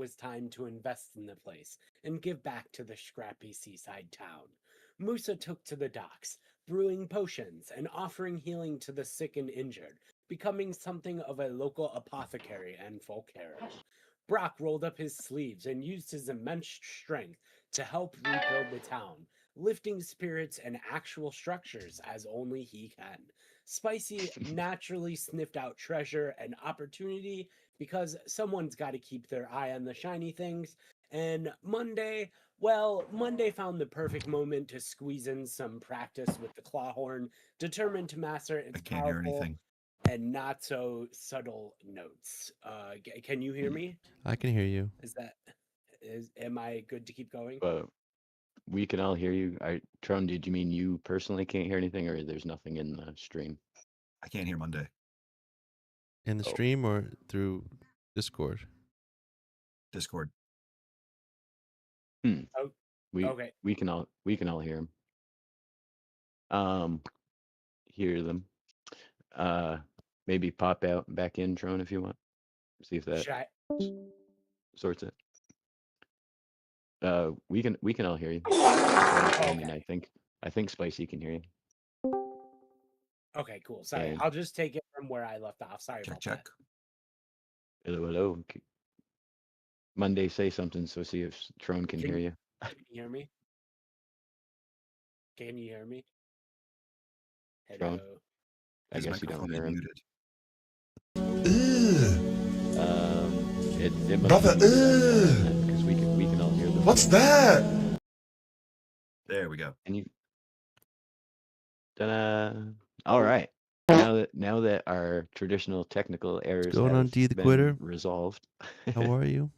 was time to invest in the place and give back to the scrappy seaside town. Musa took to the docks, brewing potions and offering healing to the sick and injured, becoming something of a local apothecary and folk hero. Brock rolled up his sleeves and used his immense strength to help rebuild the town, lifting spirits and actual structures as only he can. Spicy naturally sniffed out treasure and opportunity because someone's got to keep their eye on the shiny things. And Monday found the perfect moment to squeeze in some practice with the clawhorn, determined to master I its can't hear powerful anything. and not so subtle notes. Can you hear me? I can hear you. Am I good to keep going? We can all hear you. Tron, did you mean you personally can't hear anything, or there's nothing in the stream? I can't hear Monday. In the Oh. stream or through Discord? Discord. Oh, We okay. we can all hear them. Hear them. Maybe pop out and back in, Tron, if you want. See if that Should I? sorts it. We can all hear you. I mean, Okay. I think Spicy can hear you. Okay, cool. Sorry, And I'll just take it from where I left off. Sorry Check, about check. hello. Monday, say something so see if Tron can hear you. that. Can you hear me? Can you hear me? Tron? Hello. I His guess you don't microphone is hear him. muted. It must Brother, because we can all hear them. What's that? There we go. And you. Ta-da! All right. Now that our traditional technical errors going on, have D the been Quitter? resolved. How are you?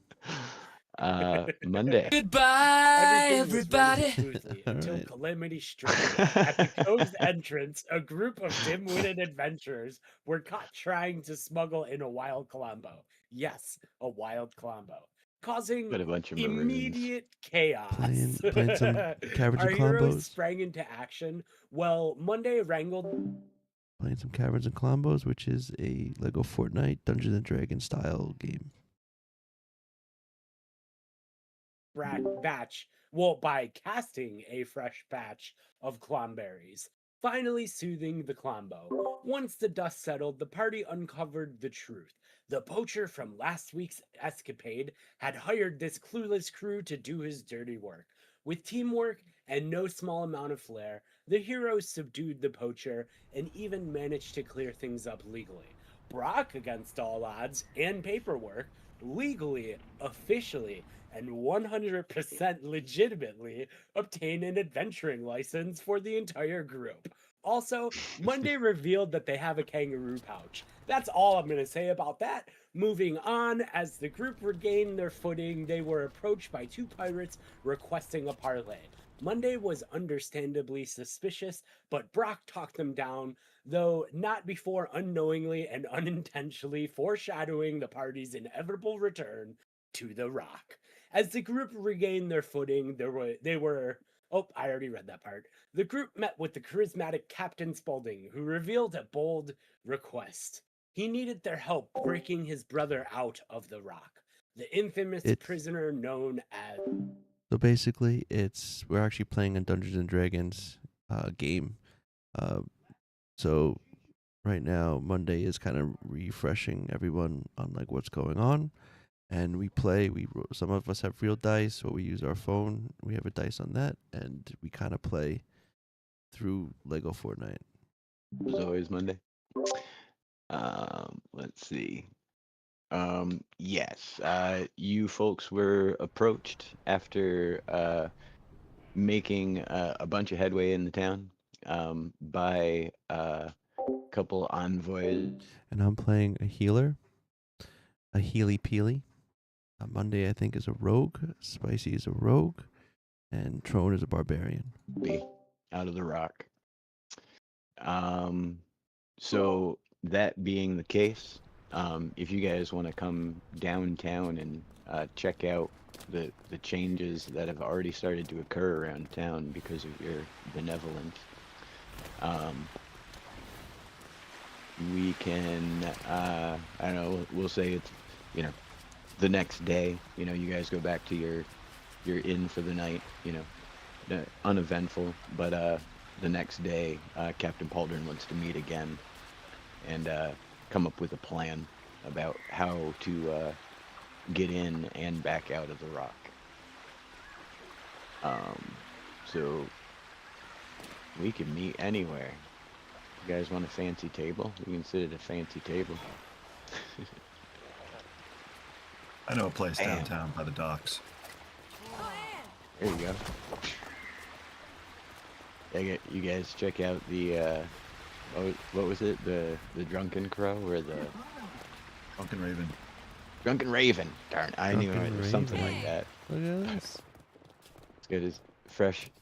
Monday. Goodbye, Everything was running everybody. smoothly until Alright. calamity struck. At the cove's entrance, a group of dim-witted adventurers were caught trying to smuggle in a wild Klombo. Yes, a wild Klombo, causing But a bunch of maroons. immediate chaos. Playing some Caverns Our and heroes Klombos. sprang into action. Well, Monday wrangled Playing some Caverns and Klombos, which is a Lego Fortnite Dungeons and Dragons style game. batch, well, by casting a fresh batch of clomberries, finally soothing the Klombo. Once the dust settled, the party uncovered the truth. The poacher from last week's escapade had hired this clueless crew to do his dirty work. With teamwork and no small amount of flair, the heroes subdued the poacher and even managed to clear things up legally. Brock, against all odds and paperwork, legally, officially, and 100% legitimately obtain an adventuring license for the entire group. Also, Monday revealed that they have a kangaroo pouch. That's all I'm going to say about that. Moving on, as the group regained their footing, they were approached by two pirates requesting a parlay. Monday was understandably suspicious, but Brock talked them down, though not before unknowingly and unintentionally foreshadowing the party's inevitable return to the Rock. As the group regained their footing, oh, I already read that part. The group met with the charismatic Captain Spaulding, who revealed a bold request. He needed their help breaking his brother out of the Rock, the infamous prisoner known as... So basically, we're actually playing a Dungeons and Dragons game. So right now, Monday is kind of refreshing everyone on like what's going on. And we play, some of us have real dice, or we use our phone. We have a dice on that, and we kind of play through Lego Fortnite. As always, Monday. Let's see. Yes, you folks were approached after making a bunch of headway in the town by a couple envoys. And I'm playing a healer, a Healy Peely. Monday, I think, is a rogue. Spicy is a rogue. And Trone is a barbarian. Out of the Rock. So that being the case, if you guys want to come downtown and check out the changes that have already started to occur around town because of your benevolence, we can, I don't know, we'll say it's, the next day, you know, you guys go back to your inn for the night, you know, uneventful. But the next day, Captain Pauldron wants to meet again and come up with a plan about how to get in and back out of the rock. So we can meet anywhere. You guys want a fancy table? We can sit at a fancy table. I know a place Damn. downtown by the docks. There you go. Yeah, you guys check out the what was it? The Drunken Crow or the Drunken Raven. Drunken Raven? Darn, I knew Drunken it was something Raven. like that. Look at this. It's good as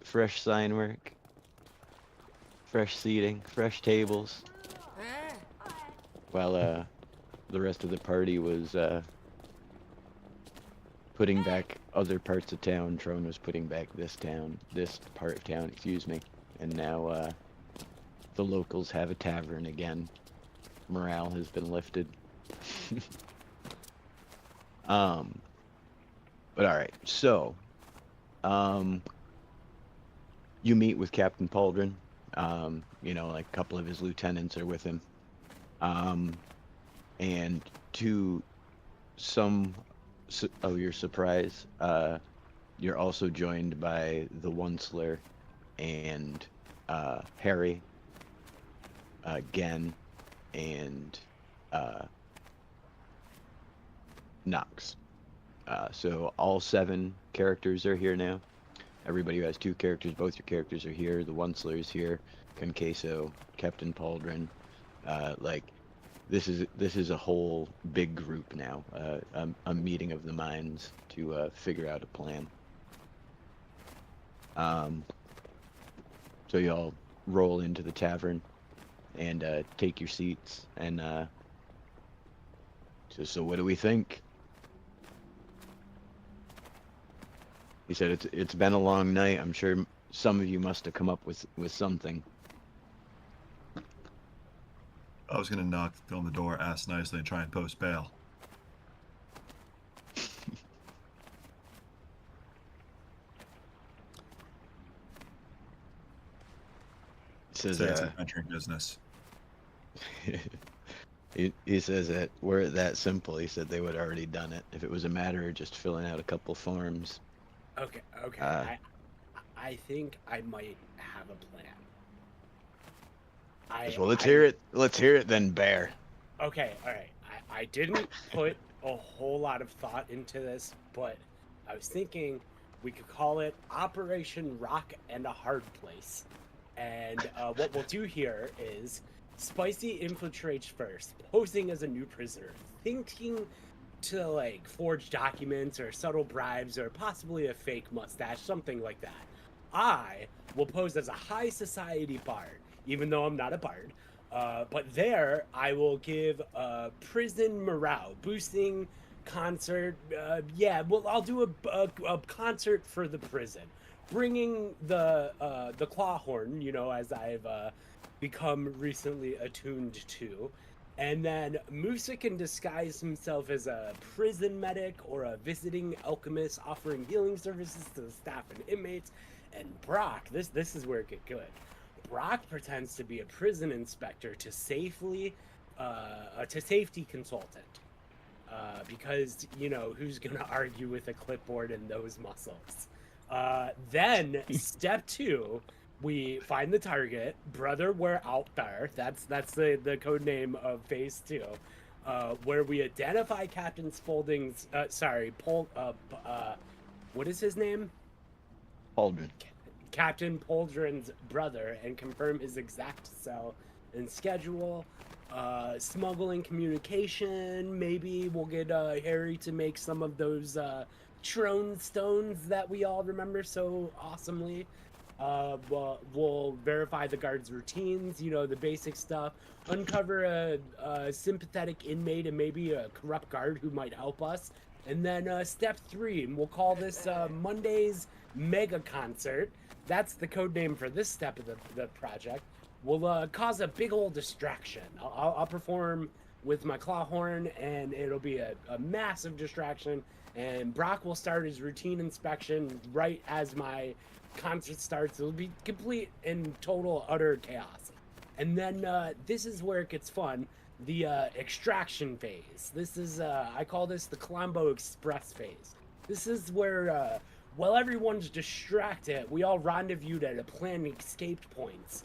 fresh sign work, fresh seating, fresh tables. While the rest of the party was putting back other parts of town, Trone was putting back this part of town, excuse me. And now the locals have a tavern again. Morale has been lifted. But alright, so you meet with Captain Pauldron. You know, like a couple of his lieutenants are with him. And to some of your surprise, you're also joined by the Onceler and Harry, Gen, and Nox. So all 7 characters are here now. Everybody who has 2 characters, both your characters are here. The Onceler is here. Conqueso, Captain Pauldron. Like, this is a whole big group now. A meeting of the minds to figure out a plan. So you all roll into the tavern and take your seats. And so what do we think? He said it's been a long night. I'm sure some of you must have come up with something. I was gonna knock on the door, ask nicely, and try and post bail. Says Say it's adventuring business. he says that were it that simple, he said they would have already done it if it was a matter of just filling out a couple forms. Okay. I think I might have a plan. Well, let's hear it. Let's hear it then, Bear. Okay, all right. I didn't put a whole lot of thought into this, but I was thinking we could call it Operation Rock and a Hard Place. And what we'll do here is Spicy infiltrates first, posing as a new prisoner, thinking to like forge documents or subtle bribes or possibly a fake mustache, something like that. I will pose as a high society bard, even though I'm not a bard. But there, I will give prison morale boosting concert. I'll do a concert for the prison, bringing the claw horn. You know, as I've become recently attuned to. And then Musa can disguise himself as a prison medic or a visiting alchemist offering healing services to the staff and inmates. And Brock, this is where it gets good. Brock pretends to be a prison inspector to safety consultant. Because, you know, who's going to argue with a clipboard and those muscles? Then, step 2, we find the target. Brother, we're out there. That's the code name of phase 2. Where we identify Captain Spaulding's, what is his name? Pauldron. Captain Pauldron's brother, and confirm his exact cell and schedule. Smuggling communication. Maybe we'll get Harry to make some of those Trone stones that we all remember so awesomely. We'll verify the guards' routines, you know, the basic stuff. Uncover a sympathetic inmate and maybe a corrupt guard who might help us. And then step 3, and we'll call this Monday's Mega Concert. That's the code name for this step of the project. We'll cause a big old distraction. I'll perform with my claw horn, and it'll be a massive distraction. And Brock will start his routine inspection right as my concert starts. It'll be complete and total utter chaos. And then this is where it gets fun. The extraction phase. This is I call this the Klombo Express phase. This is where while everyone's distracted, we all rendezvoused at a planned escape points.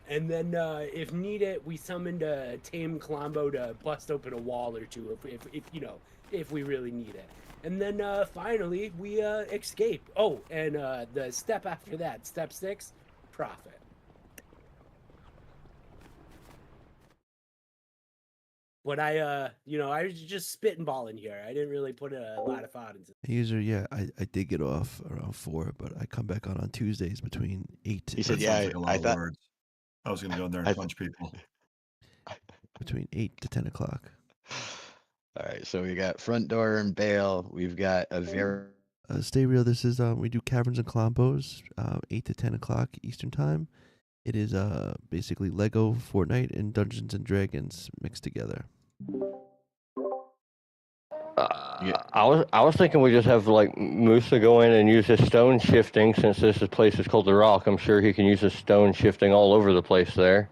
And then, if needed, we summoned a tame Klombo to bust open a wall or two, if you know, if we really need it. And then, finally, we escape. Oh, and the step after that, step 6, profit. But I was just spitballing here. I didn't really put a lot of thought into it. Usually, yeah, I did get off around 4, but I come back on Tuesdays between 8. He said, That "Yeah, sounds like a lot I of thought." words. I was going to go in there and punch people. Between 8 to 10 o'clock. All right, so we got front door and bail. We've got a very Stay real. This is we do Kaverns and Klombos, 8 to 10 o'clock Eastern time. It is basically Lego, Fortnite, and Dungeons and Dragons mixed together. I was thinking we just have like Musa go in and use his stone shifting, since this place is called the Rock. I'm sure he can use his stone shifting all over the place there.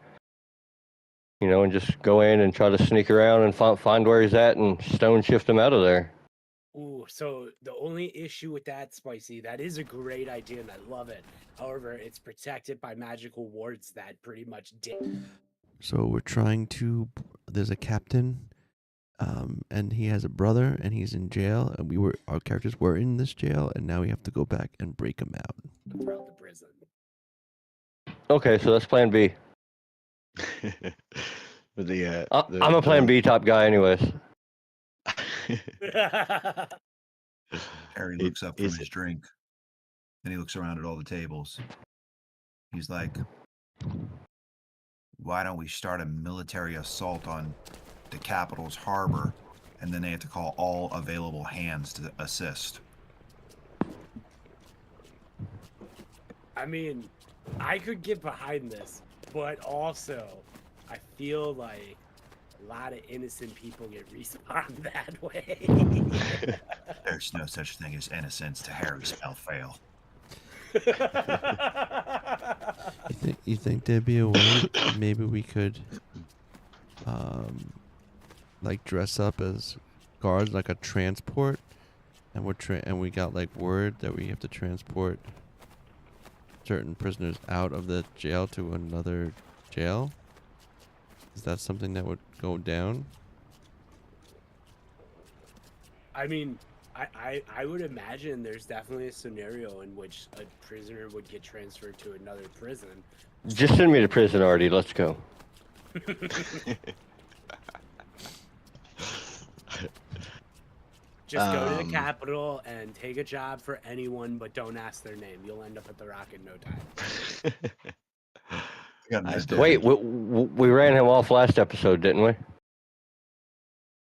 You know, and just go in and try to sneak around and find where he's at and stone shift him out of there. Ooh, so the only issue with that, Spicy, that is a great idea and I love it. However, it's protected by magical wards that pretty much did. So we're trying to. There's a captain, and he has a brother, and he's in jail. And our characters were in this jail, and now we have to go back and break him out. Throughout the prison. Okay, so that's Plan B. with the, I'm a Plan B type guy, anyways. Harry looks up from his drink, and he looks around at all the tables. He's like, why don't we start a military assault on the capital's harbor, and then they have to call all available hands to assist? I mean, I could get behind this, but also I feel like a lot of innocent people get respawned that way. There's no such thing as innocence to Harry Spellfail. You think there'd be a way maybe we could like dress up as guards, like a transport, and we got like word that we have to transport certain prisoners out of the jail to another jail? Is that something that would go down? I mean, I would imagine there's definitely a scenario in which a prisoner would get transferred to another prison. Just send me to prison already. Let's go. Just go to the Capitol and take a job for anyone, but don't ask their name. You'll end up at the Rock in no time. I got an idea. Wait, we ran him off last episode, didn't we?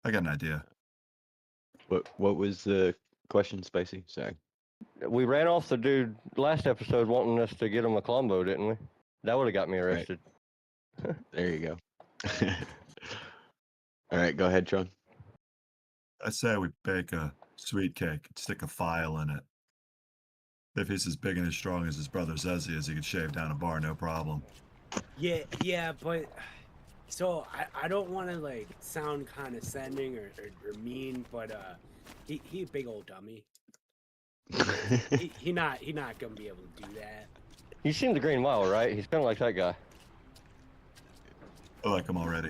I got an idea. What was the question, Spicy? Sorry. We ran off the dude last episode wanting us to get him a Klombo, didn't we? That would have got me arrested. Right. There you go. All right, go ahead, Tron. I say we bake a sweet cake and stick a file in it. If he's as big and as strong as his brother says he is, he could shave down a bar, no problem. Yeah, but so I don't want to like sound condescending or mean, but he a big old dummy. he not gonna be able to do that. You've seen the Green Mile, right? He's kind of like that guy. I like him already.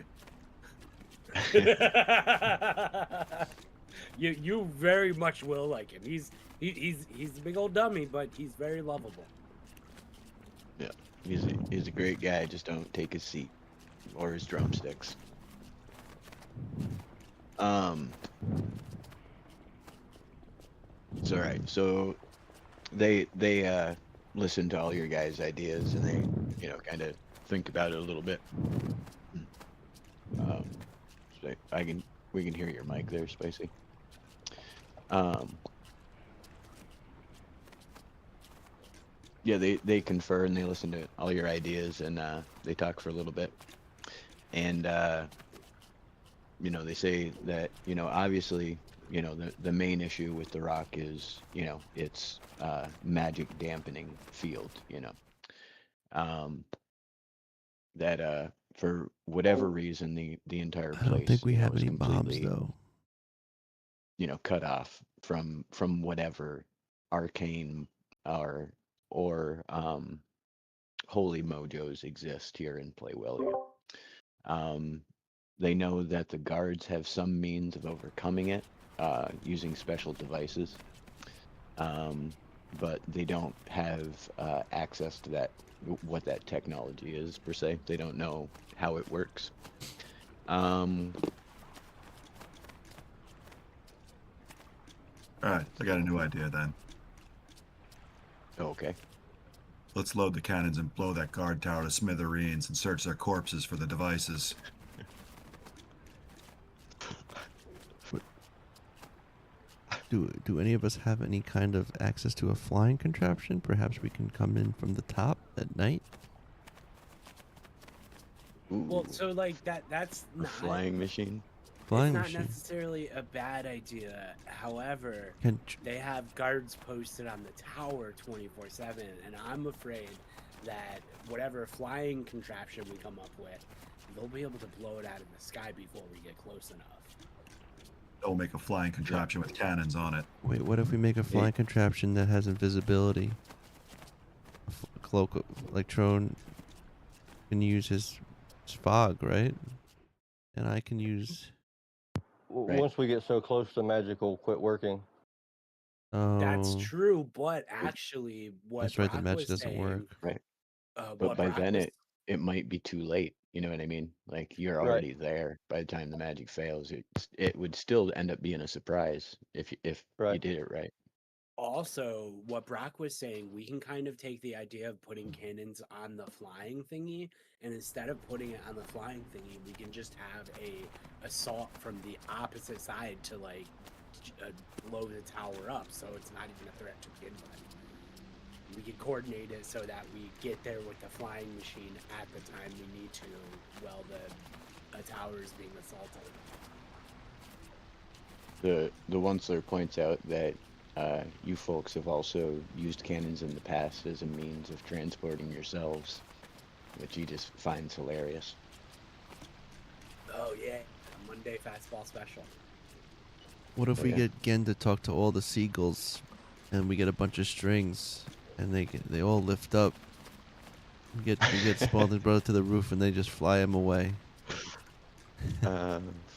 You very much will like him. He's a big old dummy, but he's very lovable. Yeah, he's a great guy. Just don't take his seat or his drumsticks. It's all right. So they listen to all your guys' ideas and they kind of think about it a little bit. So we can hear your mic there, Spicy. Yeah, they confer and they listen to all your ideas and they talk for a little bit. And they say that, obviously, the main issue with the rock is, it's magic dampening field, um, that for whatever reason the entire I don't think place, we have is any bombs completely, though. cut off from whatever arcane or holy mojos exist here in Playwellia. Um, they know that the guards have some means of overcoming it using special devices, um, but they don't have access to what that technology is per se. They don't know how it works. Um, All right, I got a new idea then. okay. Let's load the cannons and blow that guard tower to smithereens and search their corpses for the devices. Do any of us have any kind of access to a flying contraption? Perhaps we can come in from the top at night. Well, Ooh, so like that's a not flying machine. Flying it's not machine. necessarily a bad idea. However, Can they have guards posted on the tower 24/7, and I'm afraid that whatever flying contraption we come up with, they'll be able to blow it out of the sky before we get close enough. They'll make a flying contraption with cannons on it. wait? What if we make a flying contraption that has invisibility? Cloak, like Trone can use his fog, right? And I can use. Right. Once we get so close, the magic will quit working. Oh, That's true, but actually, what that's right. The Brock magic was doesn't saying, work. Right. But what by Brock then was it might be too late. You know what I mean? Like you're Right. already there by the time the magic fails. It would still end up being a surprise if you Right. did it right. also what Brock was saying, we can kind of take the idea of putting cannons on the flying thingy, and instead of putting it on the flying thingy, we can just have a assault from the opposite side to like blow the tower up, so it's not even a threat to begin with. We can coordinate it so that we get there with the flying machine at the time we need to while the tower is being assaulted. The Onceler points out that you folks have also used cannons in the past as a means of transporting yourselves, which he just finds hilarious. Oh yeah, a Monday fastball special. What if Oh, we yeah. get Gen to talk to all the seagulls, and we get a bunch of strings, and they all lift up. We get Spalding brother to the roof, and they just fly him away.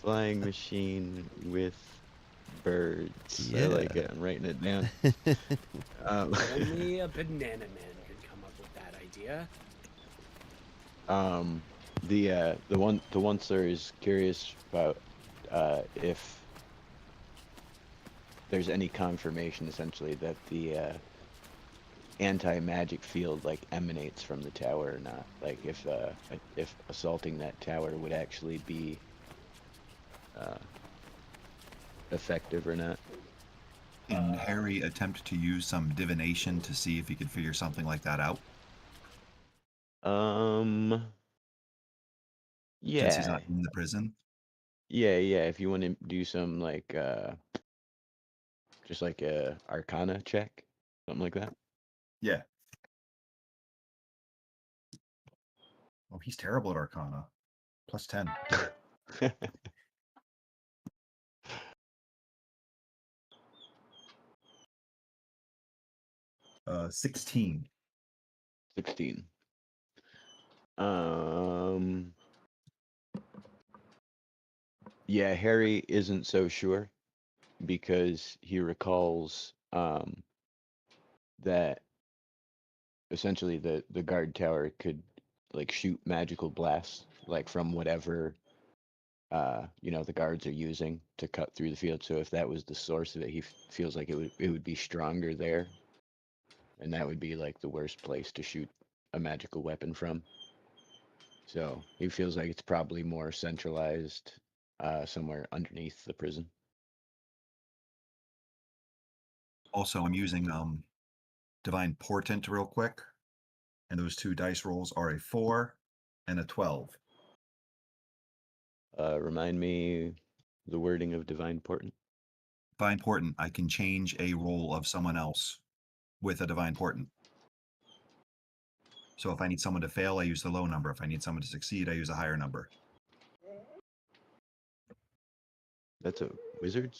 Flying machine with birds. I Yeah. like it. I'm writing it down. Only a banana man can come up with that idea. The Onceler is curious about if there's any confirmation essentially that the anti-magic field like emanates from the tower or not. Like if assaulting that tower would actually be effective or not. Can Harry attempt to use some divination to see if he could figure something like that out? Since he's Yeah. not in the prison? Yeah, if you want to do some like just like a Arcana check, something like that. Yeah. Oh, he's terrible at Arcana. Plus 10. 16. 16. Yeah, Harry isn't so sure because he recalls that essentially the guard tower could like shoot magical blasts like from whatever the guards are using to cut through the field. So if that was the source of it, he feels like it would be stronger there, and that would be like the worst place to shoot a magical weapon from. So he feels like it's probably more centralized somewhere underneath the prison. Also, I'm using Divine Portent real quick. And those two dice rolls are a 4 and a 12. Remind me the wording of divine portent. Divine portent, I can change a role of someone else with a divine portent. So if I need someone to fail, I use the low number. If I need someone to succeed, I use a higher number. That's a wizard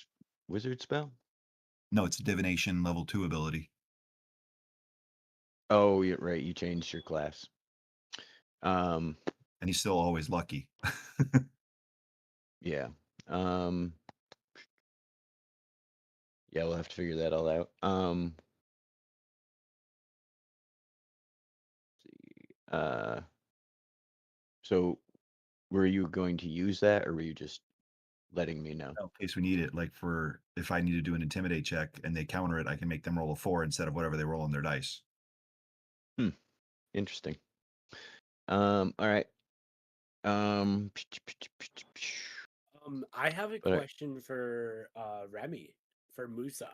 spell? No, it's a divination level 2 ability. Oh, you're right. You changed your class. And he's still always lucky. Yeah. Yeah, we'll have to figure that all out. So were you going to use that, or were you just letting me know? In case we need it, like for if I need to do an intimidate check and they counter it, I can make them roll a 4 instead of whatever they roll on their dice. Interesting. All right. I have a But I- question for Remy, for Musa.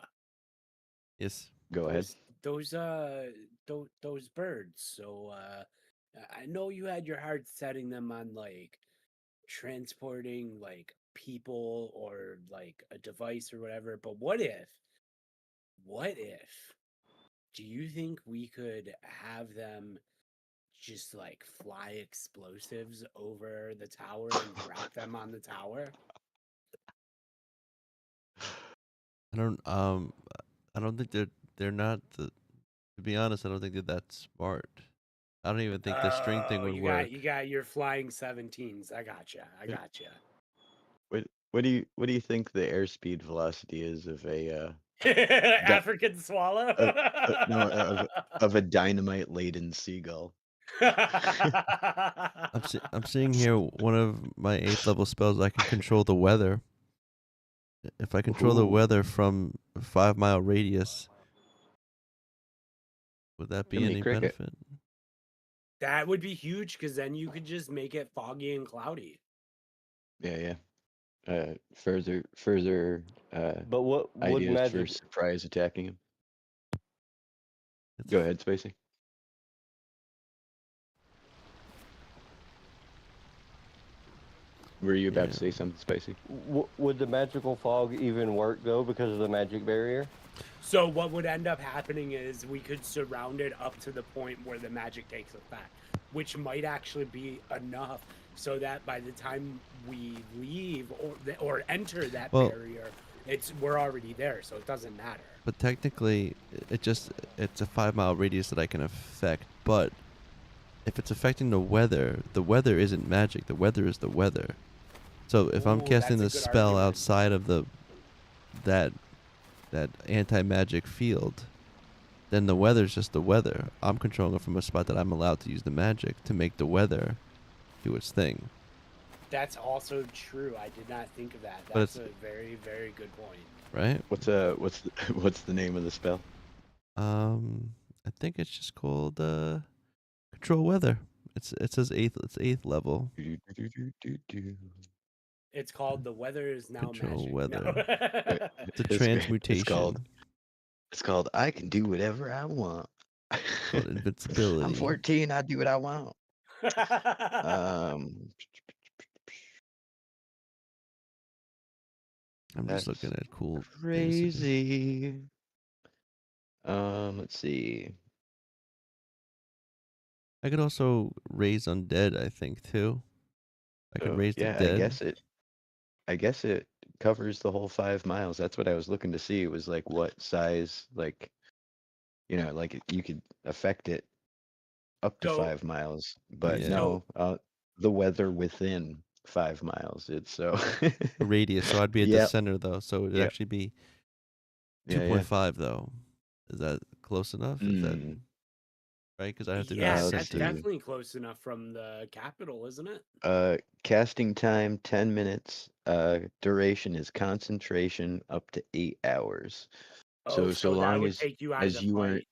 Yes. Go ahead. Those birds. So I know you had your heart setting them on like transporting like people or like a device or whatever, but what if do you think we could have them just like fly explosives over the tower and drop them on the tower? I don't think they're not to be honest, I don't think that smart. I don't even think the string thing would work. You got your flying 17s. I gotcha. What do you think the airspeed velocity is of a African swallow. no of a dynamite laden seagull? I'm seeing here one of my 8th level spells. I can control the weather. If I control the Ooh. weather from a 5-mile radius, would that be Jiminy any Cricket. benefit? That would be huge because then you could just make it foggy and cloudy. Yeah. Further But what would ideas for magic? surprise attacking him. It's Go ahead, Spacey. Were you about to say something, Spacey? Would the magical fog even work though because of the magic barrier? So what would end up happening is we could surround it up to the point where the magic takes effect, which might actually be enough so that by the time we leave or enter that barrier, we're already there, so it doesn't matter. But technically, it's a 5-mile radius that I can affect. But if it's affecting the weather isn't magic. The weather is the weather. So if I'm Ooh, casting that's the a good spell argument. outside of that anti-magic field, then the weather's just the weather. I'm controlling it from a spot that I'm allowed to use the magic to make the weather do its thing. That's also true. I did not think of that. But That's a very, very good point. Right? What's the name of the spell? I think it's just called control weather. It says 8th level. It's called The Weather Is Now Control Magic. weather. No. It's a transmutation. It's called I can do whatever I want. Called invincibility. I'm 14. I do what I want. I'm just looking at cool things. Crazy. Let's see. I could also raise undead, I think, too. I could raise the dead. I guess it covers the whole 5 miles. That's what I was looking to see. It was like what size, like, like you could affect it up to 5 miles, but Yeah. no, the weather within 5 miles. It's so A radius, so I'd be at the center, though. So it'd Yep. actually be Yeah, 2.5, though. Is that close enough? Is that right? Because I have to go Yeah, to that's 60. definitely close enough from the capital, isn't it? Casting time 10 minutes. Duration is concentration up to 8 hours. So that long would take you out of as the you fight.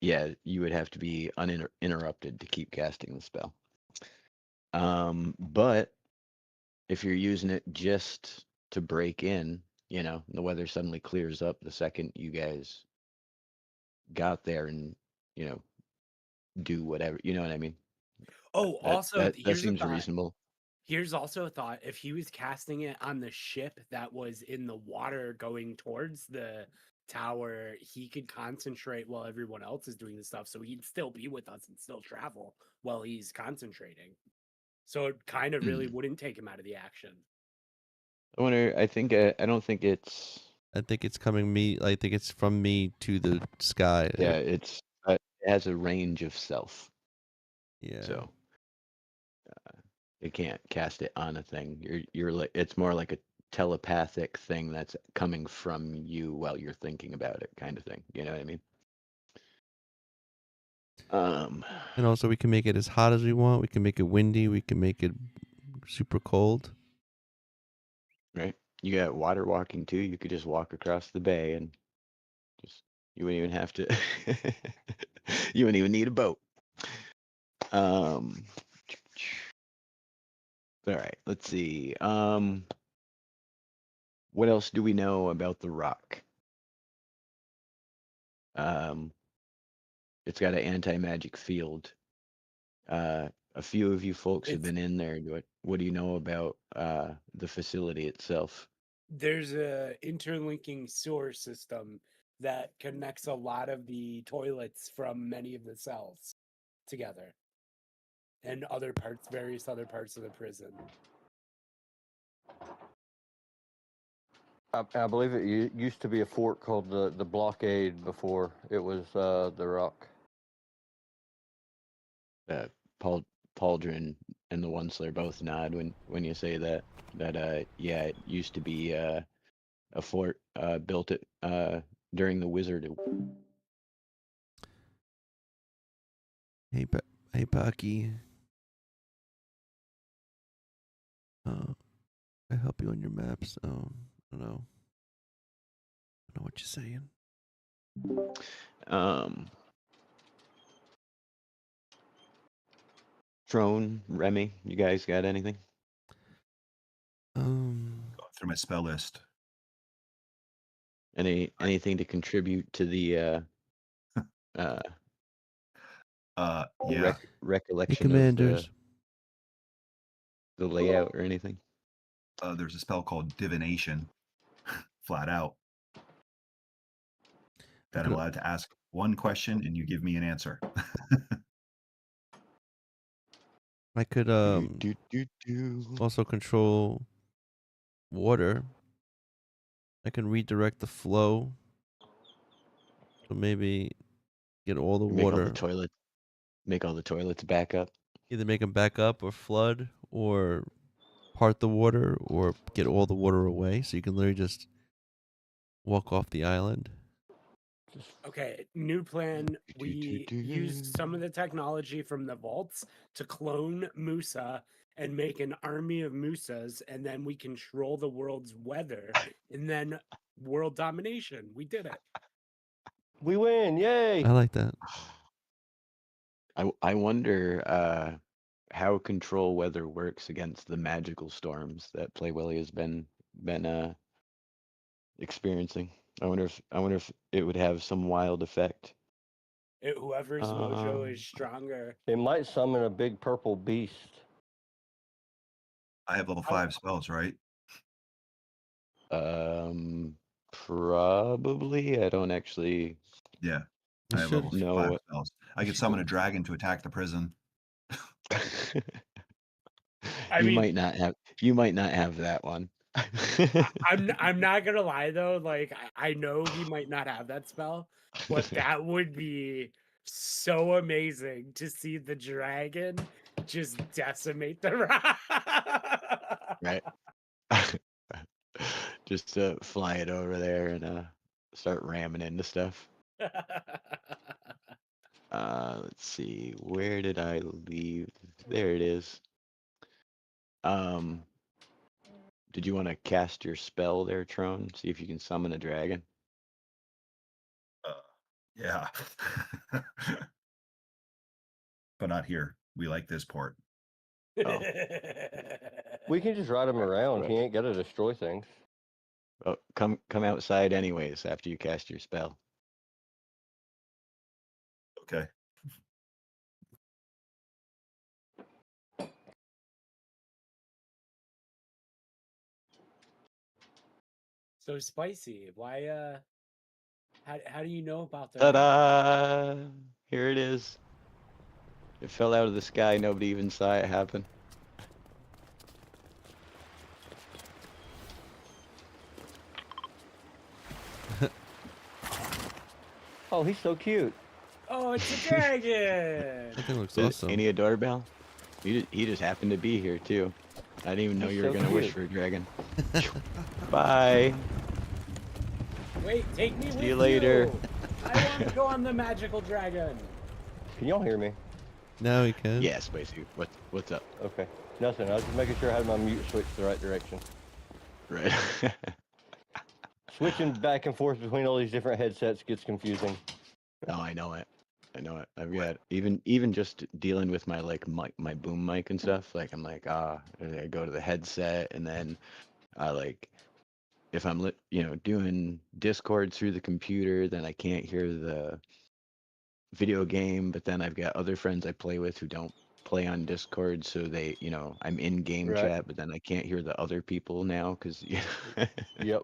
weren't, you would have to be uninterrupted to keep casting the spell. But if you're using it just to break in, the weather suddenly clears up the second you guys got there and, do whatever, you know what I mean? Oh, also, that here's a seems thought. reasonable. Here's also a thought: if he was casting it on the ship that was in the water going towards the tower, he could concentrate while everyone else is doing the stuff, so he'd still be with us and still travel while he's concentrating. So it kind of really wouldn't take him out of the action. I wonder. I think. I don't think it's. I think it's coming me. I think it's from me to the sky. Yeah, it's. It has a range of self, Yeah. so it can't cast it on a thing. You're like. It's more like a telepathic thing that's coming from you while you're thinking about it, kind of thing. You know what I mean? And also, we can make it as hot as we want. We can make it windy. We can make it super cold. Right. You got water walking too. You could just walk across the bay and just. You wouldn't even have to. You wouldn't even need a boat. Um. All right. Let's see. What else do we know about the rock? It's got an anti-magic field. A few of you folks have It's been in there. What do you know about the facility itself? There's a interlinking sewer system that connects a lot of the toilets from many of the cells together, and various other parts of the prison. I believe it used to be a fort called the Blockade before it was the Rock. Paul Pauldron and the Onceler both nod when you say that. Yeah, it used to be a fort built it during the Wizard. Hey, hey, Bucky. I help you on your maps. I don't know. I don't know what you're saying. Trone, Remy, you guys got anything? Going through my spell list. Anything to contribute to the Yeah. Hey, recollection of commanders. the layout or anything? There's a spell called divination, flat out, that I'm allowed to ask one question and you give me an answer. I could also control water. I can redirect the flow. So maybe get all the Make all the water. toilets back up. Either make them back up or flood or part the water or get all the water away so you can literally just walk off the island. Okay, new plan. We use some of the technology from the vaults to clone Musa and make an army of Musas, and then we control the world's weather, and then world domination. We did it. We win! Yay! I like that. I wonder how control weather works against the magical storms that Playwilly has been experiencing. I wonder if it would have some wild effect. Whoever's mojo is stronger. It might summon a big purple beast. I have level 5 spells, right? Probably. I don't actually. Yeah. You I have should. level No. 5 spells. I could summon a dragon to attack the prison. I might not have. You might not have that one. I'm not gonna lie though, like I know he might not have that spell, but that would be so amazing to see the dragon just decimate the rock. Right. Just fly it over there and start ramming into stuff. Let's see. Where did I leave? There it is. Did you want to cast your spell there, Trone? See if you can summon a dragon. Yeah. But not here. We like this port. Oh. We can just ride him around. Right. He ain't got to destroy things. Oh, come outside anyways after you cast your spell. Okay. So Spicy, why how do you know about the Ta-da! Here it is. It fell out of the sky. Nobody even saw it happen. Oh, he's so cute. Oh, it's a dragon! That thing looks Ain't awesome. he a doorbell? He just happened to be here too. I didn't even know He's you were so gonna wish cute. for a dragon. Bye. Wait, take me with See you later. you! I want to go on the magical dragon! Can y'all hear me? Now we can. Yeah, Spicy. What's up? Okay. Nothing. I was just making sure I had my mute switched the right direction. Right. Switching back and forth between all these different headsets gets confusing. No, I know it. I've got even just dealing with my my boom mic and stuff. Like I'm like I go to the headset and then I like if I'm doing Discord through the computer, then I can't hear the video game. But then I've got other friends I play with who don't play on Discord, so they I'm in game Right. chat, but then I can't hear the other people now because Yep.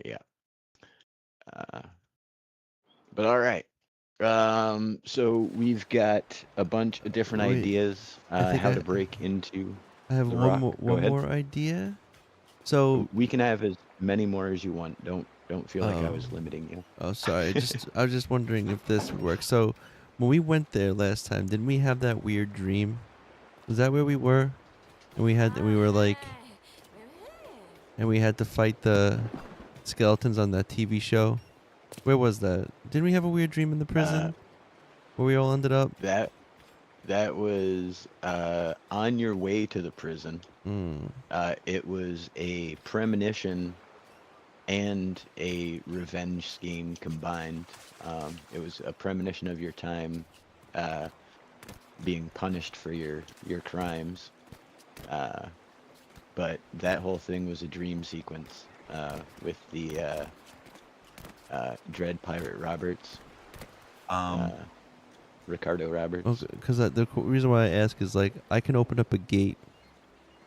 yeah. But all right. So we've got a bunch of different Wait, ideas I think how to break into I have the one rock. more Go ahead. idea. So We can have as many more as you want. Don't feel like I Oh. was limiting you. Oh, sorry. I was just wondering if this would work. So, when we went there last time, didn't we have that weird dream? Was that where we were? And we were like, and we had to fight the skeletons on that TV show. Where was that? Didn't we have a weird dream in the prison? Where we all ended up? That was on your way to the prison. Hmm. It was a premonition and a revenge scheme combined. It was a premonition of your time being punished for your crimes. But that whole thing was a dream sequence with the Dread Pirate Roberts, Ricardo Roberts. Because the reason why I ask is like I can open up a gate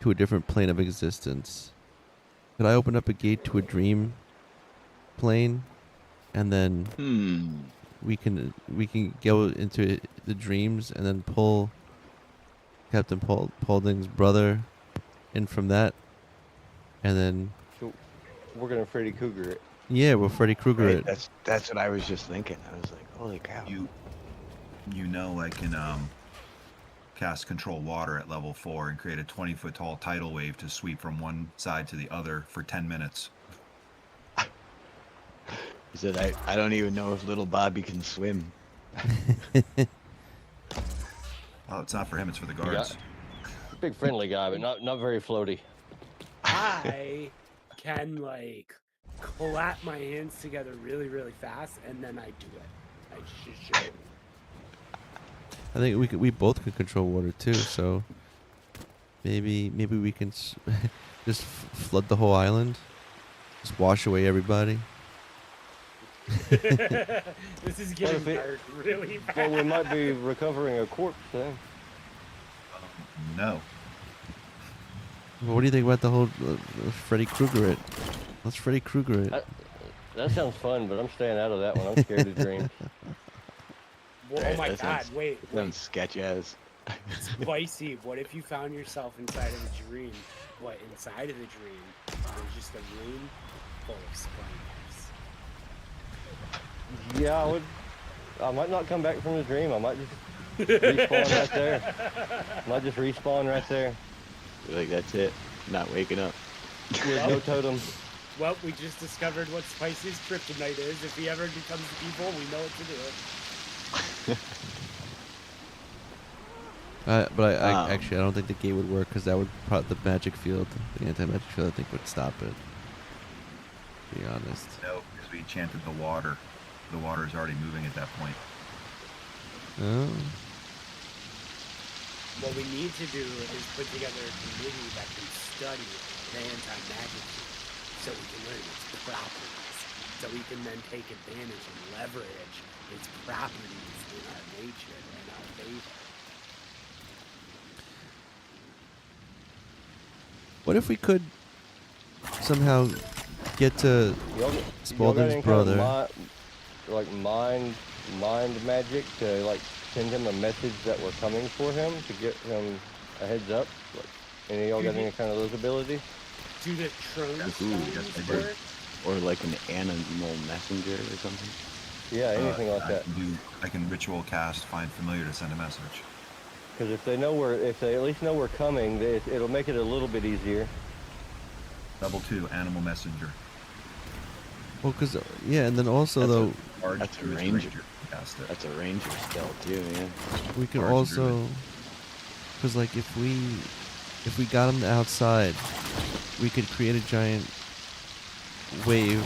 to a different plane of existence. Could I open up a gate to a dream plane, and then we can go into the dreams and then pull Captain Paulding's brother in from that, and then So we're gonna Freddy Cougar it. yeah, we'll Freddy Krueger Right, it. that's what I was just thinking. I was like, holy cow. I can cast control water at level 4 and create a 20-foot tall tidal wave to sweep from one side to the other for 10 minutes. He said, I don't even know if little Bobby can swim. Oh, it's not for him, it's for the guards. Big friendly guy, but not very floaty. I can like clap my hands together really, really fast, and then I do it. I just show. I think we both could control water too. So maybe we can just flood the whole island, just wash away everybody. This is getting if it- dark really fast. Well, we might be recovering a corpse then. No. Well, what do you think about the whole Freddy Krueger it? Let's Freddy Krueger it. That sounds fun, but I'm staying out of that one. I'm scared of dreams. Well, oh Right, my that god, sounds- wait. Sounds sketch as. Spicy, what if you found yourself inside of a dream? What, inside of the dream, there's just a room full of spiders. Yeah, I might not come back from the dream. I might just respawn right there. Might just respawn right there. You're like, that's it. Not waking up. With no totem. Well, we just discovered what Spicy's kryptonite is. If he ever becomes evil, we know what to do. But I actually I don't think the gate would work because that would the magic field, the anti-magic field, I think would stop it. To be honest. No, because we enchanted the water. The water is already moving at that point. Oh. What we need to do is put together a committee that can study the anti-magic field so we can learn its properties. So we can then take advantage and leverage its properties in our nature and our favor. What if we could somehow get to Y'all got Spaulding's any brother. kind of mind magic to like send him a message that we're coming for him to get him a heads up? Like, any of y'all got any kind of those abilities? Do the Trone Yes, stones I do. work? Or like an animal messenger or something. Yeah, anything like I that. I can ritual cast find familiar to send a message. Because if they at least know we're coming, it'll make it a little bit easier. Level 2, animal messenger. Well, because yeah, and then also though That's a who is ranger. Cast it. That's a ranger spell too, yeah. we can Large also, because like if we got him outside, we could create a giant wave,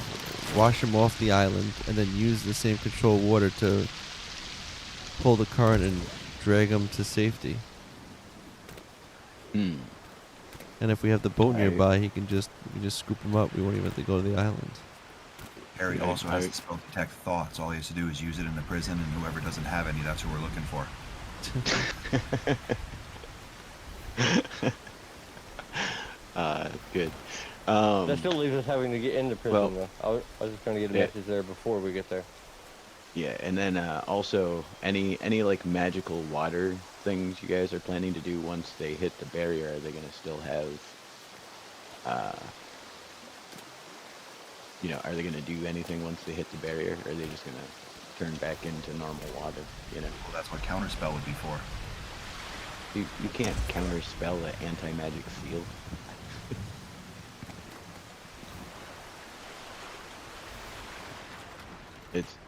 wash him off the island, and then use the same control water to pull the current and drag him to safety. Hmm. And if we have the boat I- nearby, we can just scoop him up. We won't even have to go to the island. Harry Yeah, also has the spell detect thoughts. All he has to do is use it in the prison, and whoever doesn't have any, that's who we're looking for. Good. That still leaves us having to get into prison, well, though. I was just trying to get a yeah. message there before we get there. Yeah, and then also any like magical water things you guys are planning to do once they hit the barrier, are they gonna still have are they gonna do anything once they hit the barrier, or are they just gonna turn back into normal water, Well, that's what counterspell would be for. You can't counterspell the anti-magic field.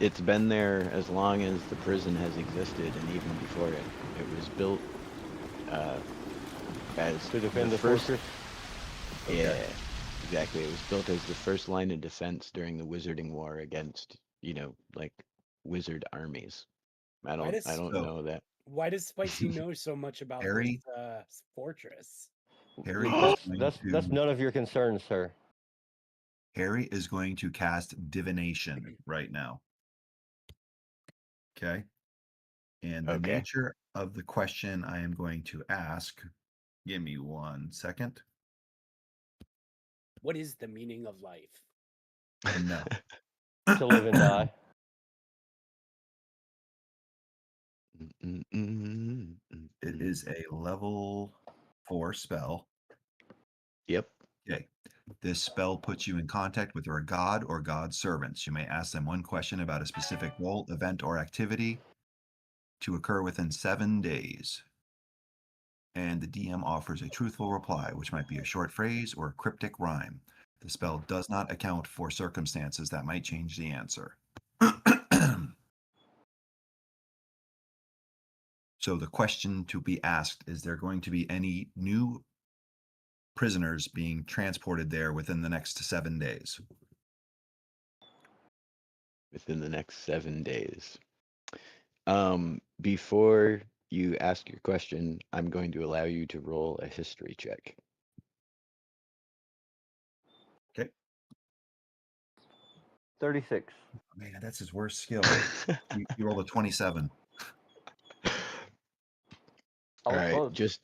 It's been there as long as the prison has existed, and even before it. It was built as To defend the first. fortress? Yeah, exactly. It was built as the first line of defense during the Wizarding War against, like wizard armies. I Why don't does know that. Why does Spicy know so much about Harry? this fortress? Harry is going That's to none of your concern, sir. Harry is going to cast divination right now. Okay. And the Okay. nature of the question I am going to ask, give me 1 second. What is the meaning of life? No. To live and die. It is a level 4 spell. Yep. Okay. This spell puts you in contact with your god or god's servants. You may ask them one question about a specific role, event, or activity to occur within 7 days. And the DM offers a truthful reply, which might be a short phrase or a cryptic rhyme. The spell does not account for circumstances that might change the answer. So the question to be asked, is there going to be any new prisoners being transported there within the next 7 days? Within the next 7 days. Before you ask your question, I'm going to allow you to roll a history check. Okay. 36. Man, that's his worst skill. You rolled a 27. All right, just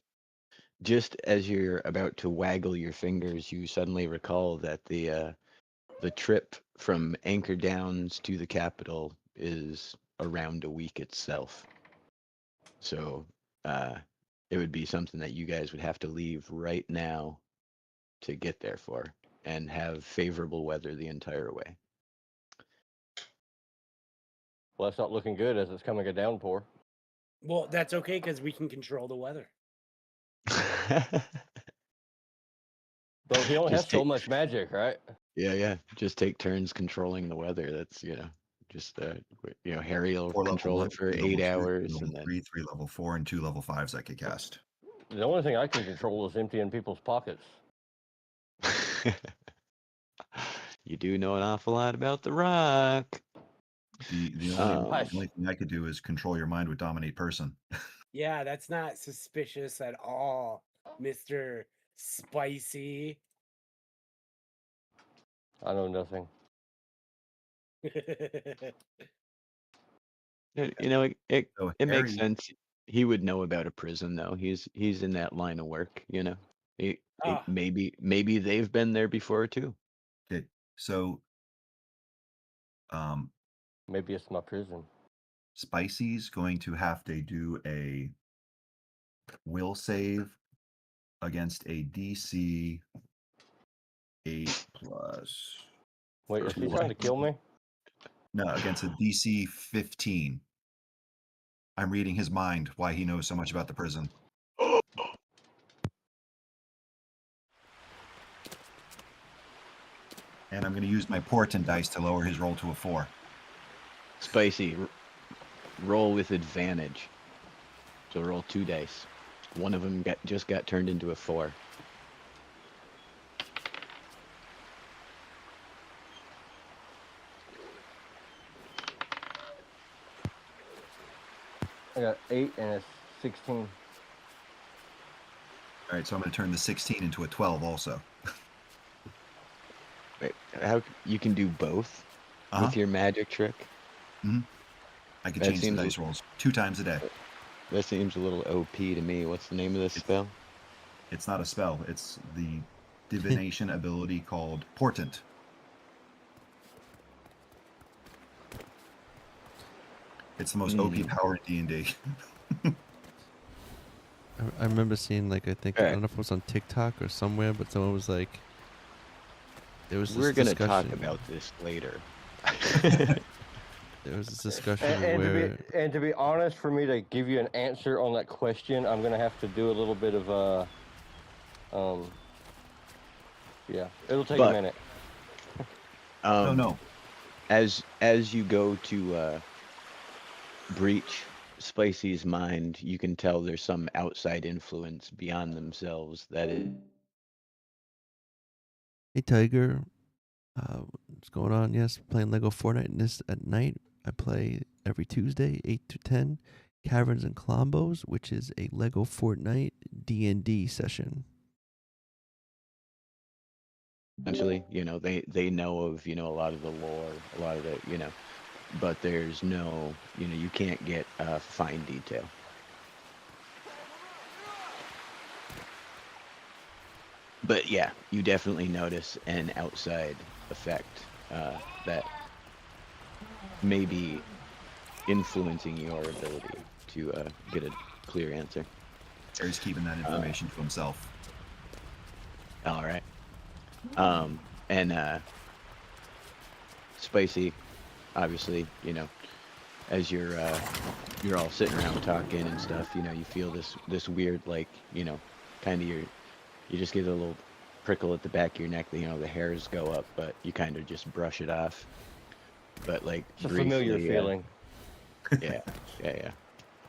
as you're about to waggle your fingers, you suddenly recall that the trip from Anchor Downs to the capital is around a week itself. So it would be something that you guys would have to leave right now to get there for, and have favorable weather the entire way. Well, that's not looking good as it's coming a downpour. Well, that's okay because we can control the weather. But he only has Just so take- much magic, right? Yeah. Just take turns controlling the weather. That's just Harry will 4 level control 1, it for 3 8 level 2, 3 hours, level and then 3, 3 level 4, and 2 level 5s I could cast. The only thing I can control is emptying people's pockets. you do know an awful lot about the rock. The Hush. only thing I could do is control your mind with dominate person. Yeah, that's not suspicious at all, Mr. Spicy. I know nothing. It So makes Harry, sense. He would know about a prison, though. He's in that line of work. Ah. Maybe they've been there before too. okay, So, um, Maybe it's my prison. Spicy's going to have to do a will save against a DC 8+. Wait, is he trying to kill me? No, against a DC 15. I'm reading his mind, why he knows so much about the prison. And I'm going to use my portent dice to lower his roll to a 4. Spicy, roll with advantage. So roll 2 dice. One of them just got turned into a 4. I got 8 and it's 16. All right, so I'm going to turn the 16 into a 12 also. Wait, how you can do both Uh-huh. with your magic trick? I can That change the seems dice rolls 2 times a day. That seems a little OP to me. What's the name of this spell? It's not a spell. It's the divination ability called Portent. It's the most OP power in D&D. I remember seeing like I think I don't know if it was on TikTok or somewhere, but someone was like, there was this We're gonna discussion. talk about this later. There was this discussion And where to be honest, for me to give you an answer on that question, I'm gonna have to do a little bit of yeah, it'll take a minute. No. As you go to breach Spicy's mind, you can tell there's some outside influence beyond themselves that is. hey Tiger, what's going on? Yes, playing Lego Fortnite this at night. I play every Tuesday, 8 to 10, Kaverns and Klombos, which is a Lego Fortnite D&D session. Essentially, they know of, a lot of the lore, a lot of the, but there's no, you can't get fine detail. But yeah, you definitely notice an outside effect that may be influencing your ability to get a clear answer. He's keeping that information to himself. All right. And Spicy, obviously, as you're all sitting around talking and stuff, you feel this weird, like, kind of you just get a little prickle at the back of your neck. The hairs go up, but you kind of just brush it off. But like, It's a briefly, familiar feeling. Yeah.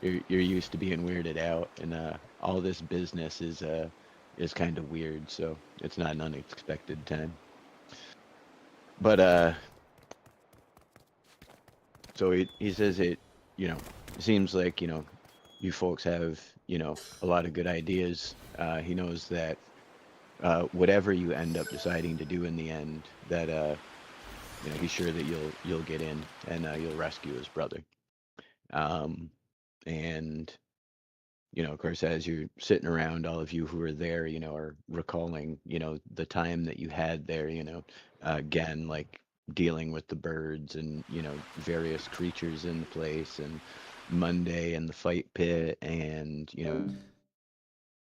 You're used to being weirded out, and all this business is kind of weird, so it's not an unexpected time. But so he says it seems like you folks have a lot of good ideas. He knows that whatever you end up deciding to do in the end, that he's sure that you'll get in and you'll rescue his brother. And of course, as you're sitting around, all of you who are there, are recalling, the time that you had there, again, like dealing with the birds and, various creatures in the place, and Monday and the fight pit, and,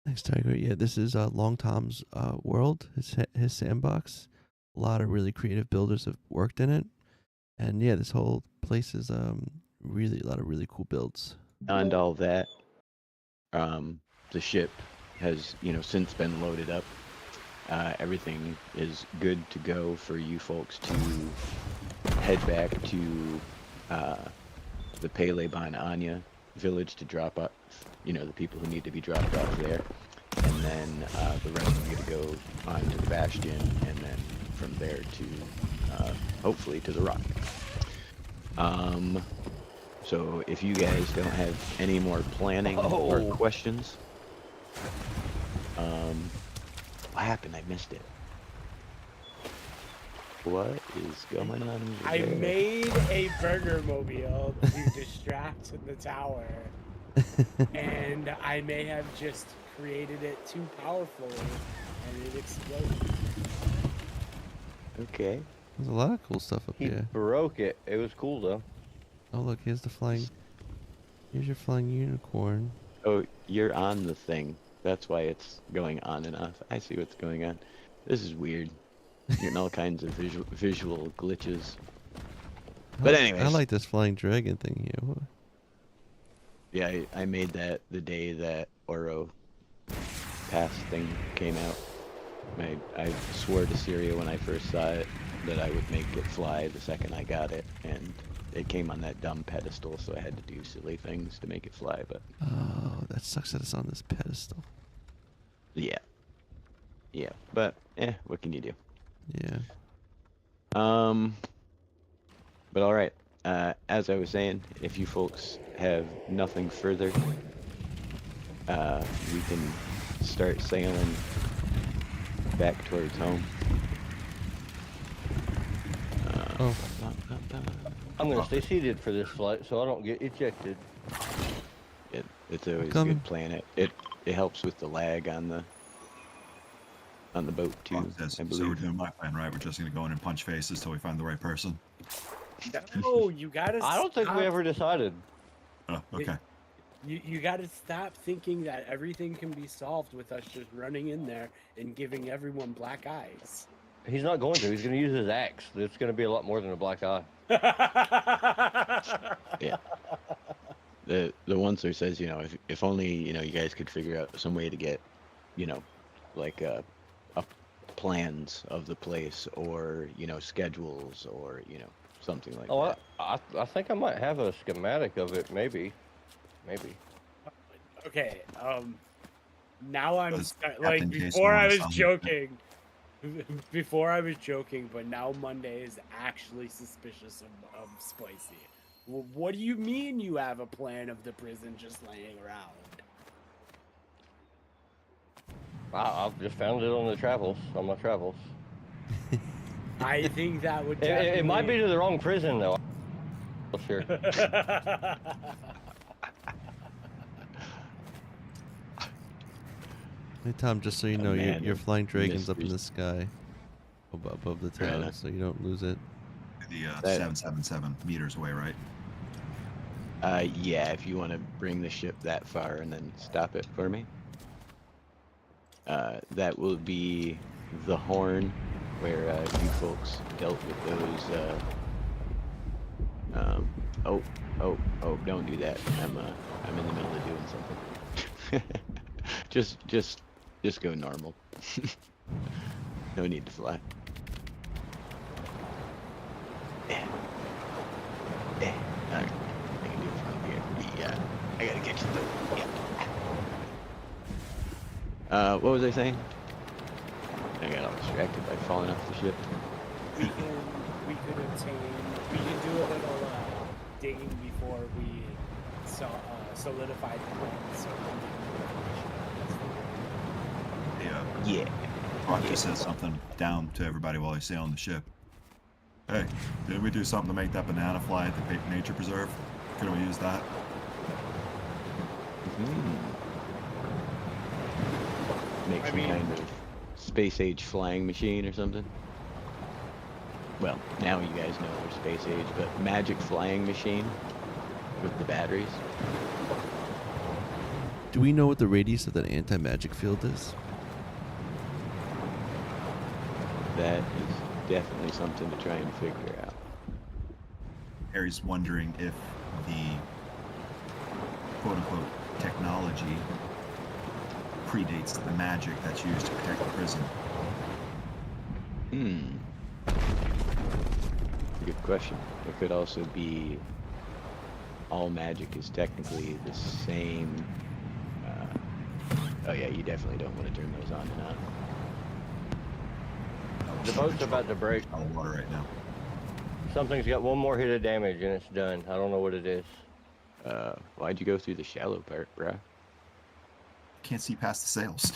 Thanks, Tiger. Yeah, this is Long Tom's world, his sandbox. A lot of really creative builders have worked in it. And yeah, this whole place is really a lot of really cool builds. beyond all that, the ship has, since been loaded up. Everything is good to go for you folks to head back to the Pele Ban Anya village to drop up, the people who need to be dropped off there. And then the rest of you to go on to the Bastion, and then from there to, hopefully, to the Rock. So if you guys don't have any more planning or questions, what happened? I missed it. What is going on over I there? made a burger mobile to distract the tower, and I may have just created it too powerfully, and it exploded. Okay. There's a lot of cool stuff up He here. broke it. It was cool though. Oh look, here's the flying. Here's your flying unicorn. Oh, you're on the thing. That's why it's going on and off. I see what's going on. This is weird. You're getting all kinds of visual glitches. But anyways. I like this flying dragon thing here. What? Yeah, I made that the day that Oro Pass thing came out. I swore to Syria when I first saw it that I would make it fly the second I got it, and it came on that dumb pedestal, so I had to do silly things to make it fly, but... Oh, that sucks that it's on this pedestal. Yeah. Yeah, but, what can you do? Yeah. But alright, as I was saying, if you folks have nothing further, we can start sailing back towards home. Oh. I'm gonna stay seated for this flight so I don't get ejected. It's always a good plan. It helps with the lag on the boat too. So we're doing my plan, right? We're just gonna go in and punch faces till we find the right person. No, you gotta. I don't think we stop. ever decided. Oh, okay. You gotta stop thinking that everything can be solved with us just running in there and giving everyone black eyes. He's not going to. He's going to use his axe. It's going to be a lot more than a black eye. Yeah. The one sir says, if only you guys could figure out some way to get, like plans of the place or schedules or something like that. I think I might have a schematic of it. Maybe. Okay. Now I'm Does like Captain Jason before I wanna was sound- joking. Before I was joking, but now Monday is actually suspicious of Spicy. Well, what do you mean you have a plan of the prison just laying around? I've just found it on my travels. I think that would. It might be to the wrong prison though. Sure. Hey Tom, just so you Oh, know, man, your flying dragon's up in mysteries. the sky, above the town, enough. so you don't lose it. The That- 777 meters away, right? Yeah, if you want to bring the ship that far and then stop it for me. That will be the Horn, where you folks dealt with those. Oh! Don't do that. I'm in the middle of doing something. just go normal. No need to fly. Alright. I can do it from here. Yeah. I gotta get you though. Yeah. What was I saying? I got all distracted by falling off the ship. We could do a little digging before we solidify the plan. So Yeah. Rock just said something down to everybody while he's sailing the ship. Hey, did we do something to make that banana fly at the nature preserve? Could we use that? Make some kind of space age flying machine or something. Well, now you guys know we're space age, but magic flying machine with the batteries. Do we know what the radius of that anti-magic field is? That is definitely something to try and figure out. Harry's wondering if the quote-unquote technology predates the magic that's used to protect the prison. Good question. It could also be all magic is technically the same. Oh yeah, you definitely don't want to turn those on and on. The boat's about to break. On the water right now. Something's got one more hit of damage and it's done. I don't know what it is. Why'd you go through the shallow part, bruh? Can't see past the sails.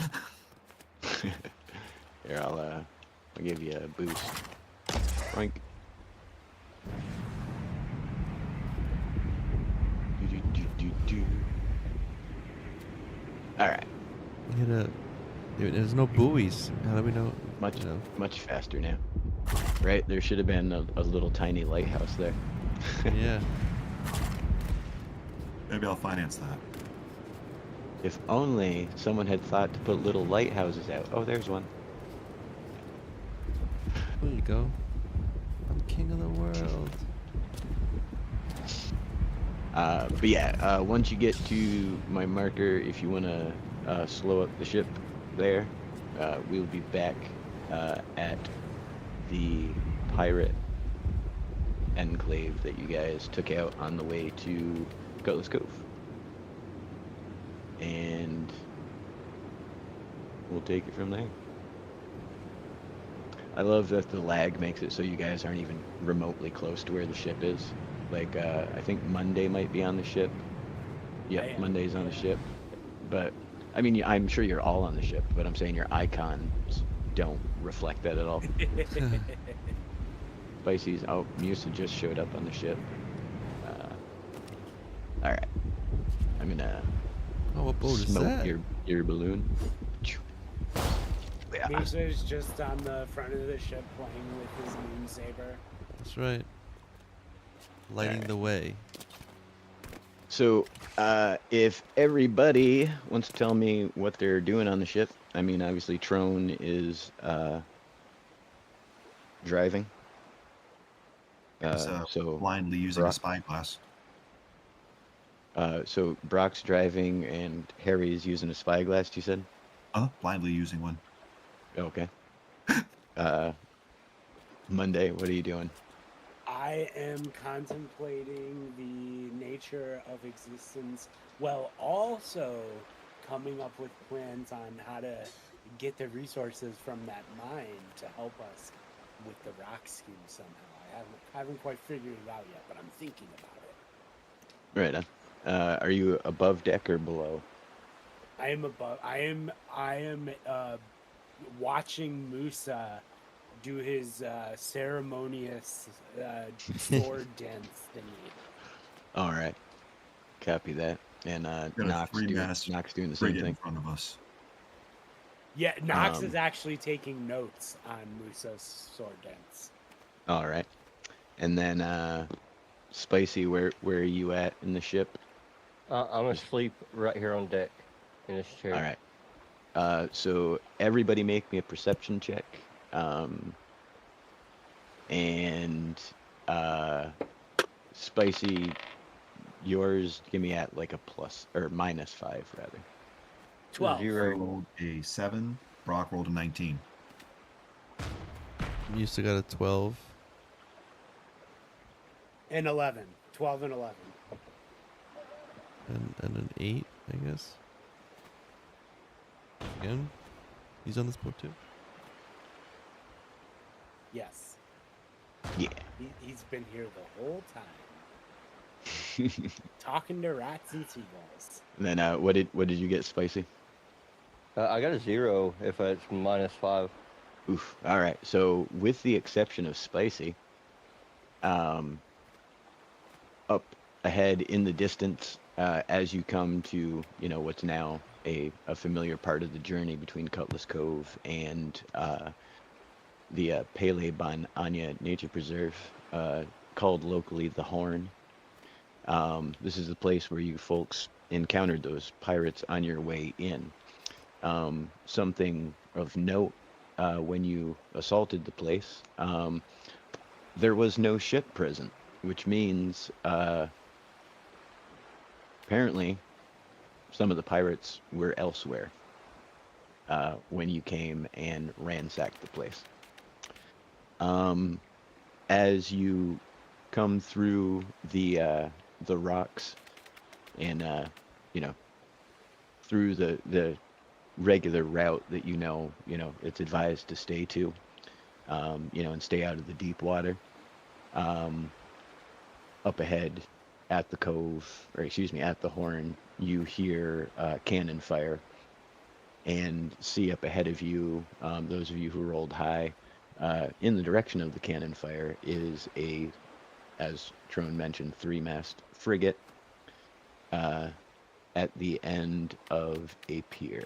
Here, I'll give you a boost. Frank. Alright. There's no buoys. How do we know? Much faster now. Right? There should have been a little tiny lighthouse there. Yeah. Maybe I'll finance that. If only someone had thought to put little lighthouses out. Oh, there's one. There you go. I'm king of the world. But yeah, once you get to my marker, if you want to slow up the ship there, we'll be back at the pirate enclave that you guys took out on the way to Cutlass Cove. And we'll take it from there. I love that the lag makes it so you guys aren't even remotely close to where the ship is. Like, I think Monday might be on the ship. Yep, Monday's on the ship. But, I mean, I'm sure you're all on the ship, but I'm saying your icons don't reflect that at all. Spicy's, oh, Musa just showed up on the ship. Alright. I'm gonna Oh, what boat is smoke that? your balloon. Yeah. Musa's just on the front of the ship playing with his moon saber. That's right. Lighting Alright. the way. So, if everybody wants to tell me what they're doing on the ship, I mean, obviously Trone is driving. It's So blindly using Brock- a spyglass. So Brock's driving and Harry's using a spyglass, you said? Blindly using one. Okay. Monday, what are you doing? I am contemplating the nature of existence while also coming up with plans on how to get the resources from that mine to help us with the rock scheme somehow. I haven't quite figured it out yet, but I'm thinking about it. Right on. Are you above deck or below? I am above. I am watching Musa do his ceremonious sword dance thingy. All right. Copy that. And Got a Nox three-mast doing the same frigate in thing. front of us. Yeah, Nox is Um, actually taking notes on Musa's sword dance. All right. And then Spicy, where are you at in the ship? I'm asleep right here on deck in this chair. All right. So everybody make me a perception check. And Spicy, yours give me at like a plus or -5 rather. 12. I 0. rolled a 7. Brock rolled a 19. Musa got a 12. And 11. 12 and 11. And an 8, I guess. Again, he's on this boat too. Yes. Yeah. He's been here the whole time. Talking to rats and seagulls. And then what did you get, Spicy? I got a 0 if it's -5. Oof. All right. So with the exception of Spicy, up ahead in the distance, as you come to what's now a familiar part of the journey between Cutlass Cove and the Pele Ban Anya Nature Preserve, called locally the Horn. This is the place where you folks encountered those pirates on your way in. Something of note, when you assaulted the place, there was no ship present, which means apparently some of the pirates were elsewhere when you came and ransacked the place. As you come through the rocks and through the regular route that it's advised to stay to, and stay out of the deep water. Up ahead at the cove, or excuse me, at the Horn, you hear cannon fire and see up ahead of you, those of you who rolled high, in the direction of the cannon fire is a, as Trone mentioned, 3-mast frigate at the end of a pier.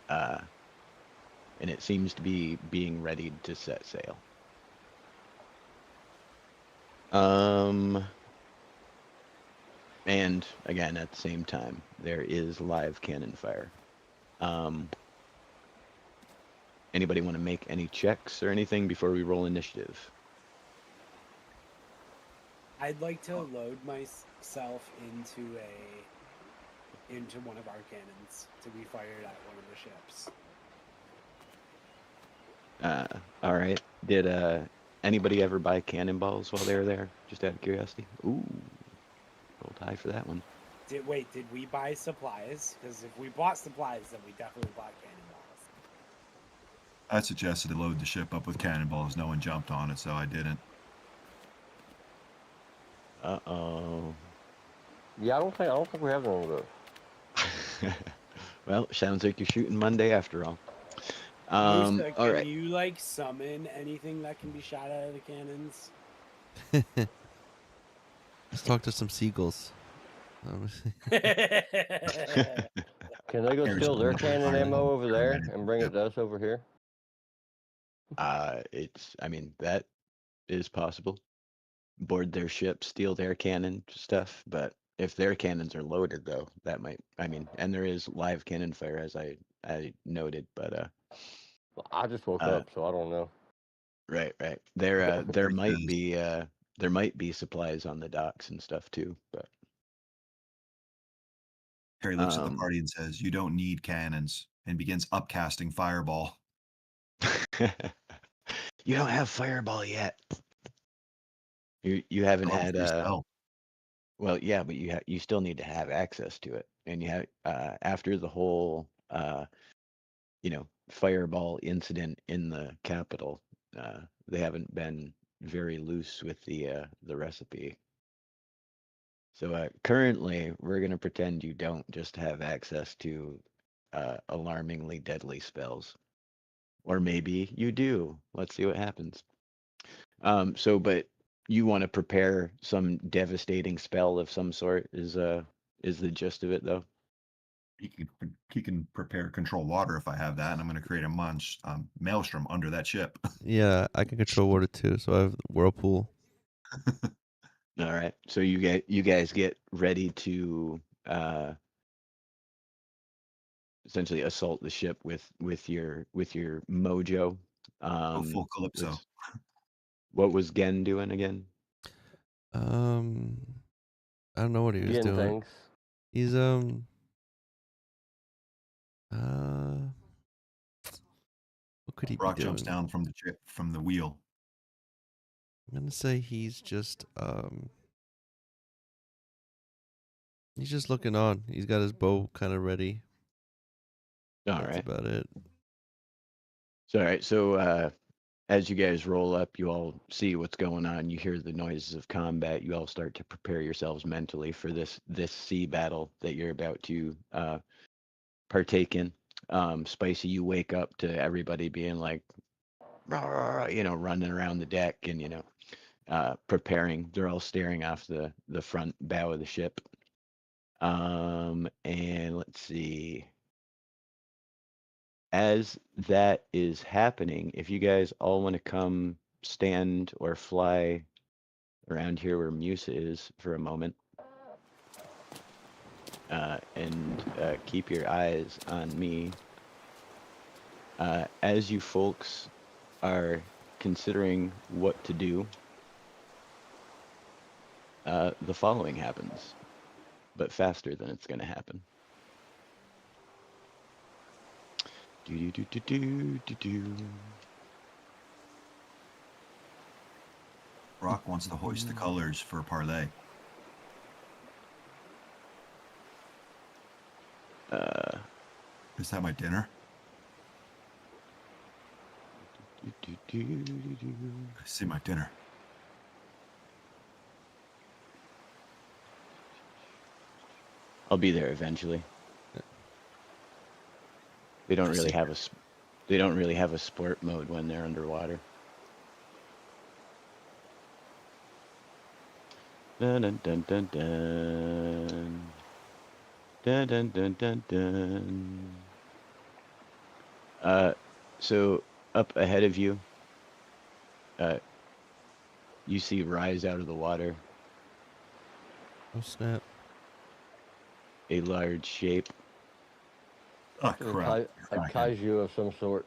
And it seems to be being readied to set sail. And again, at the same time, there is live cannon fire. Anybody want to make any checks or anything before we roll initiative? I'd like to load myself into one of our cannons to be fired at one of the ships. All right. Did anybody ever buy cannonballs while they were there? Just out of curiosity. Ooh, rolled high for that one. Did we buy supplies? Because if we bought supplies, then we definitely bought cannonballs. I suggested to load the ship up with cannonballs. No one jumped on it, so I didn't. Uh-oh. Yeah, I don't think we have none of those. Well, sounds like you're shooting Monday after all. Musa, All can right. you like summon anything that can be shot out of the cannons? Let's talk to some seagulls. Can they go Harry's steal their going to cannon fire ammo them. over there and bring it to us over here? I mean, that is possible. Board their ship, steal their cannon stuff, but if their cannons are loaded, though, that might. I mean, and there is live cannon fire, as I noted, but Well, I just woke up, so I don't know. right. There Because might be supplies on the docks and stuff too, but Harry looks at the party and says, "You don't need cannons," and begins upcasting fireball. you don't have fireball yet. You haven't Still have had free spell. well, yeah, but you still need to have access to it, and you have after the whole fireball incident in the capital, they haven't been very loose with the recipe. So currently, we're gonna pretend you don't just have access to alarmingly deadly spells, or maybe you do. Let's see what happens. But you want to prepare some devastating spell of some sort is the gist of it, though. He can prepare control water if I have that, and I'm going to create a maelstrom under that ship. Yeah, I can control water too, so I have whirlpool. All right, so you guys get ready to essentially assault the ship with your mojo. Full Calypso. What was Gen doing again? I don't know what he was Getting doing. things. He's what could he Brock be doing? jumps down from the wheel. I'm gonna say he's just looking on. He's got his bow kind of ready. All That's right. about it. So all right, so as you guys roll up, you all see what's going on. You hear the noises of combat. You all start to prepare yourselves mentally for this sea battle that you're about to partake in. Spicy, you wake up to everybody being like, "Rah, rah, rah," running around the deck and preparing. They're all staring off the front bow of the ship. And let's see. As that is happening, if you guys all want to come stand or fly around here where Musa is for a moment, and keep your eyes on me, as you folks are considering what to do, the following happens, but faster than it's going to happen. Brock wants to hoist the colors for Parlay. Is that my dinner? I see my dinner. I'll be there eventually. They don't really have a sport mode when they're underwater. Dun dun dun dun dun. Dun dun dun dun dun. So up ahead of you, you see rise out of the water Oh snap! a large shape. Oh, A, crap. kai- a Kraken. kaiju of some sort.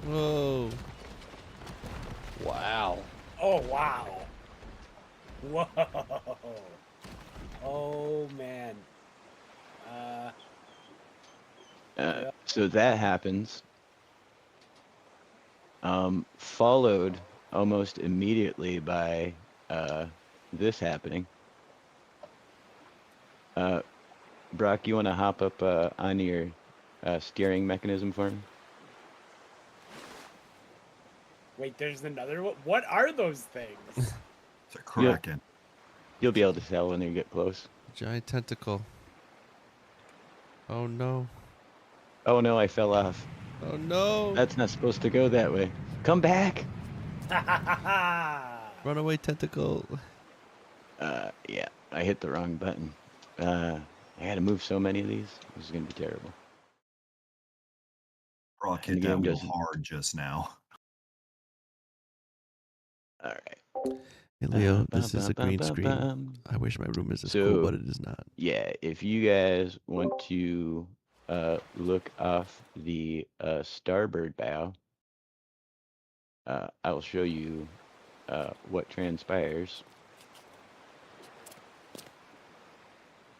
Whoa! Wow. Oh wow. Whoa. Oh man. Yeah. So that happens. Followed almost immediately by this happening. Brock, you want to hop up on your steering mechanism for me? Wait, there's another one. What are those things? It's a kraken. You'll be able to tell when you get close. Giant tentacle. Oh no! Oh no, I fell off. Oh no! That's not supposed to go that way. Come back! Runaway tentacle. Yeah, I hit the wrong button. I had to move so many of these. This is going to be terrible. Brock And hit the that game wheel doesn't- hard just now. All right. Hey Leo, this is a green screen. Bum. I wish my room is as cool, but it is not. Yeah, if you guys want to look off the starboard bow, I will show you what transpires.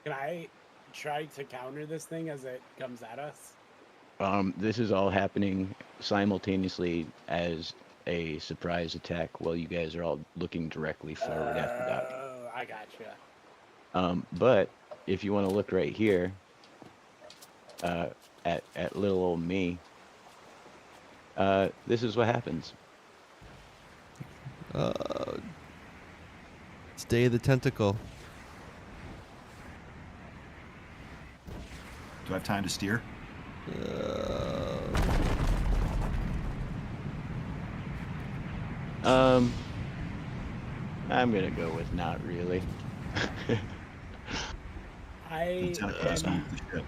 Can I try to counter this thing as it comes at us? This is all happening simultaneously as a surprise attack while you guys are all looking directly forward after docking. Oh, I gotcha. But if you want to look right here at little old me, this is what happens. Stay the tentacle. Do I have time to steer? I'm gonna go with not really. The I tentacle just am, moved the ship.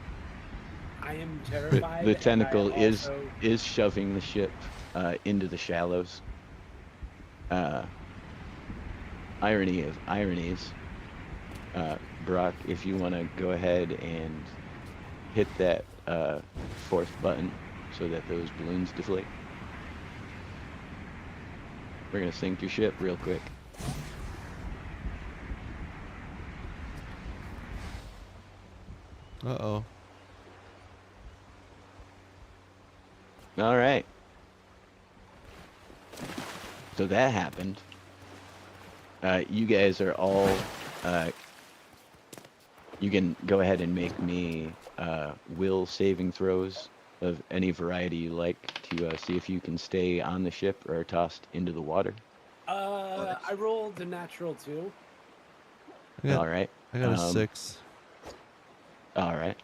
I am terrified. The and I tentacle also- is shoving the ship into the shallows. Irony of ironies. Brock, if you want to go ahead and hit that fourth button so that those balloons deflate. We're gonna sink your ship real quick. Uh-oh. All right. So that happened. You guys are all. You can go ahead and make me will saving throws of any variety you like to see if you can stay on the ship or are tossed into the water. I rolled a natural 2. All right. I got a 6. All right.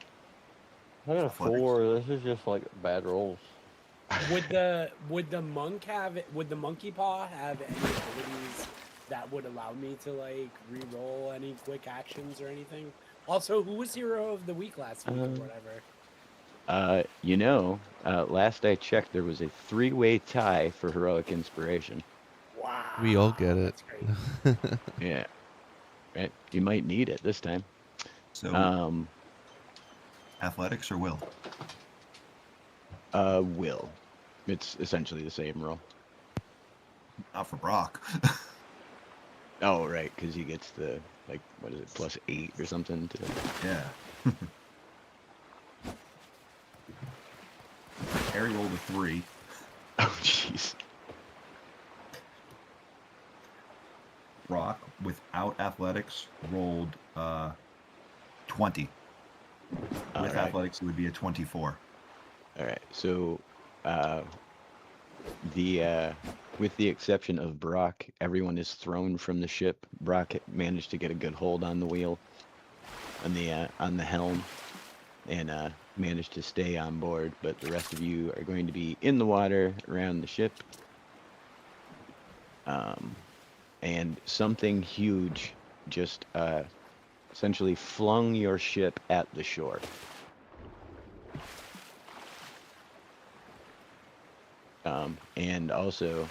I got a Athletics. 4. This is just like bad rolls. Would the monkey paw have any abilities that would allow me to like re-roll any quick actions or anything? Also, who was hero of the week last week or whatever? Last I checked, there was a 3-way tie for heroic inspiration. Wow. We all get it. That's great. Yeah. Right. You might need it this time. So, athletics or will? Will. It's essentially the same roll. Not for Brock. Oh, right, because he gets the, like, what is it, +8 or something to... Yeah. Harry rolled a 3. Oh, jeez. Brock, without athletics, rolled 20. All With right. athletics, it would be a 24. All right, so with the exception of Brock, everyone is thrown from the ship. Brock managed to get a good hold on the wheel, on the helm, and managed to stay on board. But the rest of you are going to be in the water around the ship, and something huge just essentially flung your ship at the shore. And also,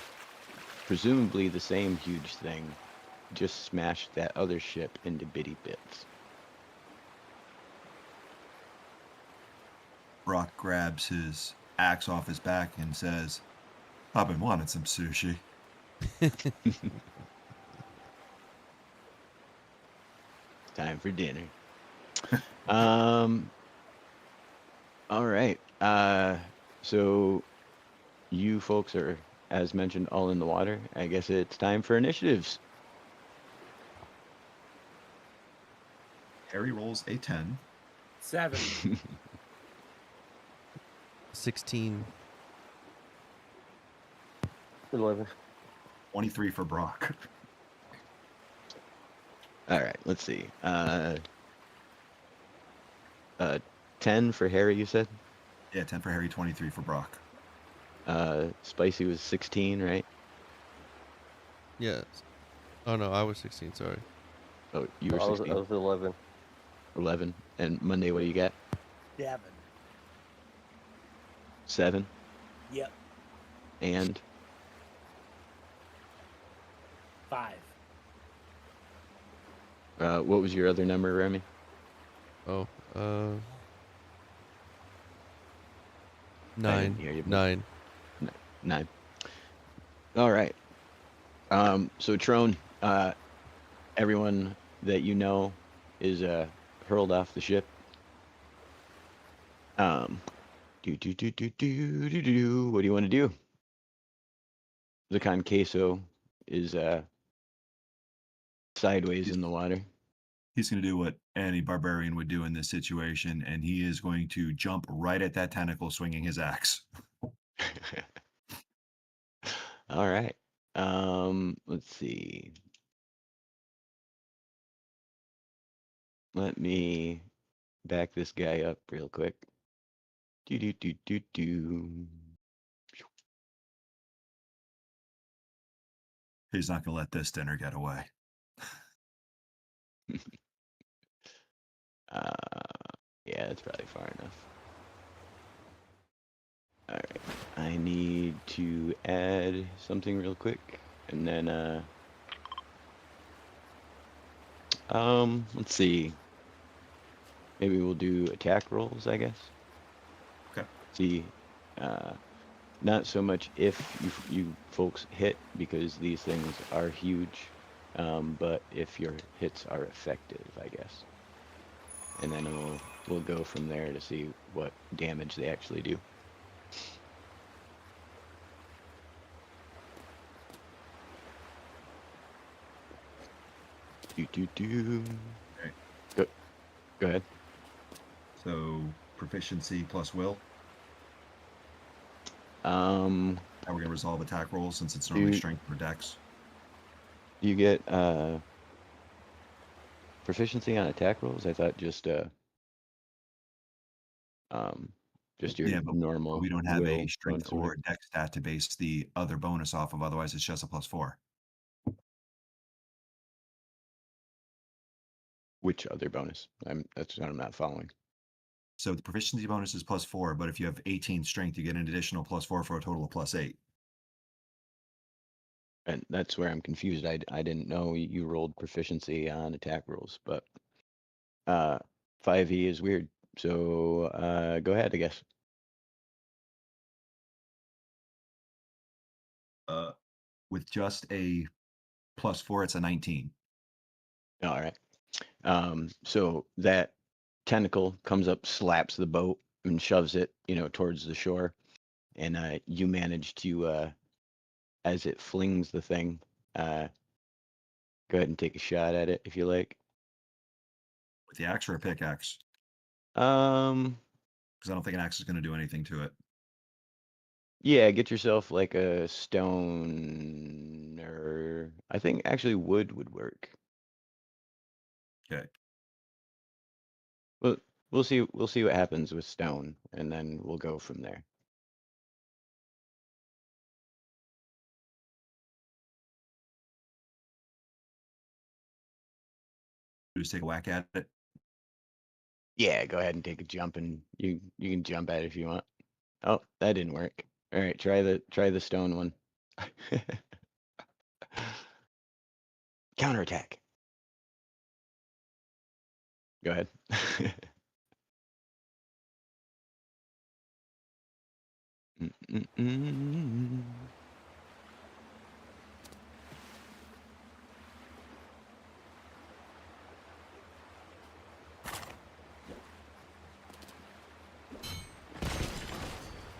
presumably the same huge thing, just smashed that other ship into bitty bits. Brock grabs his axe off his back and says, I've been wanting some sushi. Time for dinner. All right. So you folks are, as mentioned, all in the water. I guess it's time for initiatives. Harry rolls a 10. 7. 16. 11. 23 for Brock. All right, let's see. 10 for Harry, you said? Yeah, 10 for Harry, 23 for Brock. Spicy was 16, right? Yes. Oh no, I was 16. Sorry. Oh, you were I 16. was 11. 11. And Monday, what do you got? 7. 7. Yep. And 5. what was your other number, Remy? Oh, I 9. didn't hear you. 9. 9. All right. So Trone, everyone that you know is hurled off the ship. What do you want to do? Zakan Queso is sideways in the water. He's going to do what any barbarian would do in this situation, and he is going to jump right at that tentacle swinging his axe. All right. Let's see. Let me back this guy up real quick. Do. He's not going to let this dinner get away. Yeah, it's probably far enough. All right. I need to add something real quick, and then let's see. Maybe we'll do attack rolls, I guess. Okay. See, not so much if you folks hit, because these things are huge, but if your hits are effective, I guess. And then we'll go from there to see what damage they actually do. Do. Okay. Go ahead. So proficiency plus will. Um, How we're going to resolve attack rolls since it's normally Do- strength or dex. you get proficiency on attack rolls? I thought just your Yeah, but normal we don't have will a strength bonus or dex stat to base the other bonus off of. Otherwise, it's just a +4. Which other bonus? That's what I'm not following. So the proficiency bonus is +4, but if you have 18 strength, you get an additional +4 for a total of +8. And that's where I'm confused. I didn't know you rolled proficiency on attack rolls, but 5e is weird. So go ahead, I guess. With just a +4, it's a 19. All right. So that tentacle comes up, slaps the boat, and shoves it, towards the shore. And you manage to, as it flings the thing, go ahead and take a shot at it if you like. With the axe or a pickaxe? Um, Because I don't think an axe is going to do anything to it. yeah, get yourself like a stone, or I think actually wood would work. Okay. Well, we'll see. We'll see what happens with stone, and then we'll go from there. Just take a whack at it. Yeah, go ahead and take a jump, and you can jump at it if you want. Oh, that didn't work. All right, try the stone one. Counterattack. Go ahead. Mm-mm-mm.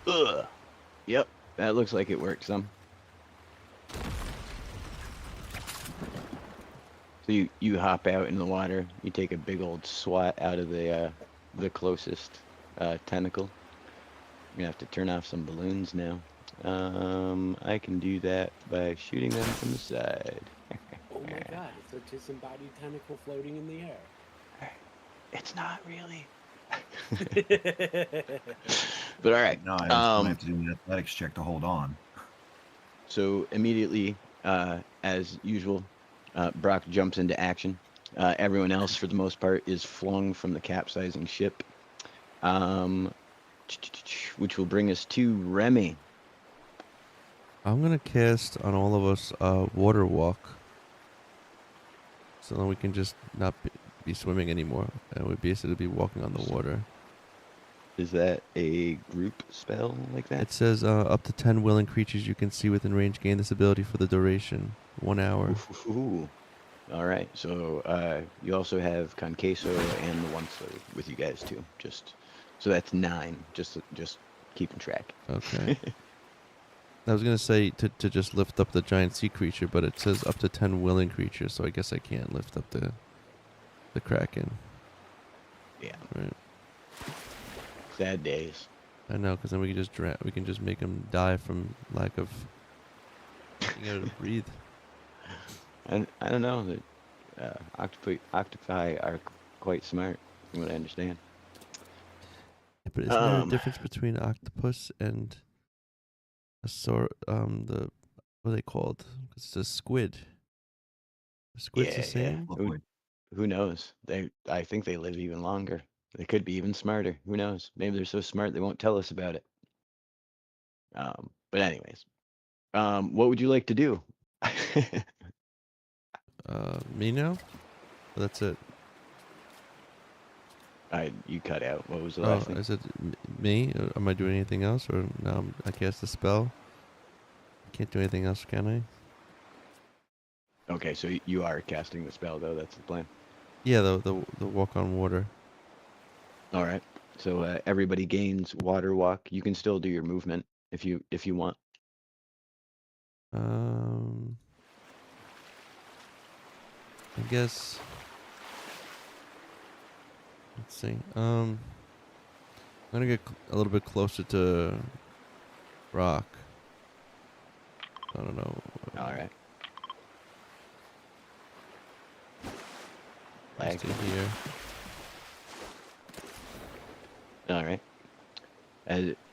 Ugh. Yep, that looks like it worked some. So you hop out in the water, you take a big old swat out of the closest tentacle. You're gonna have to turn off some balloons now. I can do that by shooting them from the side. Oh my god, it's a disembodied tentacle floating in the air. It's not really. Okay. But all right. No, I just might have to do an athletics check to hold on. So immediately, as usual, Brock jumps into action. Everyone else, for the most part, is flung from the capsizing ship, which will bring us to Remy. I'm gonna cast on all of us water walk, so then we can just not be swimming anymore, and we'd basically be walking on the water. Is that a group spell like that? It says up to 10 willing creatures you can see within range gain this ability for the duration, 1 hour. Ooh. All right. So you also have Conqueso and the One Slave with you guys too. Just so that's 9. Just keeping track. Okay. I was gonna say to just lift up the giant sea creature, but it says up to 10 willing creatures, so I guess I can't lift up the Kraken. Yeah. Right. Sad days. I know, because then we can just make them die from lack of being able to breathe. And I don't know that octopi are quite smart, from what I understand. Yeah, but isn't there a difference between octopus and a what are they called? It's a squid. The squid's the same. Who knows? I think they live even longer. They could be even smarter. Who knows? Maybe they're so smart they won't tell us about it. But anyways, what would you like to do? Me now? Oh, that's it. You cut out. What was the Oh, last thing? I said me. Am I doing anything else, or no? I cast the spell. Can't do anything else, can I? Okay, so you are casting the spell, though. That's the plan. Yeah, the walk on water. All right. So everybody gains water walk. You can still do your movement if you want. I guess. Let's see. I'm gonna get a little bit closer to Rock. I don't know. All right. Let's see here. All right.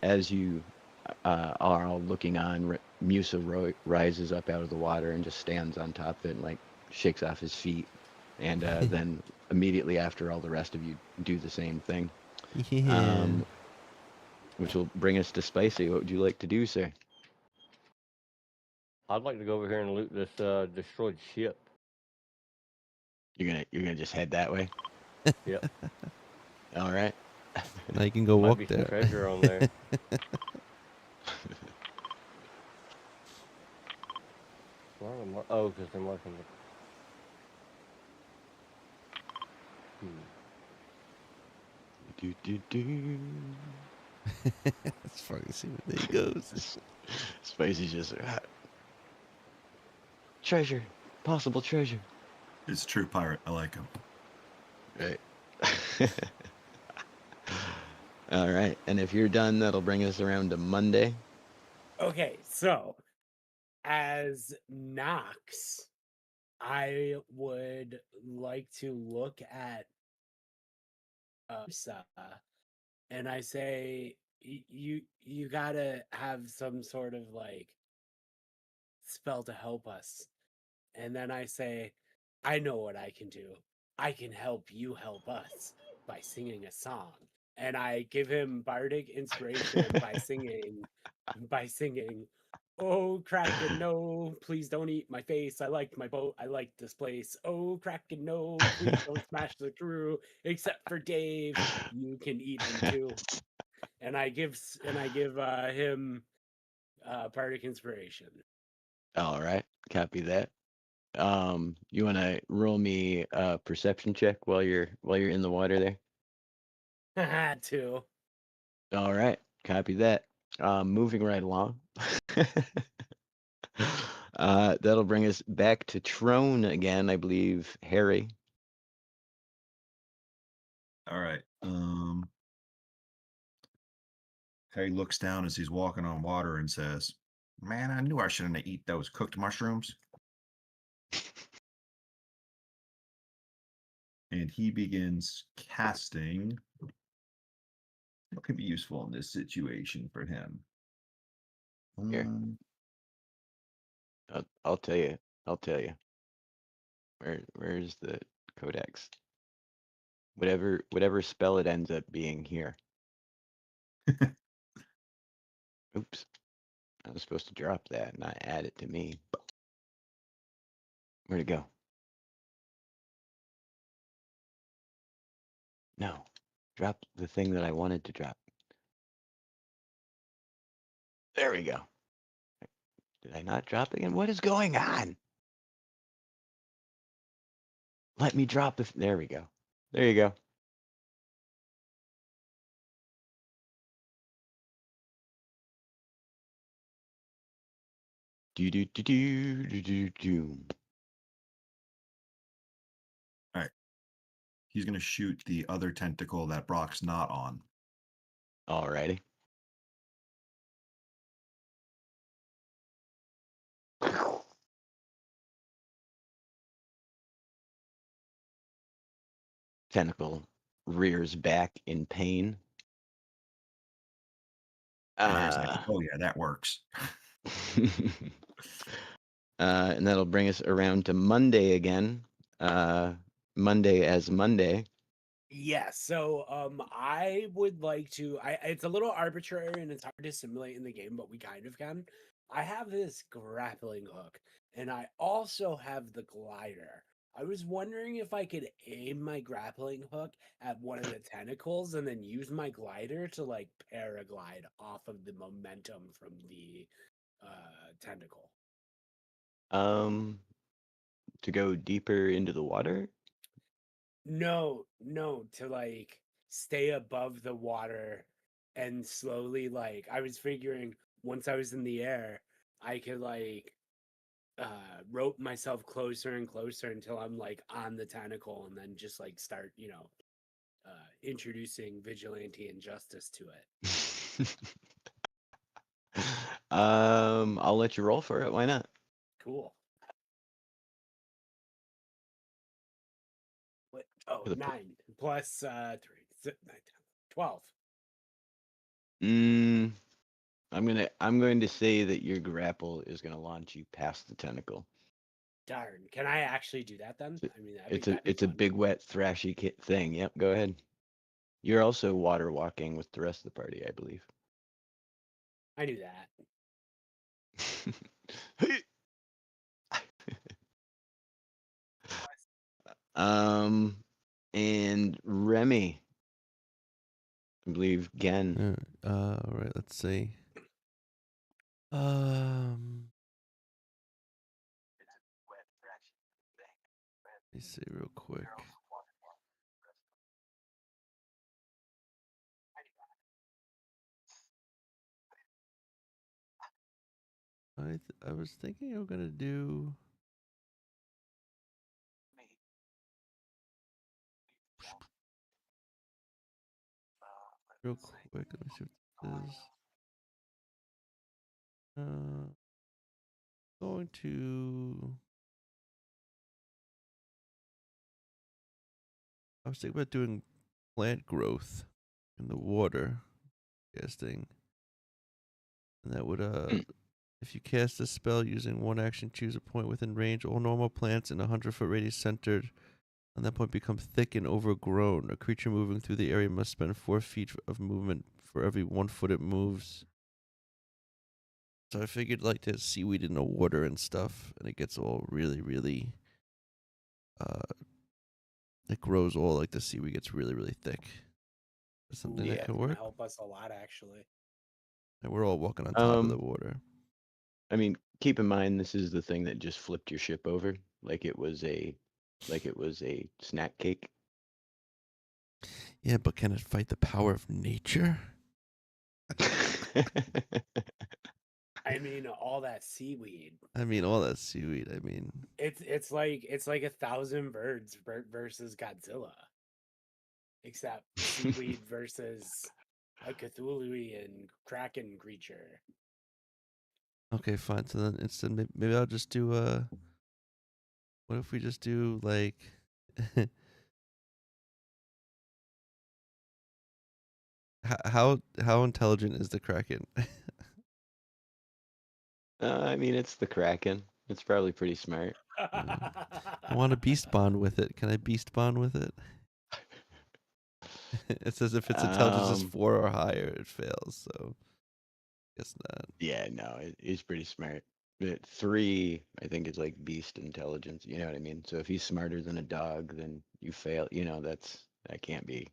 As you are all looking on, Musa rises up out of the water and just stands on top of it and like shakes off his feet, and then immediately after, all the rest of you do the same thing. Yeah. Which will bring us to Spicy. What would you like to do, sir? I'd like to go over here and loot this destroyed ship. You're gonna just head that way? Yep. All right. Now you can go Might walk be there. some treasure on there. Oh, because they're marking the. It's funny to see where he goes. Spicy's just treasure, possible treasure. It's a true pirate. I like him. Right. All right. And if you're done, that'll bring us around to Monday. Okay, so as Nox, I would like to look at and I say you gotta have some sort of like spell to help us. And then I say, I know what I can do. I can help you help us by singing a song. And I give him bardic inspiration by singing Oh, Kraken, no, please don't eat my face. I liked my boat. I like this place. Oh, Kraken, no, please don't smash the crew. Except for Dave, you can eat him too. And I give him Bardic Inspiration. All right, copy that. You want to roll me a perception check while you're in the water there? Haha, too. All right, copy that. Moving right along. That'll bring us back to Trone again, I believe. Harry. All right. Harry looks down as he's walking on water and says, "Man, I knew I shouldn't have eat those cooked mushrooms." And he begins casting. What could be useful in this situation for him? Here. I'll tell you. I'll tell you. Where's the codex? Whatever spell it ends up being here. Oops. I was supposed to drop that, not add it to me. Where'd it go? No. Drop the thing that I wanted to drop. There we go. Did I not drop it again? What is going on? Let me drop the. There we go. There you go. Do do do do do do do. All right. He's going to shoot the other tentacle that Brock's not on. Alrighty. Tentacle rears back in pain. And Harry's like, "Oh yeah, that works." And that'll bring us around to Monday again. Monday as Monday. Yes. So I would like to it's a little arbitrary and it's hard to simulate in the game, but we kind of can. I have this grappling hook and I also have the glider. I was wondering if I could aim my grappling hook at one of the tentacles and then use my glider to like paraglide off of the momentum from the tentacle. To go deeper into the water. No, to like stay above the water and slowly like I was figuring once I was in the air, I could like rope myself closer and closer until I'm like on the tentacle and then just like start, introducing vigilante injustice to it. I'll let you roll for it. Why not? Cool. What? Oh, For the 9 plus 3, 6, 9, 10, 12. I'm going to say that your grapple is going to launch you past the tentacle. Darn. Can I actually do that then? I mean, It's a big wet thrashy thing. Yep, go ahead. You're also water walking with the rest of the party, I believe. I knew that. And Remy, I believe Gen. All right, let's see. Let me see real quick. I was thinking I'm gonna do. Real quick, let me see what this is. Going to. I was thinking about doing plant growth in the water casting. And that would if you cast a spell using one action, choose a point within range. All normal plants in a 100-foot radius centered on that point become thick and overgrown. A creature moving through the area must spend 4 feet of movement for every 1 foot it moves. So I figured like there's seaweed in the water and stuff, and it gets all really, really, it grows all like the seaweed gets really, really thick. That's something that Yeah. could It's gonna work. help us a lot, actually. And we're all walking on top of the Um, water. I mean, keep in mind this is the thing that just flipped your ship over, like it was a snack cake. Yeah, but can it fight the power of nature? I mean, all that seaweed. I mean, all that seaweed. I mean, It's like 1,000 birds versus Godzilla, except seaweed versus a Cthulhuian kraken creature. okay, fine. So then instead, maybe I'll just do what if we just do like, how intelligent is the kraken? I mean, it's the Kraken. It's probably pretty smart. I want to beast bond with it. Can I beast bond with it? It says if its intelligence is Um, 4 or higher, it fails. So guess not. yeah, no, he's pretty smart. But 3, I think, is like beast intelligence. You know what I mean? So if he's smarter than a dog, then you fail. You know, that can't be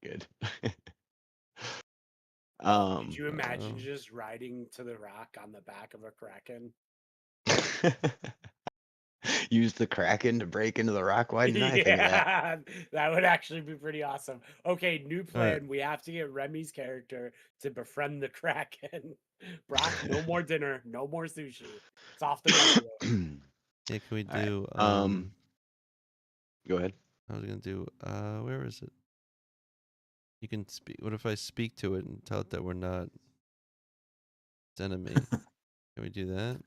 good. Could um, you imagine Oh. just riding to the rock on the back of a kraken? use the Kraken to break into the rock. Why didn't I think of that? Yeah, that would actually be pretty awesome. Okay, new All right. plan. We have to get Remy's character to befriend the kraken. Brock, no more dinner, no more sushi. It's off the menu. Yeah, can we All right. do Go ahead. I was gonna do where is it? You can speak. What if I speak to it and tell it that we're not its enemy? Can we do that?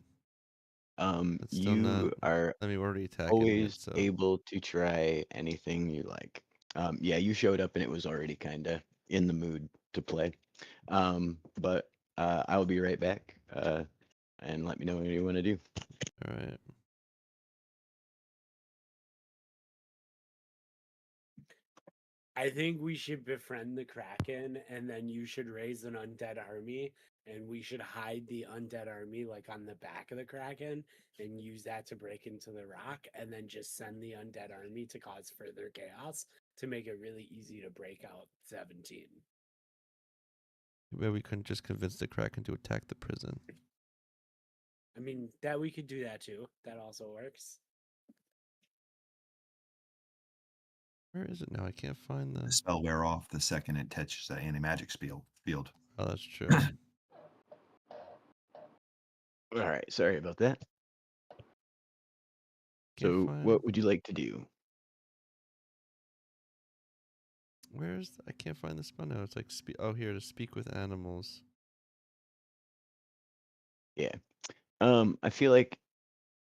It's still not. You are I mean, we're already attacking it, always so able to try anything you like. Yeah, you showed up and it was already kind of in the mood to play. But I'll be right back. And let me know what you want to do. all right. I think we should befriend the kraken, and then you should raise an undead army, and we should hide the undead army like on the back of the kraken, and use that to break into the rock, and then just send the undead army to cause further chaos to make it really easy to break out 17. Maybe we couldn't just convince the Kraken to attack the prison. I mean, that we could do that too. That also works. Where is it now? I can't find The the. spell wear off the second it touches the anti-magic field. Oh, that's true. All right. Sorry about that. Can't So, find. what would you like to do? Where's I can't find the spell now. It's like oh, here to speak with animals. Yeah. I feel like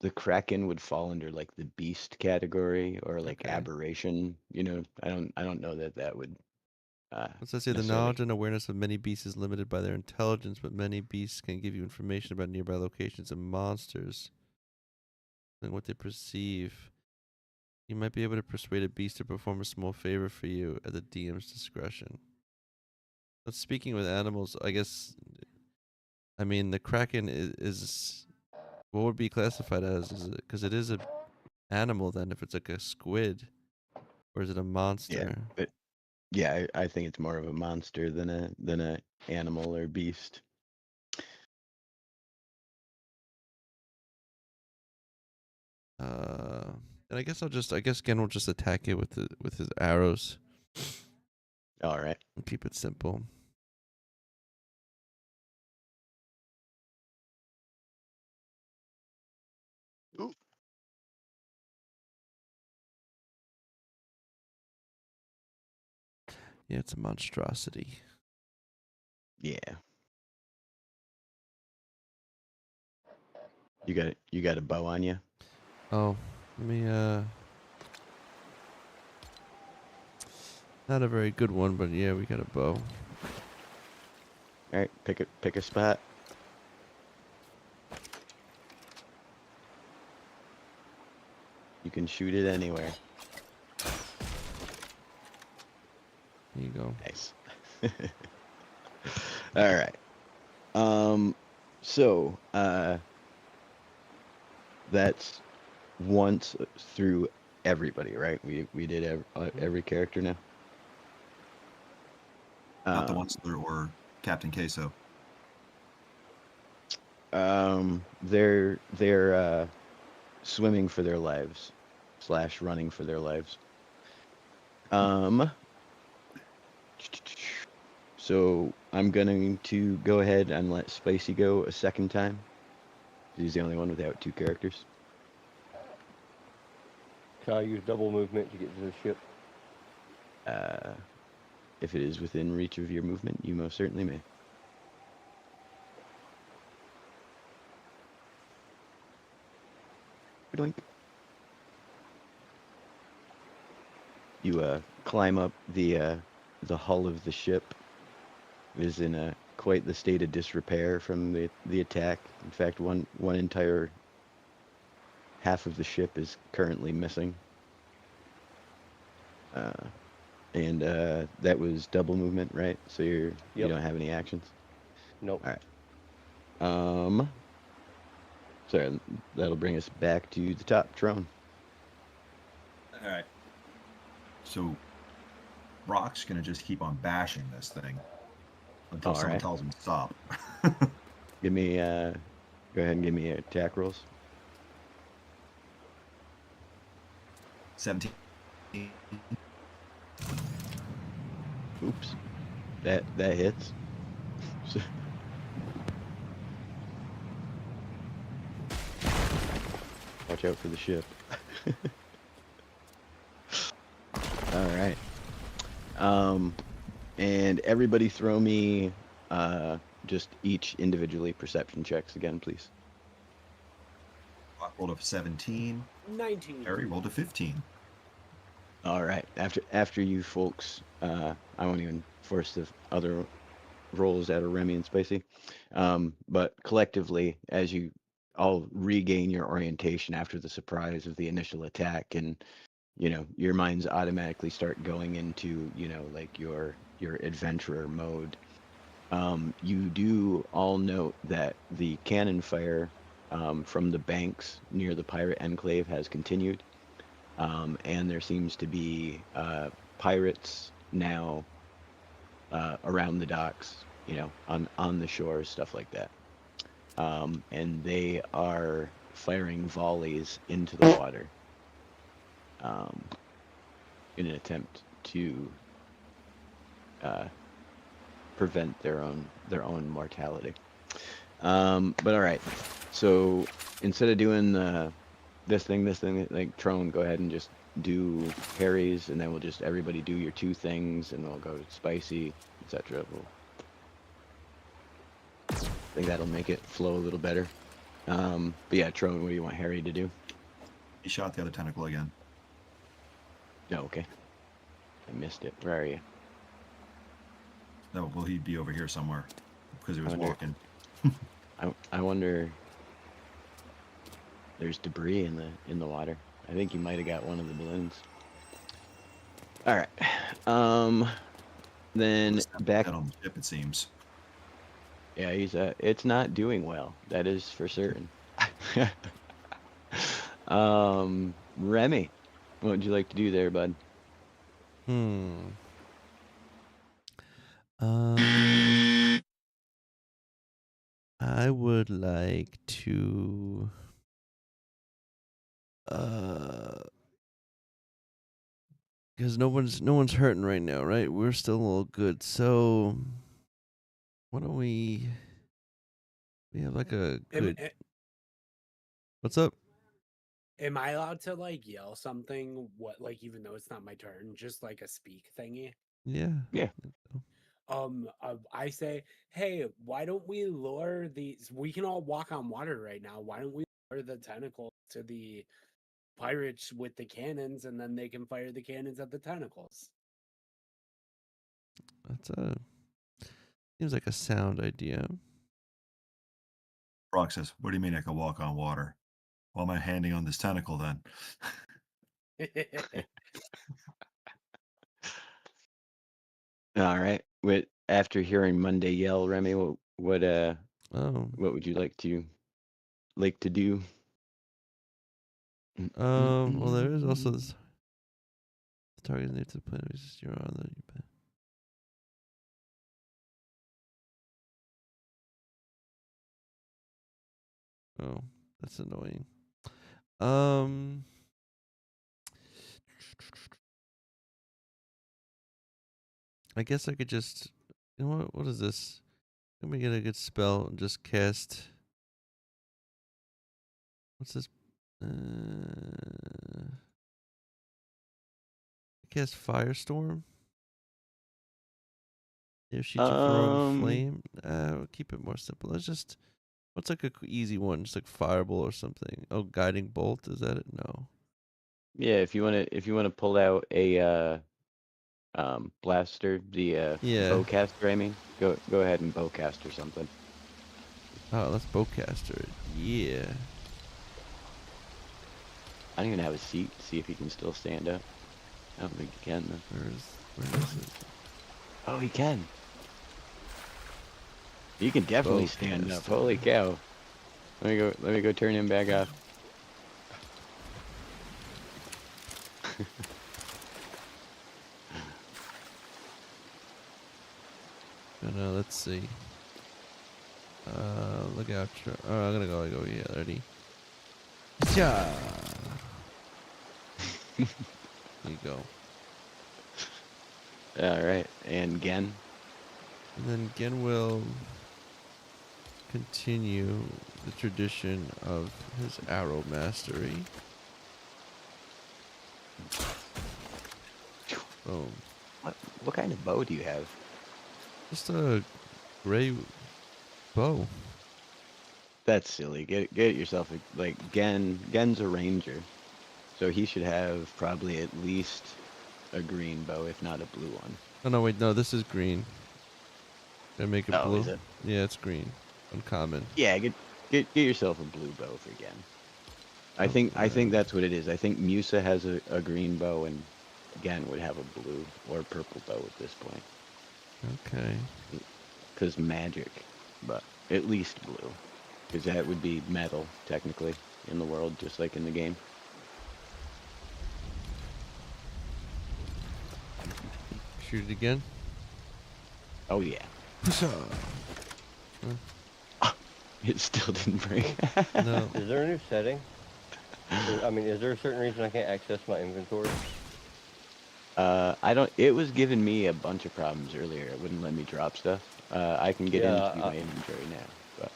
the Kraken would fall under like the beast category or like Okay. aberration. You know, I don't know that would Let's say the necessarily. knowledge and awareness of many beasts is limited by their intelligence, but many beasts can give you information about nearby locations and monsters and what they perceive. You might be able to persuade a beast to perform a small favor for you at the DM's discretion. But speaking with animals, I guess, I mean, the Kraken is what would be classified as? Is it because it is a animal? Then, if it's like a squid, or is it a Yeah, monster? but yeah, I think it's more of a monster than a animal or beast. And I guess I guess Gen will just attack it with his arrows All right. and keep it simple. Ooh. Yeah, it's a monstrosity. Yeah. You got a bow on you? Oh, let me not a very good one, but yeah, we got a bow. All right, pick a spot. You can shoot it anywhere. There you go. Nice. All right. So, that's once through everybody, right? We did every character now. Not the ones that were Captain Queso. They're swimming for their lives / running for their lives. So I'm going to go ahead and let Spicy go a second time. He's the only one without 2 characters. Can I use double movement to get to the ship? If it is within reach of your movement, you most certainly may. Doink. You climb up the hull of the ship. It is in quite the state of disrepair from the attack. In fact, one entire half of the ship is currently missing. And that was double movement, right? So you don't have any actions. Nope. All right. So that'll bring us back to the top, Tron. All right. So Brock's gonna just keep on bashing this thing until someone tells him to stop. Give me, go ahead and give me attack rolls. 17. Oops, that hits. Watch out for the ship. All right. And everybody throw me just each individually perception checks again, please. Brock rolled a 17. 19. Harry rolled a 15. All right. After you folks, I won't even force the other rolls out of Remy and Spicy. But collectively, as you all regain your orientation after the surprise of the initial attack, and your minds automatically start going into like your adventurer mode. You do all note that the cannon fire from the banks near the pirate enclave has continued, and there seems to be pirates now around the docks, on the shores, stuff like that. And they are firing volleys into the water in an attempt to prevent their own mortality. But all right, so instead of doing this thing, like Trone, go ahead and just do Harry's, and then we'll just everybody do your 2 things, and we'll go Spicy, etc. I think that'll make it flow a little better. But yeah, Trone, what do you want Harry to do? He shot the other tentacle again. Oh, okay. I missed it. Where are you? No, well, he'd be over here somewhere because he was walking. I wonder. There's debris in the water. I think you might have got one of the balloons. All right. Then back on the ship, it seems. Yeah, it's not doing well. That is for certain. Remy, what would you like to do there, bud? I would like to because no one's hurting right now, right? We're still all good. So why don't we have like a good What's up? Am I allowed to like yell something? What, like, even though it's not my turn, just like a speak thingy? Yeah. Yeah. I say, hey, why don't we lure these? We can all walk on water right now. Why don't we lure the tentacles to the pirates with the cannons, and then they can fire the cannons at the tentacles? Seems like a sound idea. Brock says, "What do you mean I can walk on water? Why am I handing on this tentacle then?" All right. After hearing Monday yell, Remy, what What would you like to do? Well, there is also this. The target needs to play resist your on the pad. Oh, that's annoying. I guess I could just. You know what? What is this? Let me get a good spell and just cast. What's this? Cast Firestorm. Yeah, shoot you throwing flame. We'll keep it more simple. Let's just. What's like a easy one? Just like Fireball or something. Oh, Guiding Bolt. Is that it? No. Yeah, if you wanna pull out a blaster, the Yeah. bowcaster. I mean, go ahead and bowcast or something. Oh, that's Bowcaster. Yeah. I don't even have a seat. See if he can still stand up. I don't think he can though. Where is it? Oh, he can. He can definitely stand up. Bowcaster. Holy cow! Let me go turn him back off. Let's see. Look out. Oh, I'm gonna go. Yeah, ready. Yeah. There you go. Alright, and Gen. And then Gen will continue the tradition of his arrow mastery. Boom. What kind of bow do you have? Just a gray bow. That's silly. Get yourself like Gen's a ranger, so he should have probably at least a green bow, if not a blue one. Oh no, wait, no, this is green. Gonna make it Oh, blue. is it? Yeah, it's green. Uncommon. Yeah, get yourself a blue bow for Gen. I think that's what it is. I think Musa has a green bow and Gen would have a blue or purple bow at this point. Okay. Because magic, but at least blue. Because that would be metal, technically, in the world, just like in the game. Shoot it again. Oh, yeah. It still didn't break. No. Is there a new setting? I mean, is there a certain reason I can't access my inventory? I don't. It was giving me a bunch of problems earlier. It wouldn't let me drop stuff. I can get into my inventory now, but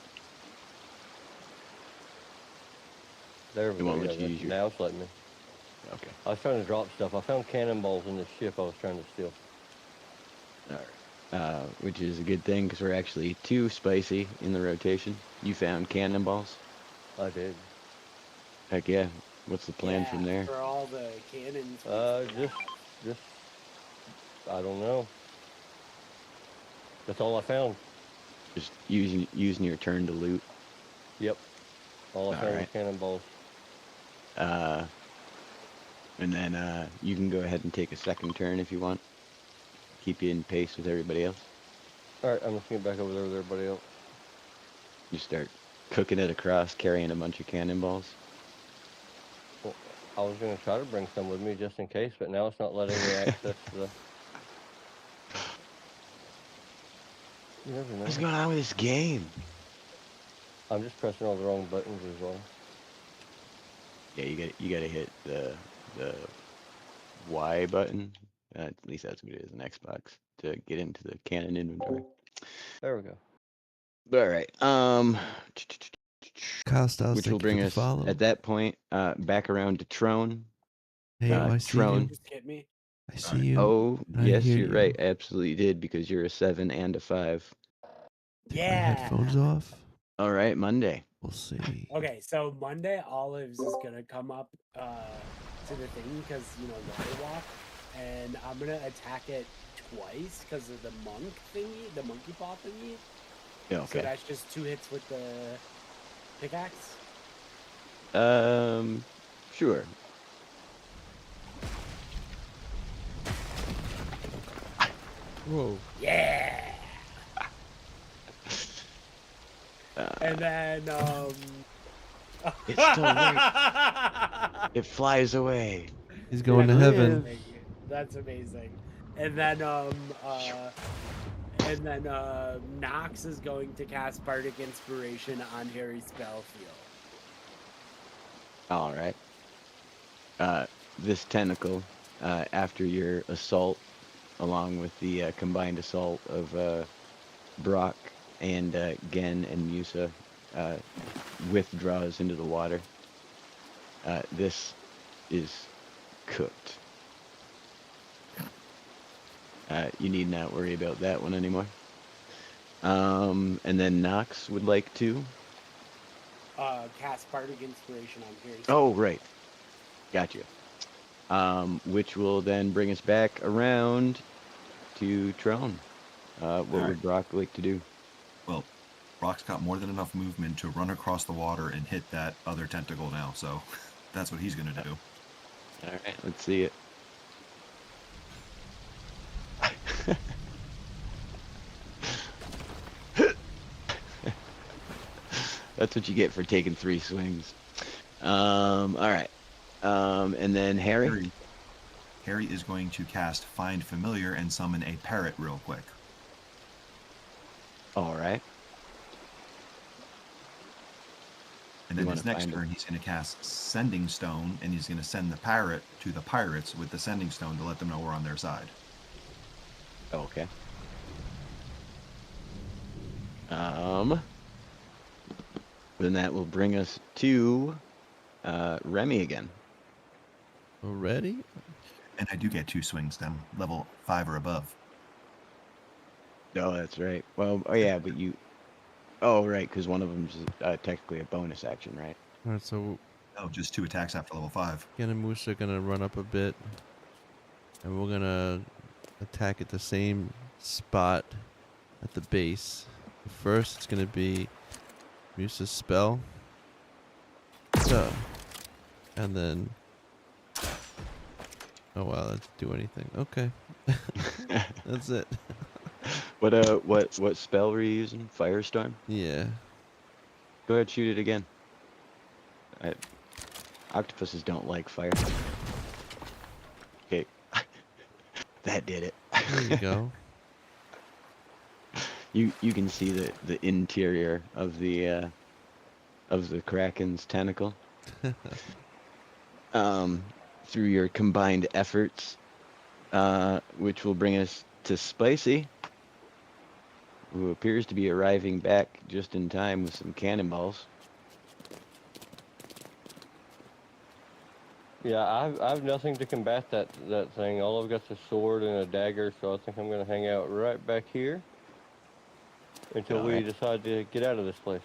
There we it won't go. let you use your. Now it's letting me. Okay. I was trying to drop stuff. I found cannonballs in the ship I was trying to steal. All right. Which is a good thing because we're actually too spicy in the rotation. You found cannonballs. I did. Heck yeah. What's the plan from there? For all the cannons. Just, I don't know. That's all I found. Just using your turn to loot. Yep. All I found was Alright. cannonballs. And then you can go ahead and take a second turn if you want. Keep you in pace with everybody else. Alright, I'm just gonna get back over there with everybody else. You start cooking it across, carrying a bunch of cannonballs. Well, I was gonna try to bring some with me just in case, but now it's not letting me access the... You never know. What's going on with this game? I'm just pressing all the wrong buttons as well. Yeah, you gotta hit the Y button. At least that's what it is in Xbox to get into the cannon inventory. There we go. All right. Kyle Styles, Which thank will you bring for the us follow. at that point back around to Trone. Hey, I see Trone. you. Just hit me. I see you. Oh, I yes, hear you're you. right. Absolutely did because you're a 7 and a 5. Take my headphones off. All right, Monday. We'll see. Okay, so Monday Olives is gonna come up to the thing because water walk, and I'm gonna attack it twice because of the monk thingy, the monkey paw thingy. Yeah, So okay. that's just 2 hits with the pickaxe. Sure. Whoa. Yeah. And then It still works. It flies away. He's going to Live. heaven. That's amazing. And then Nox is going to cast Bardic Inspiration on Harry Spellfield. All right. This tentacle, after your assault, along with the combined assault of Brock and Gen and Musa, withdraws into the water. This is cooked. You need not worry about that one anymore. And then Nox would like to. Cast Bardic Inspiration on Harry. Oh, right. Gotcha. Which will then bring us back around to Trone. What would Brock like to do? Well, Brock's got more than enough movement to run across the water and hit that other tentacle now, so that's what he's going to do. All right, let's see it. That's what you get for taking 3 swings. All right. And then Harry? Harry is going to cast Find Familiar and summon a parrot real quick. All right. And then his next turn, he's going to cast Sending Stone, and he's going to send the parrot to the pirates with the Sending Stone to let them know we're on their side. Okay. Then that will bring us to Remy again. Already? And I do get 2 swings then, level 5 or above. Oh, that's right. Well, oh yeah, but you... Oh, right, because one of them's technically a bonus action, right? Alright, so Oh, just 2 attacks after level 5. Gen and Moose are gonna run up a bit. And we're gonna attack at the same spot at the base. First, it's gonna be Musa's spell. So, and then... Oh wow, that didn't do anything. Okay. That's it. What spell were you using? Firestorm? Yeah. Go ahead, shoot it again. Octopuses don't like fire. Okay. That did it. There you go. You can see the interior of the Kraken's tentacle. Through your combined efforts, which will bring us to Spicy, who appears to be arriving back just in time with some cannonballs. Yeah, I've nothing to combat that thing. All I've got is a sword and a dagger, so I think I'm gonna hang out right back here until we decide to get out of this place.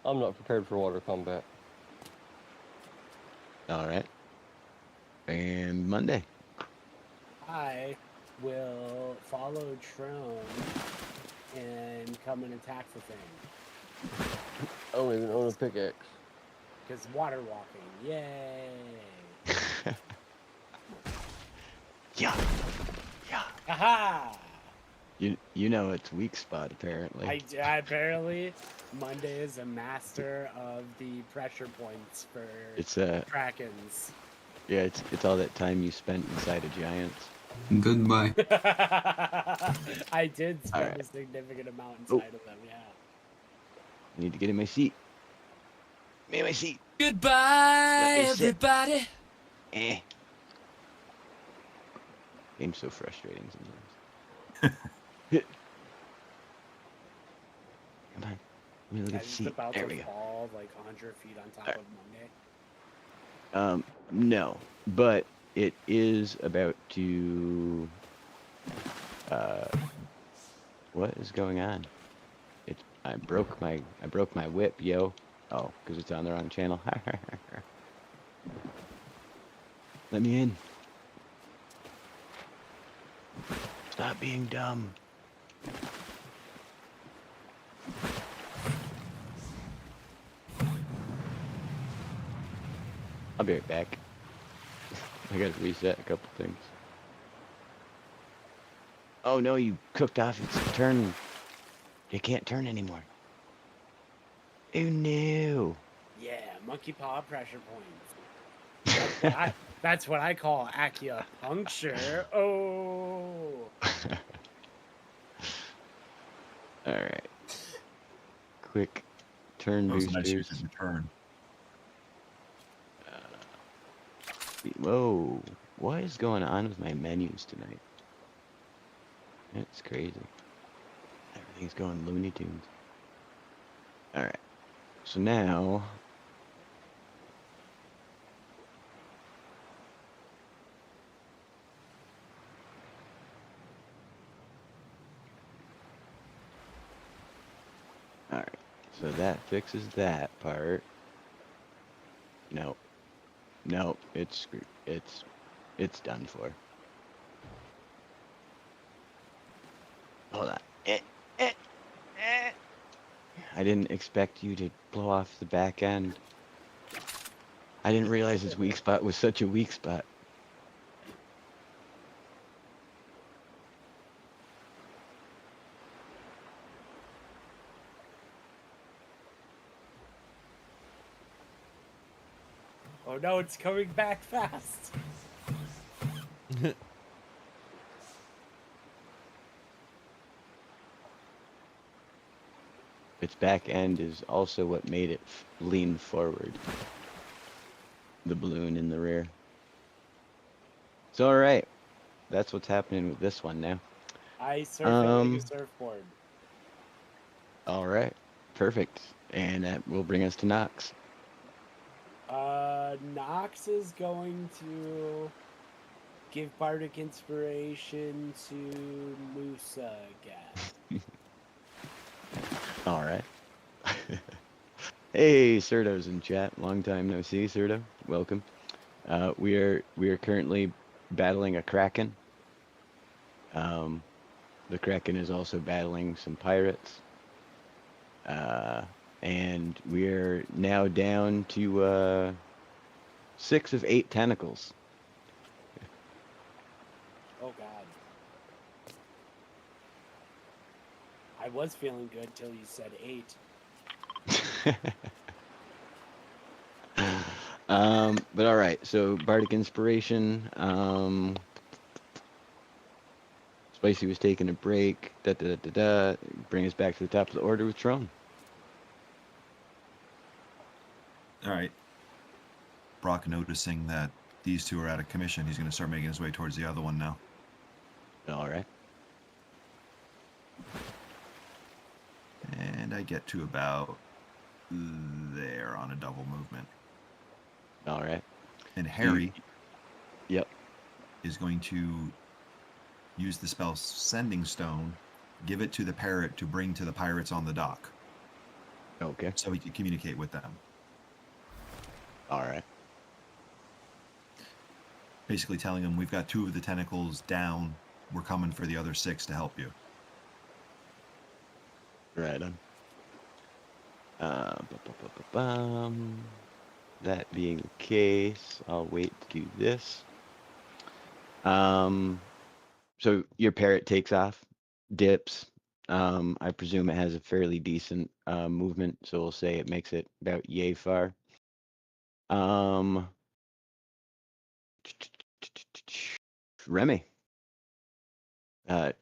I'm not prepared for water combat. All right. And Monday. I will follow Trone and come and attack the thing. I don't even own a pickaxe. Because water walking, yay! Yeah. Aha! You know its weak spot apparently. Apparently, Monday is a master of the pressure points for Krakens. Yeah, it's all that time you spent inside of giants. Goodbye. I did spend a significant amount inside of them, yeah. I need to get in my seat. Me in my seat. Goodbye, everybody. Game's so frustrating sometimes. Come on. Let me look at the seat. About there to we go. fall like 100 feet on top of Monday. No, but it is about to. What is going on? I broke my whip, yo. Oh, because it's on the wrong channel. Let me in. Stop being dumb. I'll be right back. I gotta reset a couple things. Oh no, you cooked off its turn. You can't turn anymore. Oh no. Yeah, monkey paw pressure points. That's what I call acupuncture. Oh. All right. Quick turn That was a nice use boosters. of your turn. Whoa. What is going on with my menus tonight? That's crazy. Everything's going Looney Tunes. Alright. So now... Alright. So that fixes that part. Nope. Nope. It's done for. Hold on. I didn't expect you to blow off the back end. I didn't realize its weak spot was such a weak spot. Oh no, it's coming back fast. Its back end is also what made it lean forward. The balloon in the rear. It's alright. That's what's happening with this one now. I surf it like a surfboard. Alright. Perfect. And that will bring us to Knox. Nox is going to give bardic inspiration to Musa again. Alright. Hey, Serto's in chat. Long time no see, Serto. Welcome. We are currently battling a Kraken. The Kraken is also battling some pirates. And we're now down to 6 of 8 tentacles. Oh god. I was feeling good till you said 8. But all right, so bardic inspiration. Spicy was taking a break. Bring us back to the top of the order with Tron. All right. Brock, noticing that these two are out of commission, he's going to start making his way towards the other one now. All right. And I get to about there on a double movement. All right. And Harry Yep. is going to use the spell Sending Stone, give it to the parrot to bring to the pirates on the dock. Okay. So he can communicate with them. All right. Basically telling them, we've got 2 of the tentacles down. We're coming for the other 6 to help you. Right on. That being the case, I'll wait to do this. So your parrot takes off, dips. I presume it has a fairly decent movement, so we'll say it makes it about yay far. Remy. The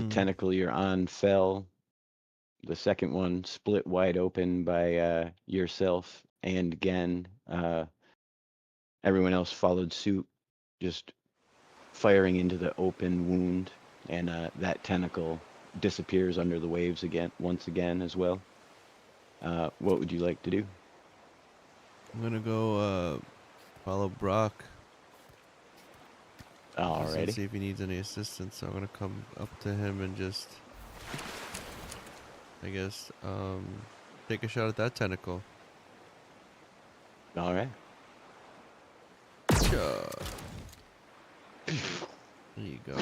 tentacle you're on fell. The second one split wide open by yourself and Gen. Everyone else followed suit, just firing into the open wound, and that tentacle disappears under the waves once again as well. What would you like to do? I'm gonna go follow Brock. Just to Alrighty. see if he needs any assistance. So I'm gonna come up to him and just, I guess, take a shot at that tentacle. All right. There you go.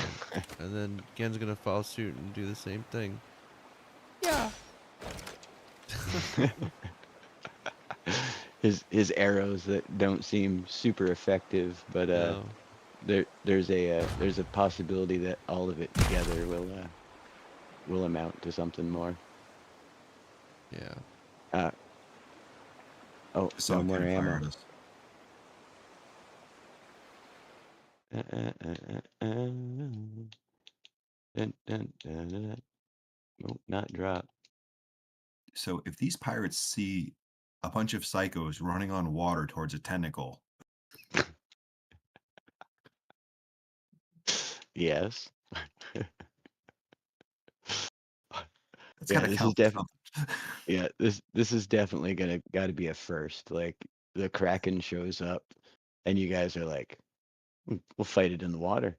And then Gen's gonna follow suit and do the same thing. Yeah. His arrows that don't seem super effective, but No. there's a possibility that all of it together will amount to something more. Yeah. Oh, I saw no a more cannon fire ammo. at us. Dun, dun, dun, dun, dun. Nope, not drop. So if these pirates see a bunch of psychos running on water towards a tentacle, Yes. it's Yeah, gotta this is count for something. yeah, this is definitely got to be a first. Like the Kraken shows up, and you guys are like, We'll fight it in the water."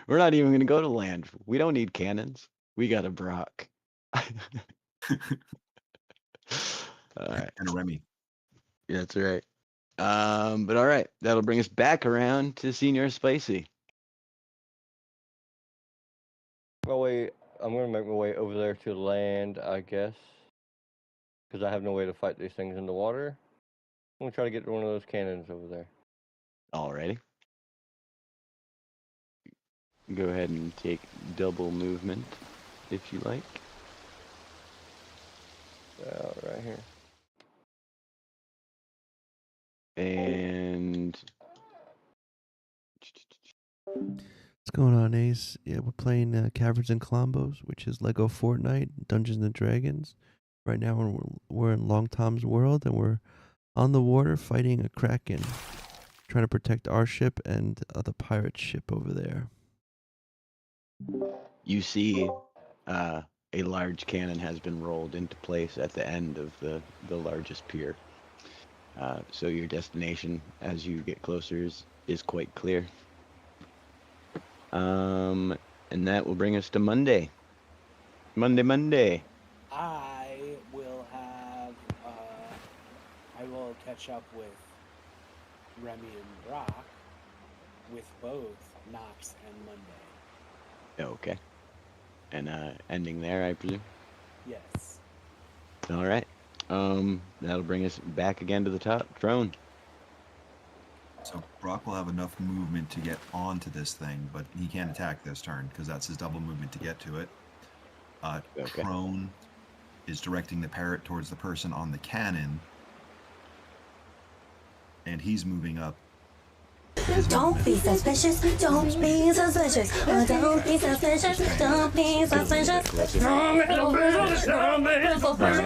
We're not even gonna go to land. We don't need cannons. We got a Brock. All right, And a Remy. that's right. But all right, that'll bring us back around to Senior Spicy. My way, I'm gonna make my way over there to land, I guess, because I have no way to fight these things in the water. I'm gonna try to get to one of those cannons over there. Alrighty. Go ahead and take double movement if you like. Right here. And What's going on, Ace? Yeah, we're playing Caverns and Klombos, which is Lego Fortnite, Dungeons and Dragons. Right now, we're in Long Tom's world, and we're on the water fighting a Kraken, trying to protect our ship and the pirate ship over there. you see a large cannon has been rolled into place at the end of the largest pier. So your destination as you get closer is quite clear. And that will bring us to Monday. Monday. I will have. I will catch up with Remy and Brock with both Knox and Monday. Okay. And ending there, I presume. Yes. All right. That'll bring us back again to the top. Throne. So Brock will have enough movement to get onto this thing, but he can't attack this turn because that's his double movement to get to it. Okay. Prone is directing the parrot towards the person on the cannon, and he's moving up. Don't be suspicious, don't be suspicious, oh, don't be suspicious, don't be suspicious. Alright,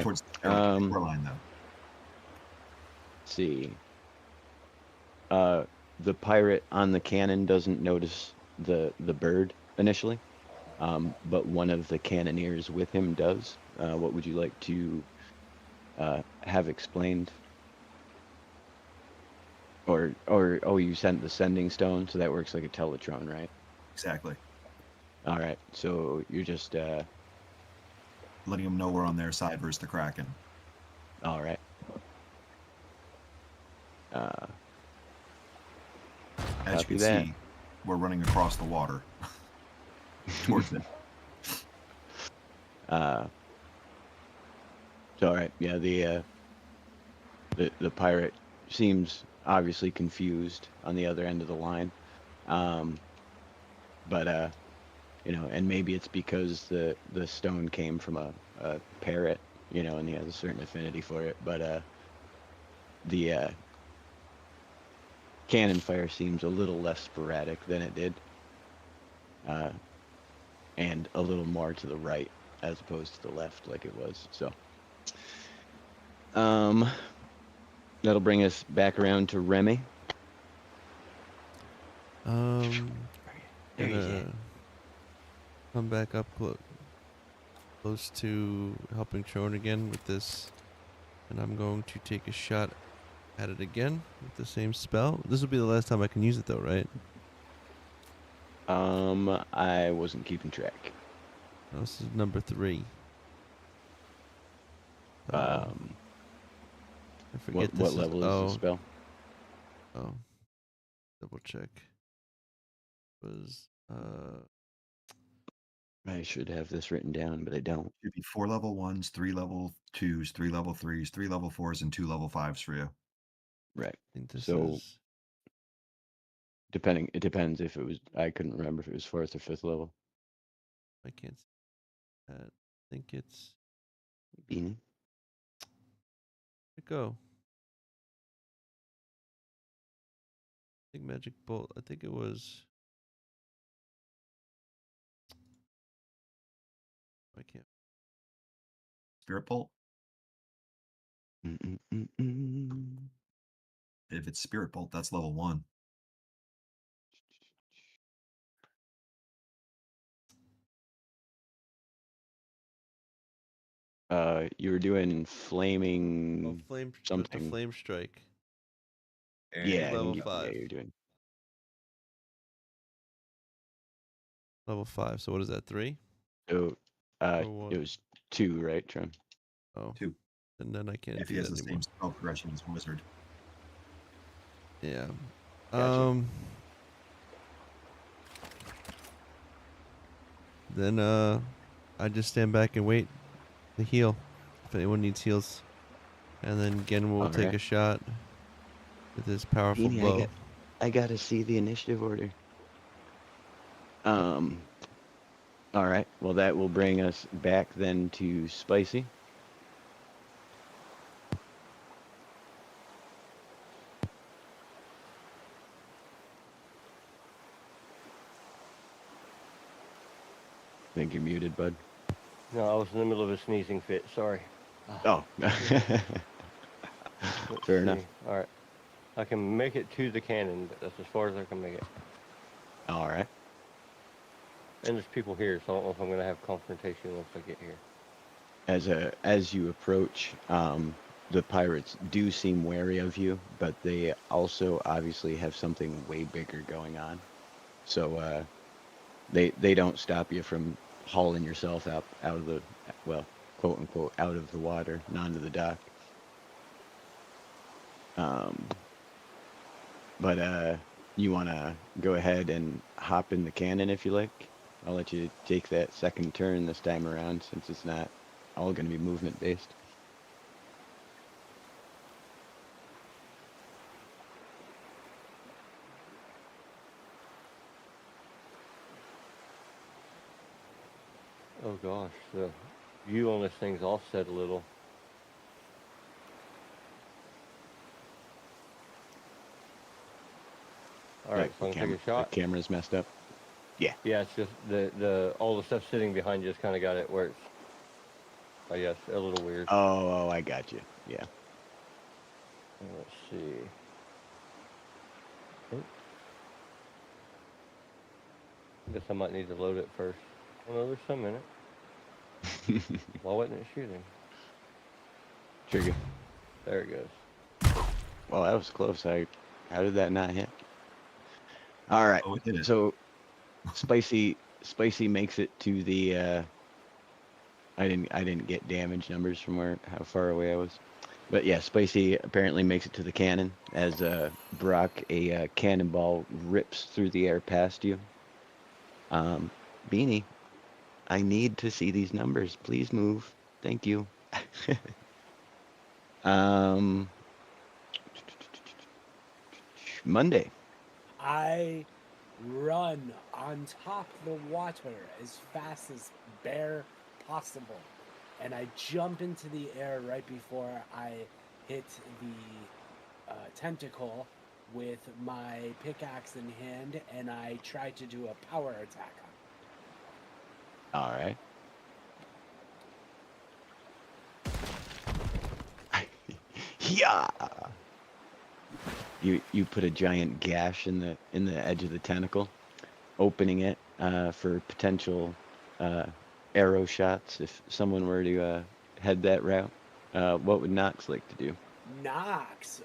Towards the shoreline, though. Let's see. The pirate on the cannon doesn't notice the bird initially, but one of the cannoneers with him does. What would you like to have explained? Or you sent the sending stone, so that works like a teletron, right? Exactly. All right, so you're just letting them know we're on their side versus the Kraken. All right. As you can see, we're running across the water towards it. So all right, yeah, the pirate seems obviously confused on the other end of the line, but and maybe it's because the stone came from a parrot, and he has a certain affinity for it, but the cannon fire seems a little less sporadic than it did, and a little more to the right as opposed to the left like it was. So that'll bring us back around to Remy. Gonna come back up close to helping Tron again with this, and I'm going to take a shot at it again with the same spell. This will be the last time I can use it, though, right? I wasn't keeping track. Oh, this is number 3. I forget what level is the spell? Oh, double check. Was I should have this written down, but I don't. It should be 4 level 1s, 3 level 2s, 3 level 3s, 3 level 4s, and 2 level 5s for you. Right. I think this So is it depends if it was. I couldn't remember if it was 4th or 5th level. I can't. I think it's Beanie. where'd it go. I think Magic Bolt. I think it was. I can't. Spirit Bolt. Mm-mm-mm-mm. If it's Spirit Bolt, that's level 1. You were doing Oh, flaming flame. The something. flame strike. Yeah, I Level think yeah, 5. you're doing. Level 5. So what is that? 3 So, or it 1? was 2, right, Tron? Oh, 2. and then I can't If he do has that the anymore. same spell progression as Wizard. Yeah. Gotcha. Then I just stand back and wait to heal if anyone needs heals, and then Gen will All take right. a shot with his powerful Beanie, bow. I gotta see the initiative order. All right. Well, that will bring us back then to Spicy. I think you're muted, bud. No, I was in the middle of a sneezing fit. Sorry. Oh. Let's Fair enough. see. All right. I can make it to the cannon, but that's as far as I can make it. All right. And there's people here, so I don't know if I'm going to have confrontation once I get here. As you approach, the pirates do seem wary of you, but they also obviously have something way bigger going on. So they don't stop you from hauling yourself out of the, well, quote unquote, out of the water and onto the dock. But you want to go ahead and hop in the cannon if you like. I'll let you take that second turn this time around since it's not all going to be movement based. Oh gosh, the view on this thing's offset a little. All right, so I'm gonna take a shot. The camera's messed up. Yeah. Yeah, it's just the all the stuff sitting behind you just kind of got it where it's, I guess, a little weird. Oh, I got you. Yeah. Let's see. Oh. I guess I might need to load it first. Oh no, there's some in it. Why wasn't it shooting? Trigger. There it goes. Well, that was close. How did that not hit? All right. Oh, it did it. So, Spicy makes it to the. I didn't get damage numbers from how far away I was, but yeah, Spicy apparently makes it to the cannon as Brock, a cannonball rips through the air past you. Beanie, I need to see these numbers. Please move. Thank you. Monday. I run on top of the water as fast as bare possible, and I jump into the air right before I hit the tentacle with my pickaxe in hand, and I try to do a power attack on All right. Yeah. You put a giant gash in the edge of the tentacle, opening it for potential arrow shots if someone were to head that route. What would Nox like to do? Nox.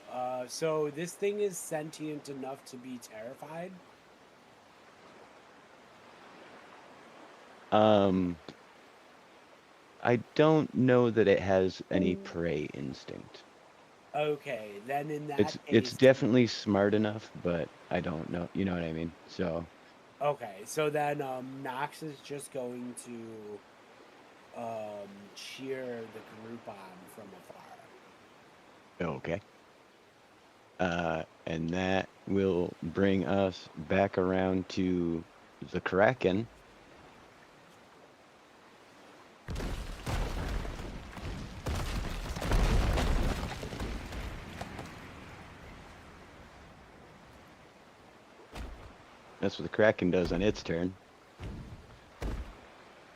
So this thing is sentient enough to be terrified? I don't know that it has any prey instinct. Okay, then in that It's case, definitely smart enough, but I don't know. You know what I mean? So okay, so then Nox is just going to cheer the group on from afar. okay. And that will bring us back around to the Kraken. That's what the Kraken does on its turn.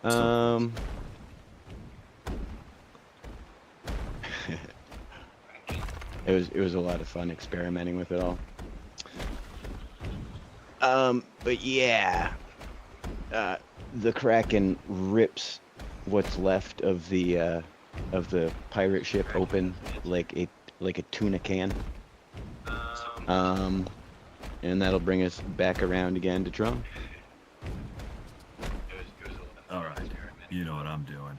Still It was a lot of fun experimenting with it all. But yeah, the Kraken rips what's left of the pirate ship open like a tuna can. And that'll bring us back around again to Tron. all right. You know what I'm doing.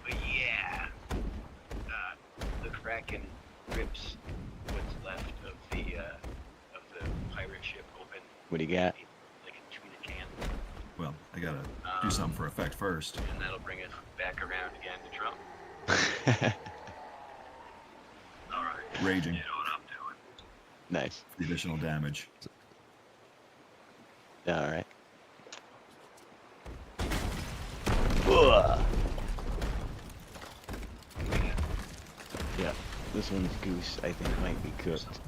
But yeah, the Kraken rips what's left of the pirate ship open. What do you got? Like a tuna can. Well, I gotta do something for effect first. And that'll bring us back around again to Trump. All right. Raging. You know what I'm doing. Nice. The additional damage. All right. Ugh. Yeah, this one's goose, I think, might be cooked. Let's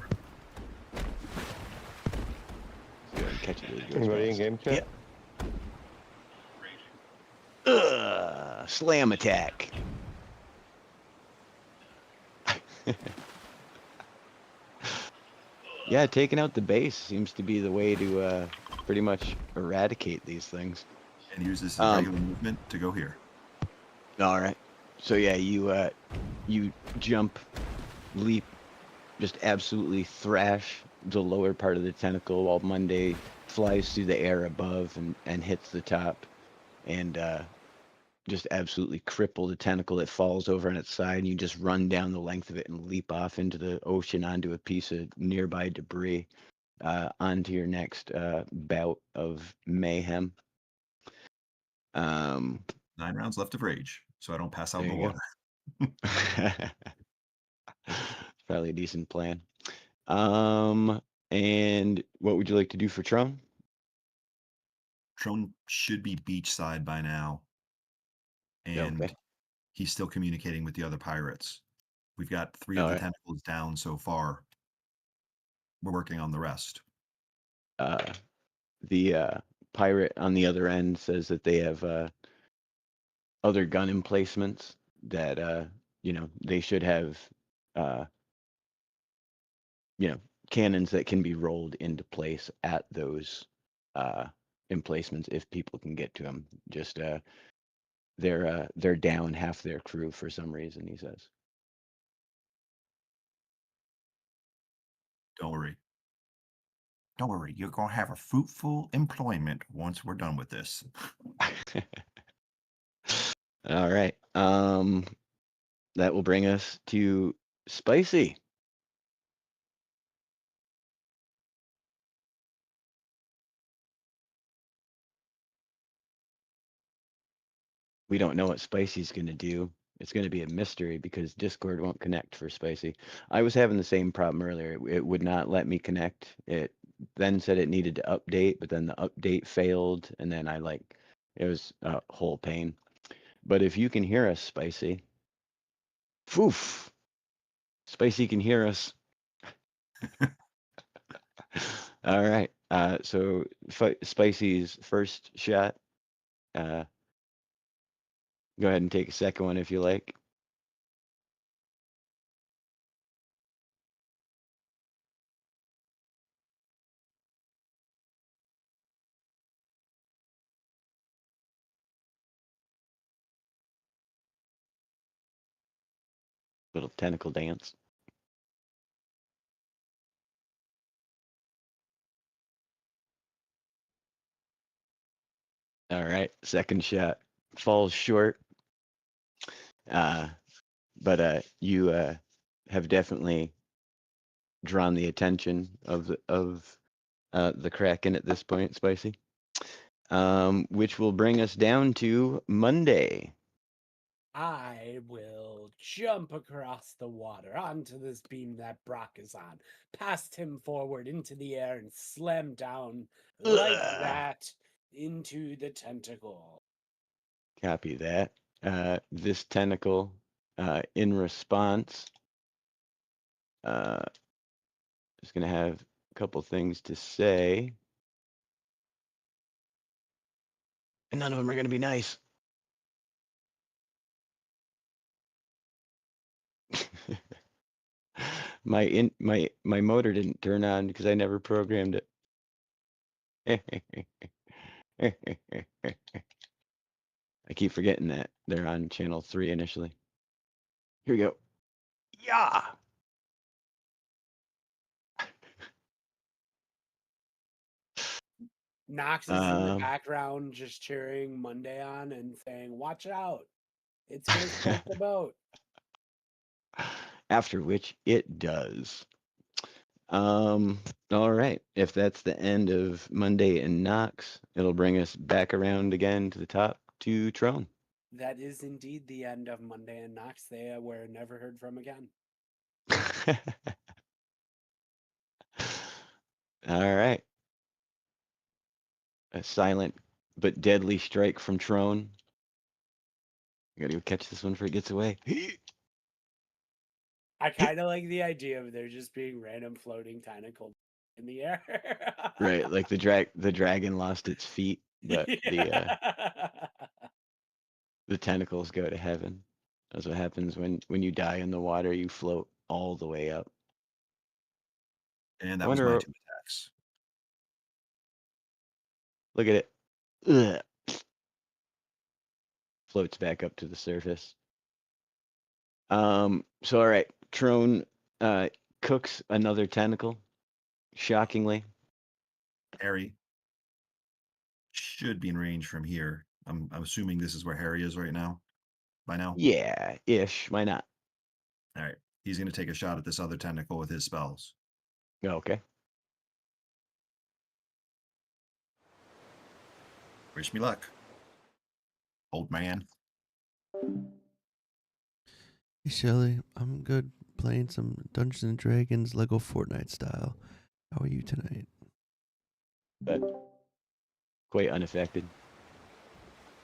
go ahead and catch it. Anybody in game chat? Yeah. Slam attack. Yeah, taking out the base seems to be the way to pretty much eradicate these things. And use this as regular movement to go here. All right. So yeah, you jump, leap, just absolutely thrash the lower part of the tentacle while Monday flies through the air above and hits the top, and just absolutely cripple the tentacle that falls over on its side. And you just run down the length of it and leap off into the ocean onto a piece of nearby debris, onto your next bout of mayhem. 9 rounds left of rage, so I don't pass out in the There you water. Probably a decent plan. And what would you like to do for Tron? Tron should be beachside by now. And Okay. he's still communicating with the other pirates. We've got 3 of All the right. tentacles down so far. We're working on the rest. The pirate on the other end says that they have other gun emplacements that they should have cannons that can be rolled into place at those emplacements if people can get to them. Just they're down half their crew for some reason, he says. Don't worry. Don't worry. You're going to have a fruitful employment once we're done with this. All right. That will bring us to Spicy. We don't know what Spicy's going to do. It's going to be a mystery because Discord won't connect for Spicy. I was having the same problem earlier. It would not let me connect. It then said it needed to update, but then the update failed, and then it was a whole pain. But if you can hear us, Spicy, poof, Spicy can hear us. All right. So Spicy's first shot. Go ahead and take a second one if you like. Little tentacle dance. All right. Second shot falls short. But you have definitely drawn the attention of the Kraken at this point, Spicy. Which will bring us down to Monday. I will jump across the water onto this beam that Brock is on, past him forward into the air, and slam down like Ugh. that into the tentacle. Copy that. This tentacle, in response, is going to have couple things to say, and none of them are going to be nice. My motor didn't turn on because I never programmed it. I keep forgetting that they're on channel 3 initially. Here we go. Yeah. Knox is in the background just cheering Monday on and saying, "Watch out. It's going to smoke the boat." After which it does. All right. If that's the end of Monday and Knox, it'll bring us back around again to the top to Trone. That is indeed the end of Monday and Knox. They were never heard from again. All right. A silent but deadly strike from Trone. I gotta go catch this one before it gets away. I kind of like the idea of there just being random floating tentacles in the air. Right, like the dragon lost its feet, but the tentacles go to heaven. That's what happens when you die in the water. You float all the way up. And that was my 2 attacks. Look at it. Ugh. Floats back up to the surface. So all right, Trone cooks another tentacle. Shockingly. Harry should be in range from here. I'm assuming this is where Harry is right now. By now? Yeah, ish. Why not? All right. He's going to take a shot at this other tentacle with his spells. Okay. Wish me luck, old man. Hey Shelly, I'm good playing some Dungeons and Dragons Lego Fortnite style. How are you tonight? But quite unaffected.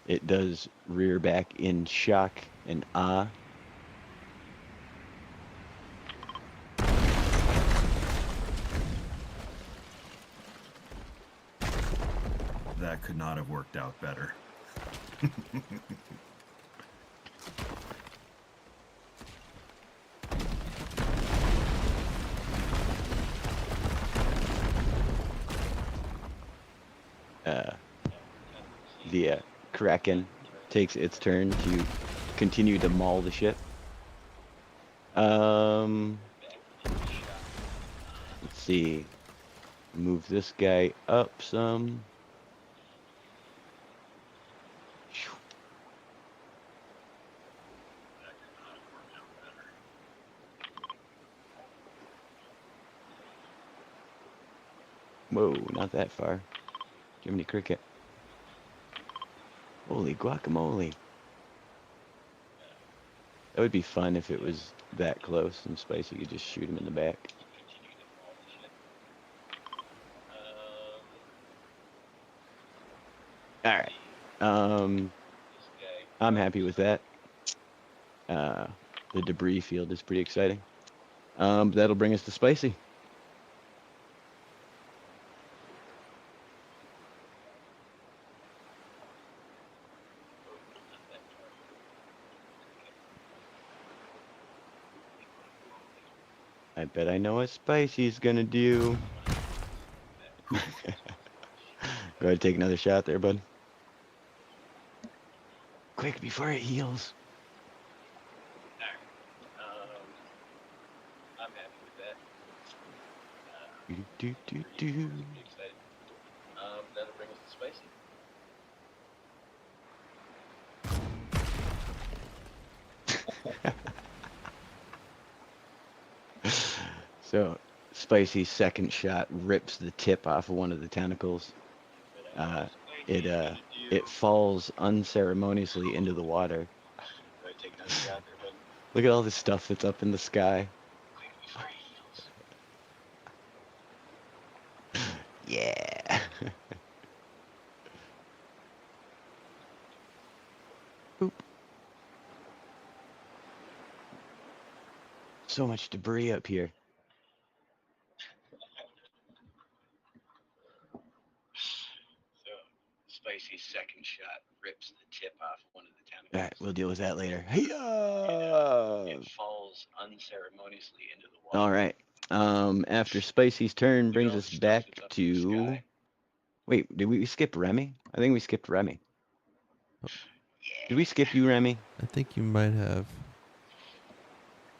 It does rear back in shock and awe. That could not have worked out better. The Kraken takes its turn to continue to maul the ship. Let's see. Move this guy up some. Whoa, not that far. Jiminy Cricket. Holy guacamole. That would be fun if it was that close and Spicy could just shoot him in the back. Alright. I'm happy with that. The debris field is pretty exciting. That'll bring us to Spicy. I bet I know what Spicy's gonna do. Go ahead and take another shot there, bud. Quick, before it heals. I'm happy with that. That'll bring us to Spicy. So, Spicy's second shot rips the tip off of one of the tentacles. It falls unceremoniously into the water. Look at all this stuff that's up in the sky. Yeah. Boop. So much debris up here. second shot rips the tip off one of the tentacles. All right, we'll deal with that later. It falls unceremoniously into the water. All right. After Spicy's turn brings us back to. Wait, did we skip Remy? I think we skipped Remy. Did we skip you, Remy? I think you might have.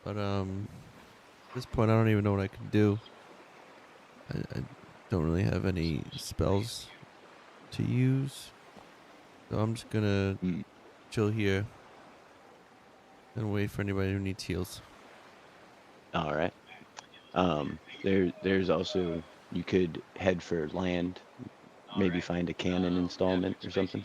But at this point, I don't even know what I can do. I don't really have any spells to use, so I'm just gonna chill here and wait for anybody who needs heals. All right. There's also, you could head for land, maybe find a cannon installment or something.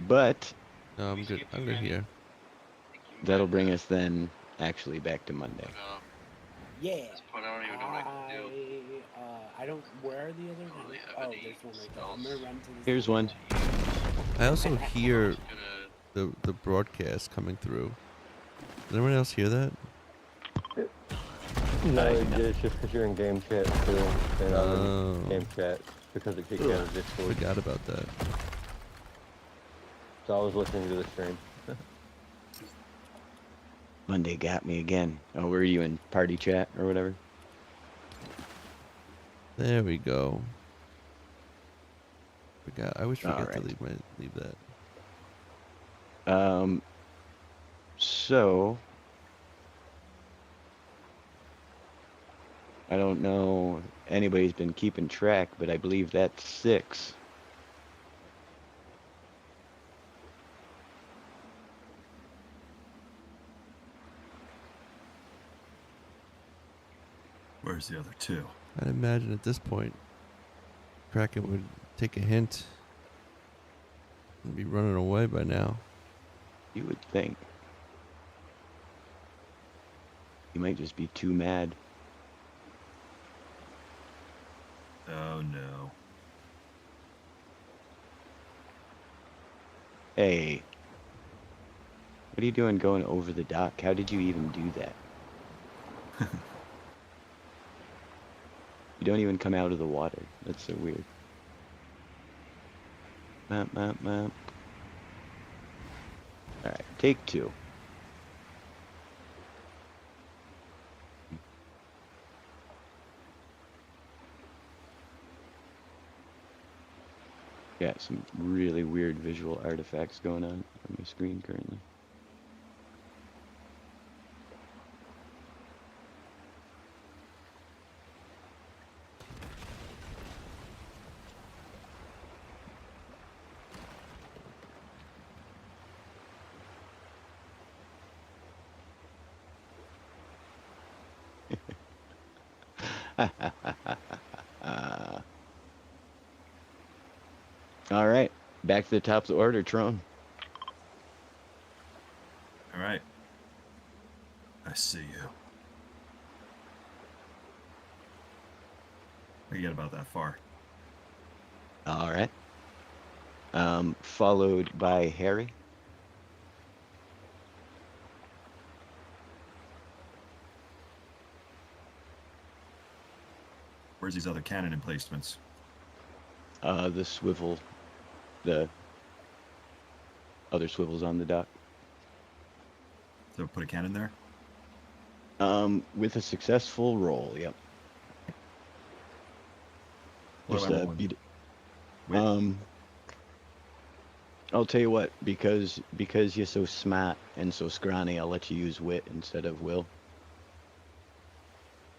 But No, I'm good. I'm good here. that'll bring us then actually back to Monday. Yeah. I don't even know what I can do. I don't. Where are the other ones? Oh, there's one right there. I'm gonna run to this. Here's one. I also hear the broadcast coming through. Does anyone else hear that? No, it's just because you're in game chat too. And I'm in game chat because it kicked out of Discord. Forgot about that. So I was listening to the stream. Monday got me again. Oh, were you in party chat or whatever? There we go. Forgot. I always forget to Alright. leave that. So I don't know if anybody's been keeping track, but I believe that's 6. Where's the other 2? I'd imagine at this point, Kraken would take a hint and be running away by now. You would think. You might just be too mad. Oh no. Hey. What are you doing going over the dock? How did you even do that? You don't even come out of the water. That's so weird. Map. Alright, take 2. Got some really weird visual artifacts going on my screen currently. All right, back to the top of the order, Tron. All right. I see you. We get about that far. All right. Followed by Harry. Where's these other cannon emplacements? The swivel, the other swivels on the dock. So put a cannon there? With a successful roll, yep. What Just do I roll? Wit? I'll tell you what, because you're so smart and so scrawny, I'll let you use wit instead of will.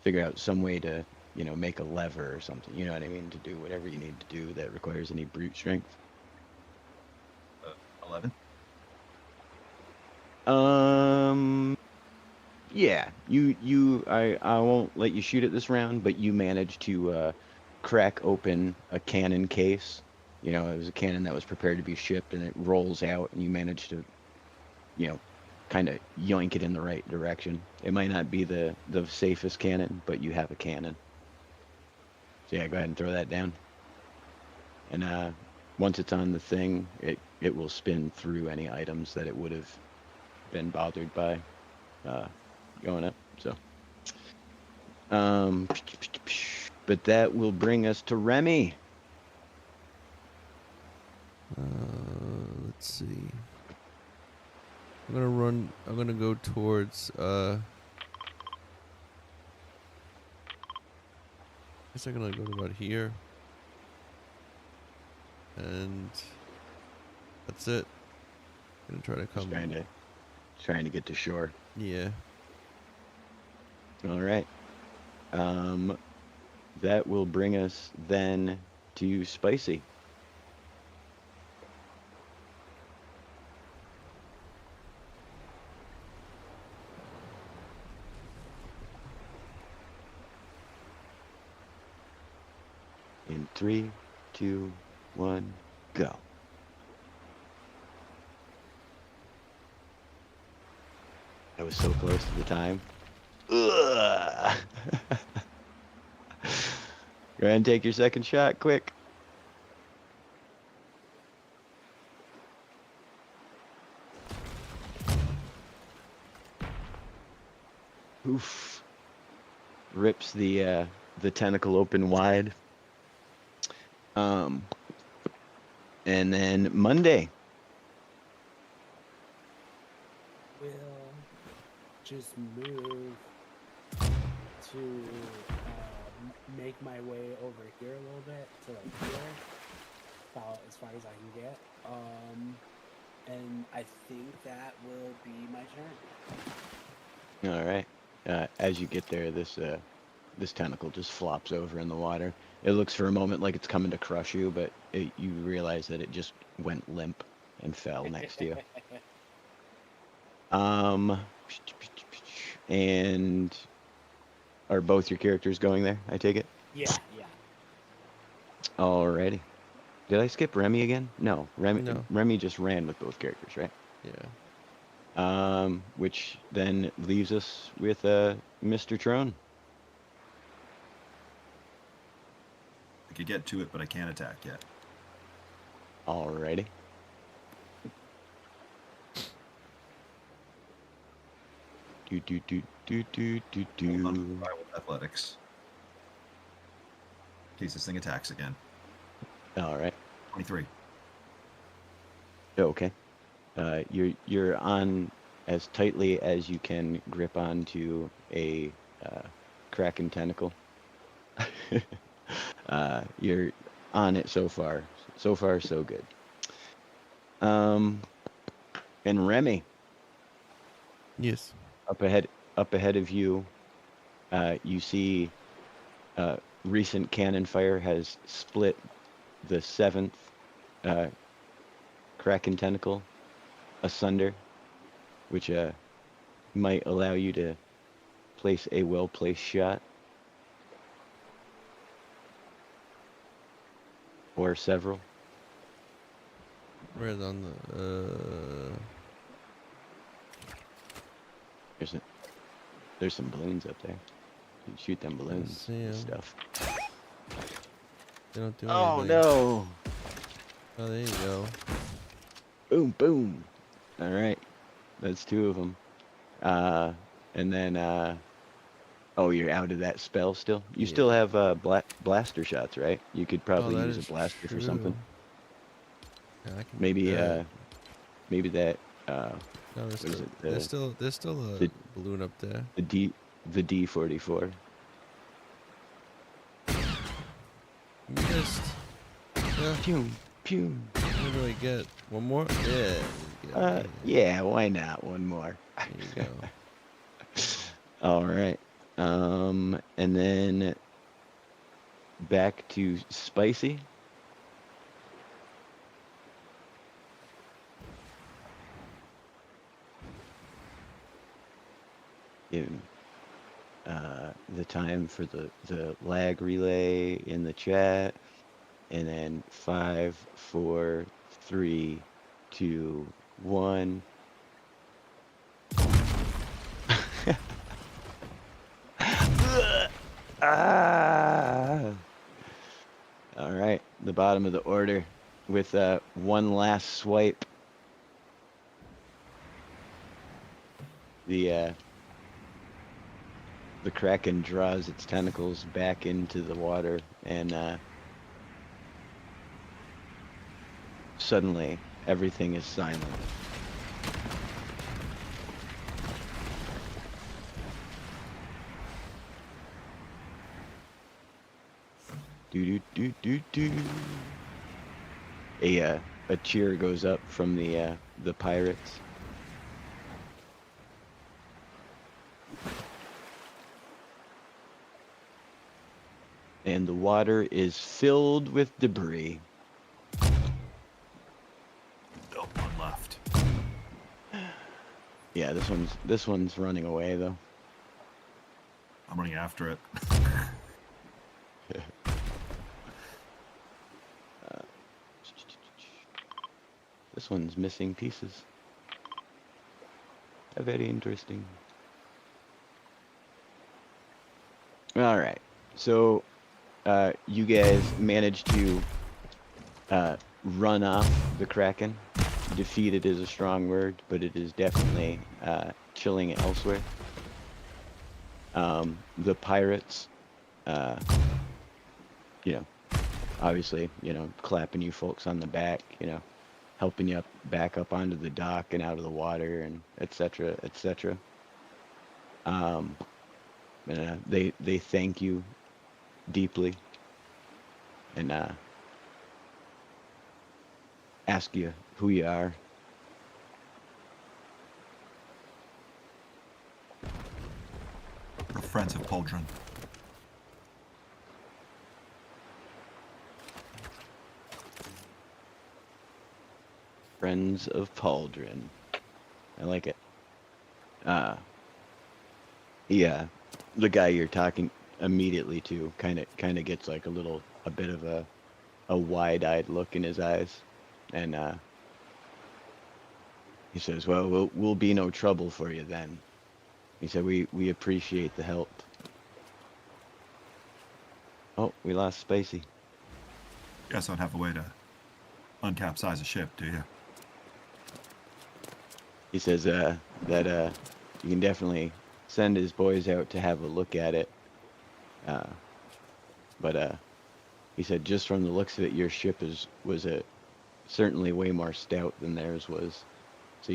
Figure out some way to, make a lever or something, you know what I mean, to do whatever you need to do that requires any brute strength. 11? Yeah, I won't let you shoot it this round, but you managed to crack open a cannon case. It was a cannon that was prepared to be shipped, and it rolls out, and you manage to, kind of yoink it in the right direction. It might not be the safest cannon, but you have a cannon. So yeah, go ahead and throw that down. And once it's on the thing, it will spin through any items that it would have been bothered by going up. So But that will bring us to Remy. Let's see. I'm gonna go towards I guess I'm gonna go about here. And that's it. I'm gonna try to come. Trying to get to shore. Yeah. All right. That will bring us then to Spicy. In 3, 2, 1, go. I was so close to the time. Ugh. Go ahead and take your second shot, quick. Oof. Rips the tentacle open wide. And then Monday. Will just move to make my way over here a little bit to like here, about as far as I can get. And I think that will be my turn. All right. As you get there, this tentacle just flops over in the water. It looks for a moment like it's coming to crush you, but you realize that it just went limp and fell next to you. And are both your characters going there? I take it. Yeah. Alrighty. Did I skip Remy again? No. No. Remy just ran with both characters, right? Yeah. Which then leaves us with Mr. Trone. I could get to it, but I can't attack yet. Alrighty. Hold on, survival athletics. In case this thing attacks again. All right. 23. Okay. You're on as tightly as you can grip onto a kraken tentacle. You're on it so far. So far, so good. And Remy. Yes. Up ahead of you, you see recent cannon fire has split the 7th kraken tentacle asunder, which might allow you to place a well-placed shot. Or several. Right on the There's some balloons up there. You can shoot them balloons see and 'em. stuff. They don't do Oh anything. no! Oh, there you go. Boom, boom. All right, that's 2 of them. And then oh, you're out of that spell still. You still have blaster shots, right? You could probably that use a is blaster for something. Yeah, I can Maybe do that. maybe that No, there's what is still, it? there's still a the- balloon up there. the D44. You just Pew, pew. what do I get? One more? Yeah. Yeah, why not? One more. There you go. All right. And then back to Spicy. Give the time for the lag relay in the chat, and then 5, 4, 3, 2, 1. All right, the bottom of the order with one last swipe. the Kraken draws its tentacles back into the water, and suddenly everything is silent. Do do do do do. A cheer goes up from the pirates. And the water is filled with debris. Oh, one left. Yeah, this one's running away though. I'm running after it. This one's missing pieces. Very interesting. All right, so you guys managed to run off the Kraken. Defeated is a strong word, but it is definitely chilling elsewhere. The pirates, you know, obviously, you know, clapping you folks on the back, you know, helping you back up onto the dock and out of the water, and etc., etc. They thank you deeply, and ask you who you are. We're friends of Pauldron. Friends of Pauldron. I like it. Yeah, the guy you're talking immediately to kind of gets like a bit of a wide-eyed look in his eyes, and he says, "Well, we'll be no trouble for you then." He said, "We appreciate the help." Oh, we lost Spacey. You guys don't have a way to uncapsize a ship, do you? He says that you can definitely send his boys out to have a look at it. But he said just from the looks of it, your ship was certainly way more stout than theirs was. So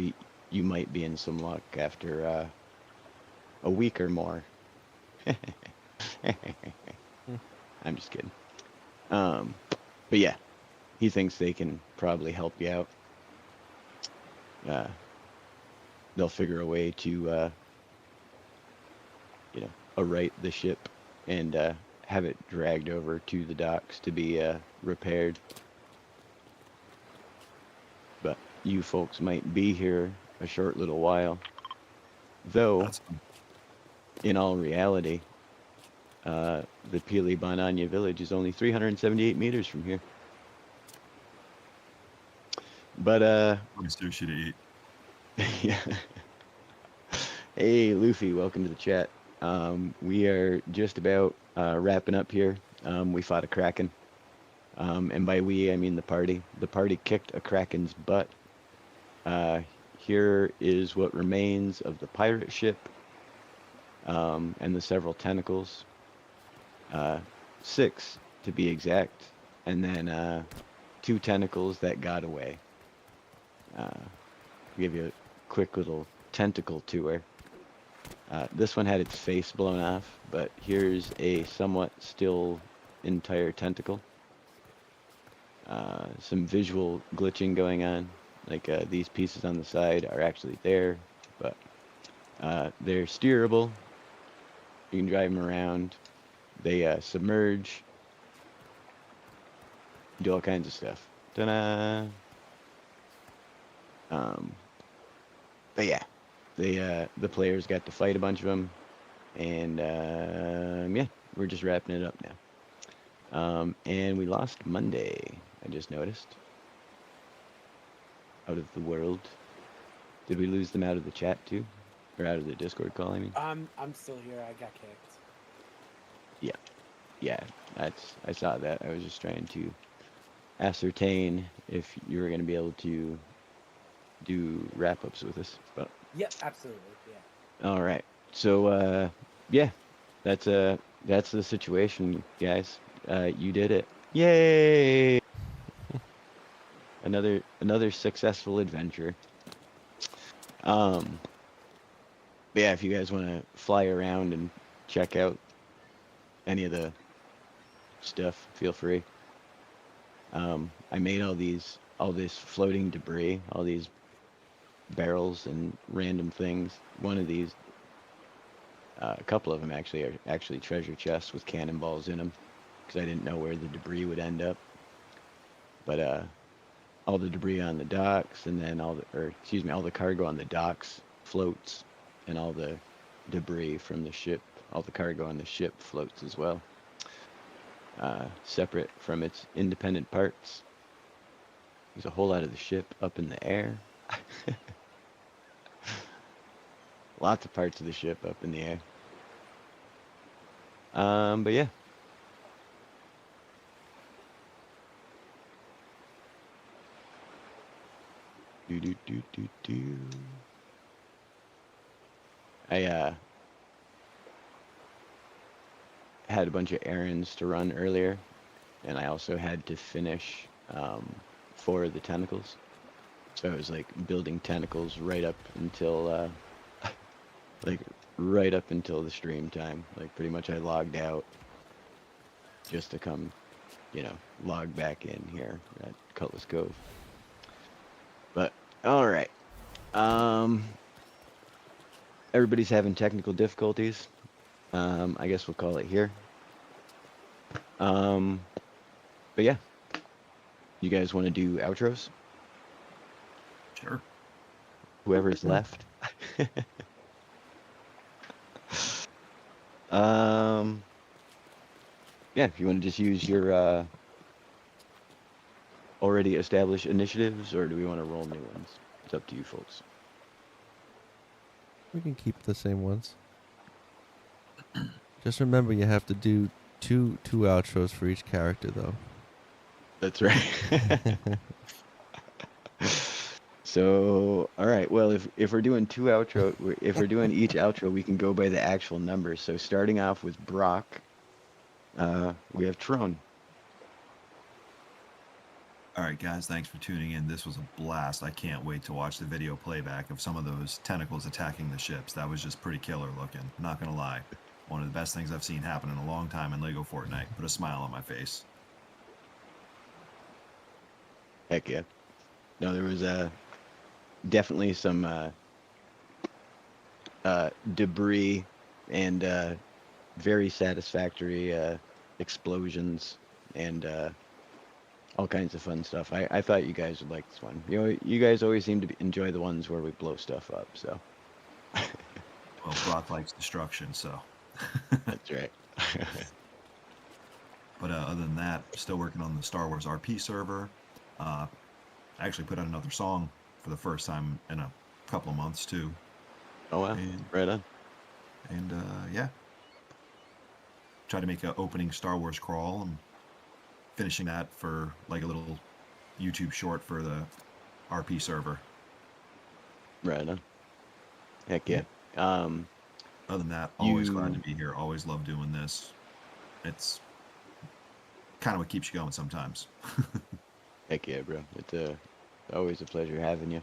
you might be in some luck after a week or more. I'm just kidding. But yeah, he thinks they can probably help you out. They'll figure a way to, you know, right the ship and have it dragged over to the docks to be repaired. But you folks might be here a short little while. Though, in all reality, the Pili Bananya village is only 378 meters from here. But sushi to eat. yeah. Hey Luffy, welcome to the chat. We are just about wrapping up here. We fought a Kraken. And by we, I mean the party. The party kicked a Kraken's butt. Here is what remains of the pirate ship and the several tentacles. 6 to be exact. And then 2 tentacles that got away. Give you a quick little tentacle tour. This one had its face blown off, but here's a somewhat still entire tentacle. Some visual glitching going on. Like these pieces on the side are actually there, but they're steerable. You can drive them around. They submerge. Do all kinds of stuff. Ta-da! But yeah, the players got to fight a bunch of them, and yeah, we're just wrapping it up now. And we lost Monday. I just noticed. Out of the world. Did we lose them out of the chat too, or out of the Discord call? I mean. I'm still here. I got kicked. Yeah, I saw that. I was just trying to ascertain if you were going to be able to do wrap-ups with us, but Yep, absolutely. Yeah. all right. So yeah, that's the situation, guys. You did it. Yay! Another successful adventure. But yeah, if you guys want to fly around and check out any of the stuff, feel free. I made all this floating debris, all these barrels and random things. One of these, a couple of them actually are actually treasure chests with cannonballs in them, because I didn't know where the debris would end up. But all the debris on the docks, and then all the cargo on the docks floats, and all the debris from the ship, all the cargo on the ship floats as well. Separate from its independent parts. There's a whole lot of the ship up in the air. Lots of parts of the ship up in the air. But yeah. I had a bunch of errands to run earlier, and I also had to finish 4 of the tentacles. So I was like building tentacles right up until right up until the stream time. Like pretty much I logged out just to come, log back in here at Cutlass Cove. But all right. Everybody's having technical difficulties. I guess we'll call it here. But yeah. You guys want to do outros? Sure. Whoever's left. Yeah, if you want to just use your already established initiatives, or do we want to roll new ones? It's up to you folks. We can keep the same ones. Just remember, you have to do two outros for each character, though. That's right. So, all right. Well, if we're doing if we're doing each outro, we can go by the actual numbers. So, starting off with Brock, we have Tron. All right, guys, thanks for tuning in. This was a blast. I can't wait to watch the video playback of some of those tentacles attacking the ships. That was just pretty killer looking. Not gonna lie, one of the best things I've seen happen in a long time in Lego Fortnite. Put a smile on my face. Heck yeah. No, there was definitely some debris and very satisfactory explosions and all kinds of fun stuff. I thought you guys would like this one. You guys always seem to enjoy the ones where we blow stuff up, so. Well, Brock likes destruction, so. That's right. But other than that, still working on the Star Wars RP server. I actually put out another song for the first time in a couple of months, too. Oh, wow. Right on. And, yeah. Try to make an opening Star Wars crawl and finishing that for like a little YouTube short for the RP server. Right on. Heck yeah. Other than that, always glad to be here. Always love doing this. It's kind of what keeps you going sometimes. Heck yeah, bro. It's always a pleasure having you.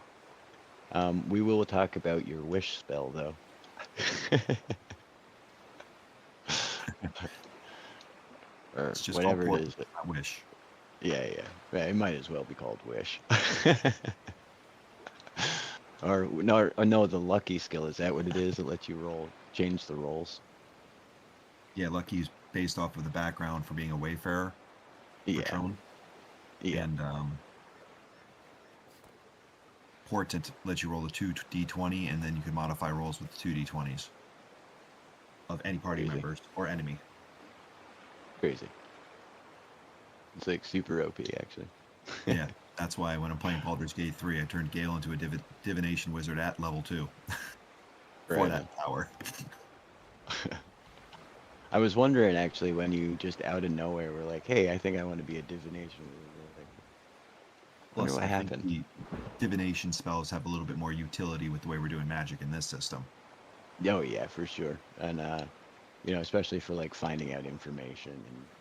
We will talk about your wish spell, though. Or It's just whatever it is. I wish. Yeah. It might as well be called wish. Or no, the lucky skill, is that what it is? It lets you change the rolls. Yeah, Lucky's based off of the background for being a wayfarer. Yeah. Patron. Yeah. And Portent lets you roll a 2d20, and then you can modify rolls with 2d20s of any party Crazy. members or enemy. Crazy. It's like super OP, actually. Yeah, that's why when I'm playing Baldur's Gate 3, I turned Gale into a divination wizard at level 2 for Right that power. I was wondering, actually, when you just out of nowhere were like, hey, I think I want to be a divination wizard. I wonder Plus, what I think happened. the divination spells have a little bit more utility with the way we're doing magic in this system. Oh, yeah, for sure. And, especially for like finding out information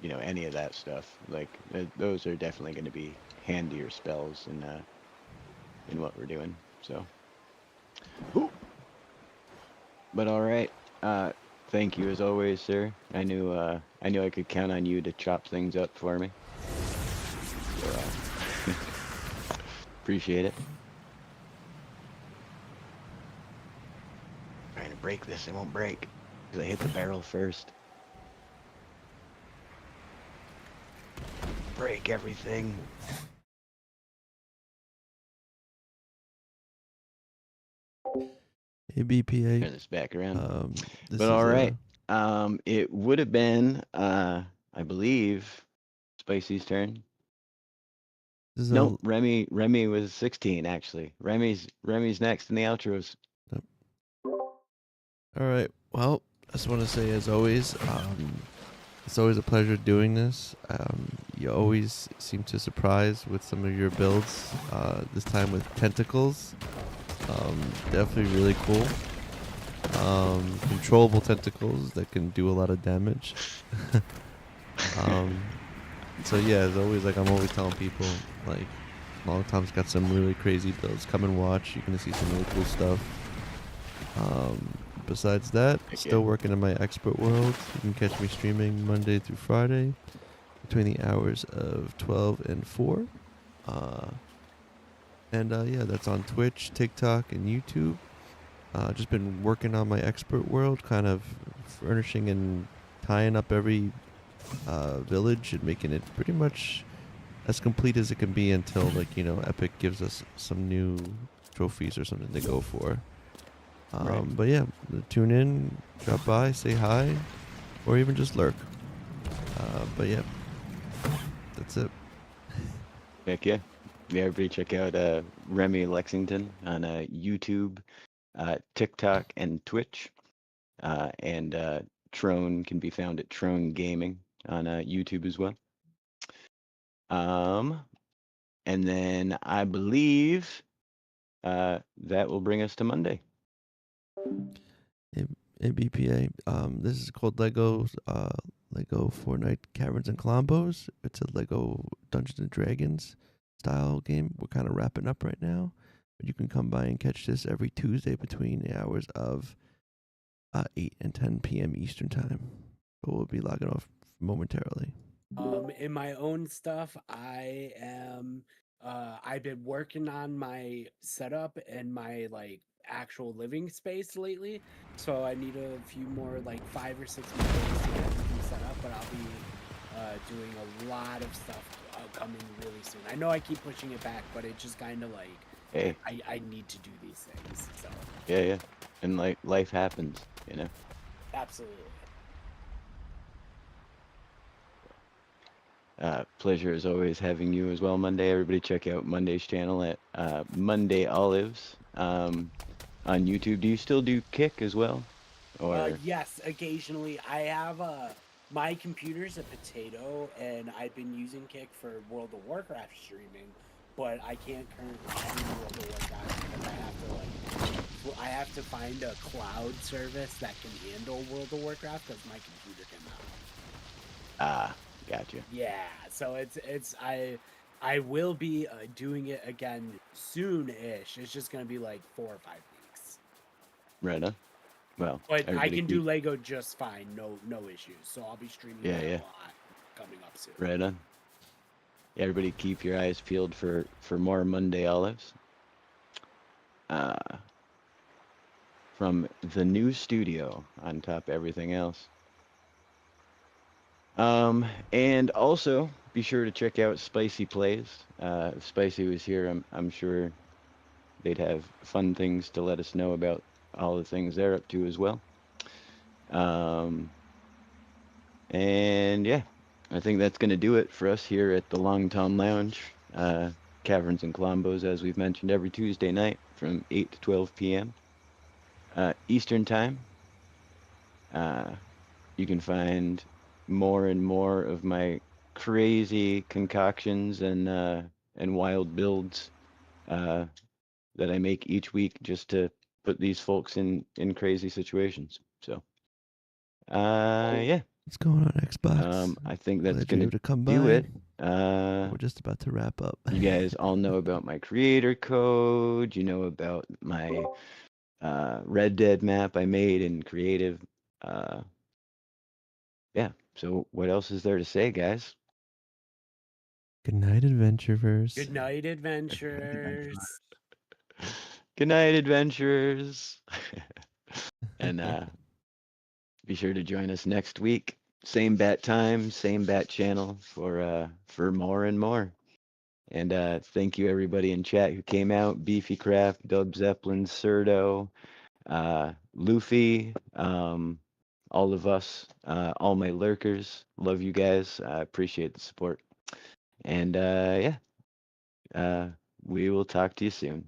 and any of that stuff. Like those are definitely going to be handier spells in what we're doing. So, Ooh. But all right. Thank you as always, sir. I knew I could count on you to chop things up for me. So, appreciate it. Trying to break this, it won't break because I hit the barrel first. Break everything. ABPA. Turn this back around. This But is all right. It would have been, I believe, Spicy's turn. This is Nope, Remy was 16 actually. Remy's next in the outros. All right. Well, I just want to say, as always, it's always a pleasure doing this. You always seem to surprise with some of your builds. This time with tentacles. Definitely really cool. Controllable tentacles that can do a lot of damage. So yeah, as always, like I'm always telling people, like Long Tom's got some really crazy builds. Come and watch. You're gonna see some really cool stuff. Besides that, still working in my expert world. You can catch me streaming Monday through Friday between the hours of 12 and 4. Yeah, that's on Twitch, TikTok, and YouTube. Just been working on my expert world, kind of furnishing and tying up every village and making it pretty much as complete as it can be until, like, Epic gives us some new trophies or something to go for. Right. But yeah, tune in, drop by, say hi, or even just lurk. But yeah, that's it. Heck yeah. Yeah, everybody check out Remy Lexington on YouTube, TikTok, and Twitch. And Trone can be found at Trone Gaming on YouTube as well. And then I believe that will bring us to Monday. ABPA. This is called Lego Fortnite Caverns and Klombos. It's a Lego Dungeons and Dragons style game. We're kind of wrapping up right now, but you can come by and catch this every Tuesday between the hours of 8 and 10 p.m. Eastern time. But we'll be logging off momentarily. In my own stuff, I am. I've been working on my setup and my actual living space lately, so I need a few more 5 or 6 more days to get everything set up. But I'll be doing a lot of stuff coming really soon. I know I keep pushing it back, but it just kind of Hey. I need to do these things. So Yeah, and life happens, absolutely. Pleasure as always having you as well, Monday. Everybody check out Monday's channel at Monday Olives on YouTube. Do you still do Kick as well? Or Yes, occasionally. I have my computer's a potato, and I've been using Kick for World of Warcraft streaming, but I can't currently stream World of Warcraft because I have to find a cloud service that can handle World of Warcraft because my computer cannot. Gotcha. Yeah, so I will be doing it again soon-ish. It's just gonna be 4 or 5 weeks. Right on. Well, but I can do Lego just fine, no issues. So I'll be streaming a lot coming up soon. Right on. Yeah, everybody keep your eyes peeled for more Monday Olives. From the new studio on top of everything else. And also be sure to check out Spicy Plays. If Spicy was here, I'm sure they'd have fun things to let us know about all the things they're up to as well. And yeah, I think that's going to do it for us here at the Long Tom Lounge. Caverns and Klombos, as we've mentioned, every Tuesday night from 8 to 12 p.m. Eastern Time. You can find more and more of my crazy concoctions and wild builds that I make each week just to put these folks in crazy situations. So Yeah. What's going on Xbox? I think that's Glad you're gonna able to come do by. it. We're just about to wrap up. You guys all know about my creator code. You know about my Red Dead map I made in creative. Yeah. So what else is there to say, guys? Good night, Adventureverse. Good night, adventurers. Good night, adventurers. And be sure to join us next week. Same bat time, same bat channel for more and more. And thank you everybody in chat who came out: Beefy Craft, Dub Zeppelin, Surdo, Luffy, all of us, all my lurkers. Love you guys. I appreciate the support. And yeah, we will talk to you soon.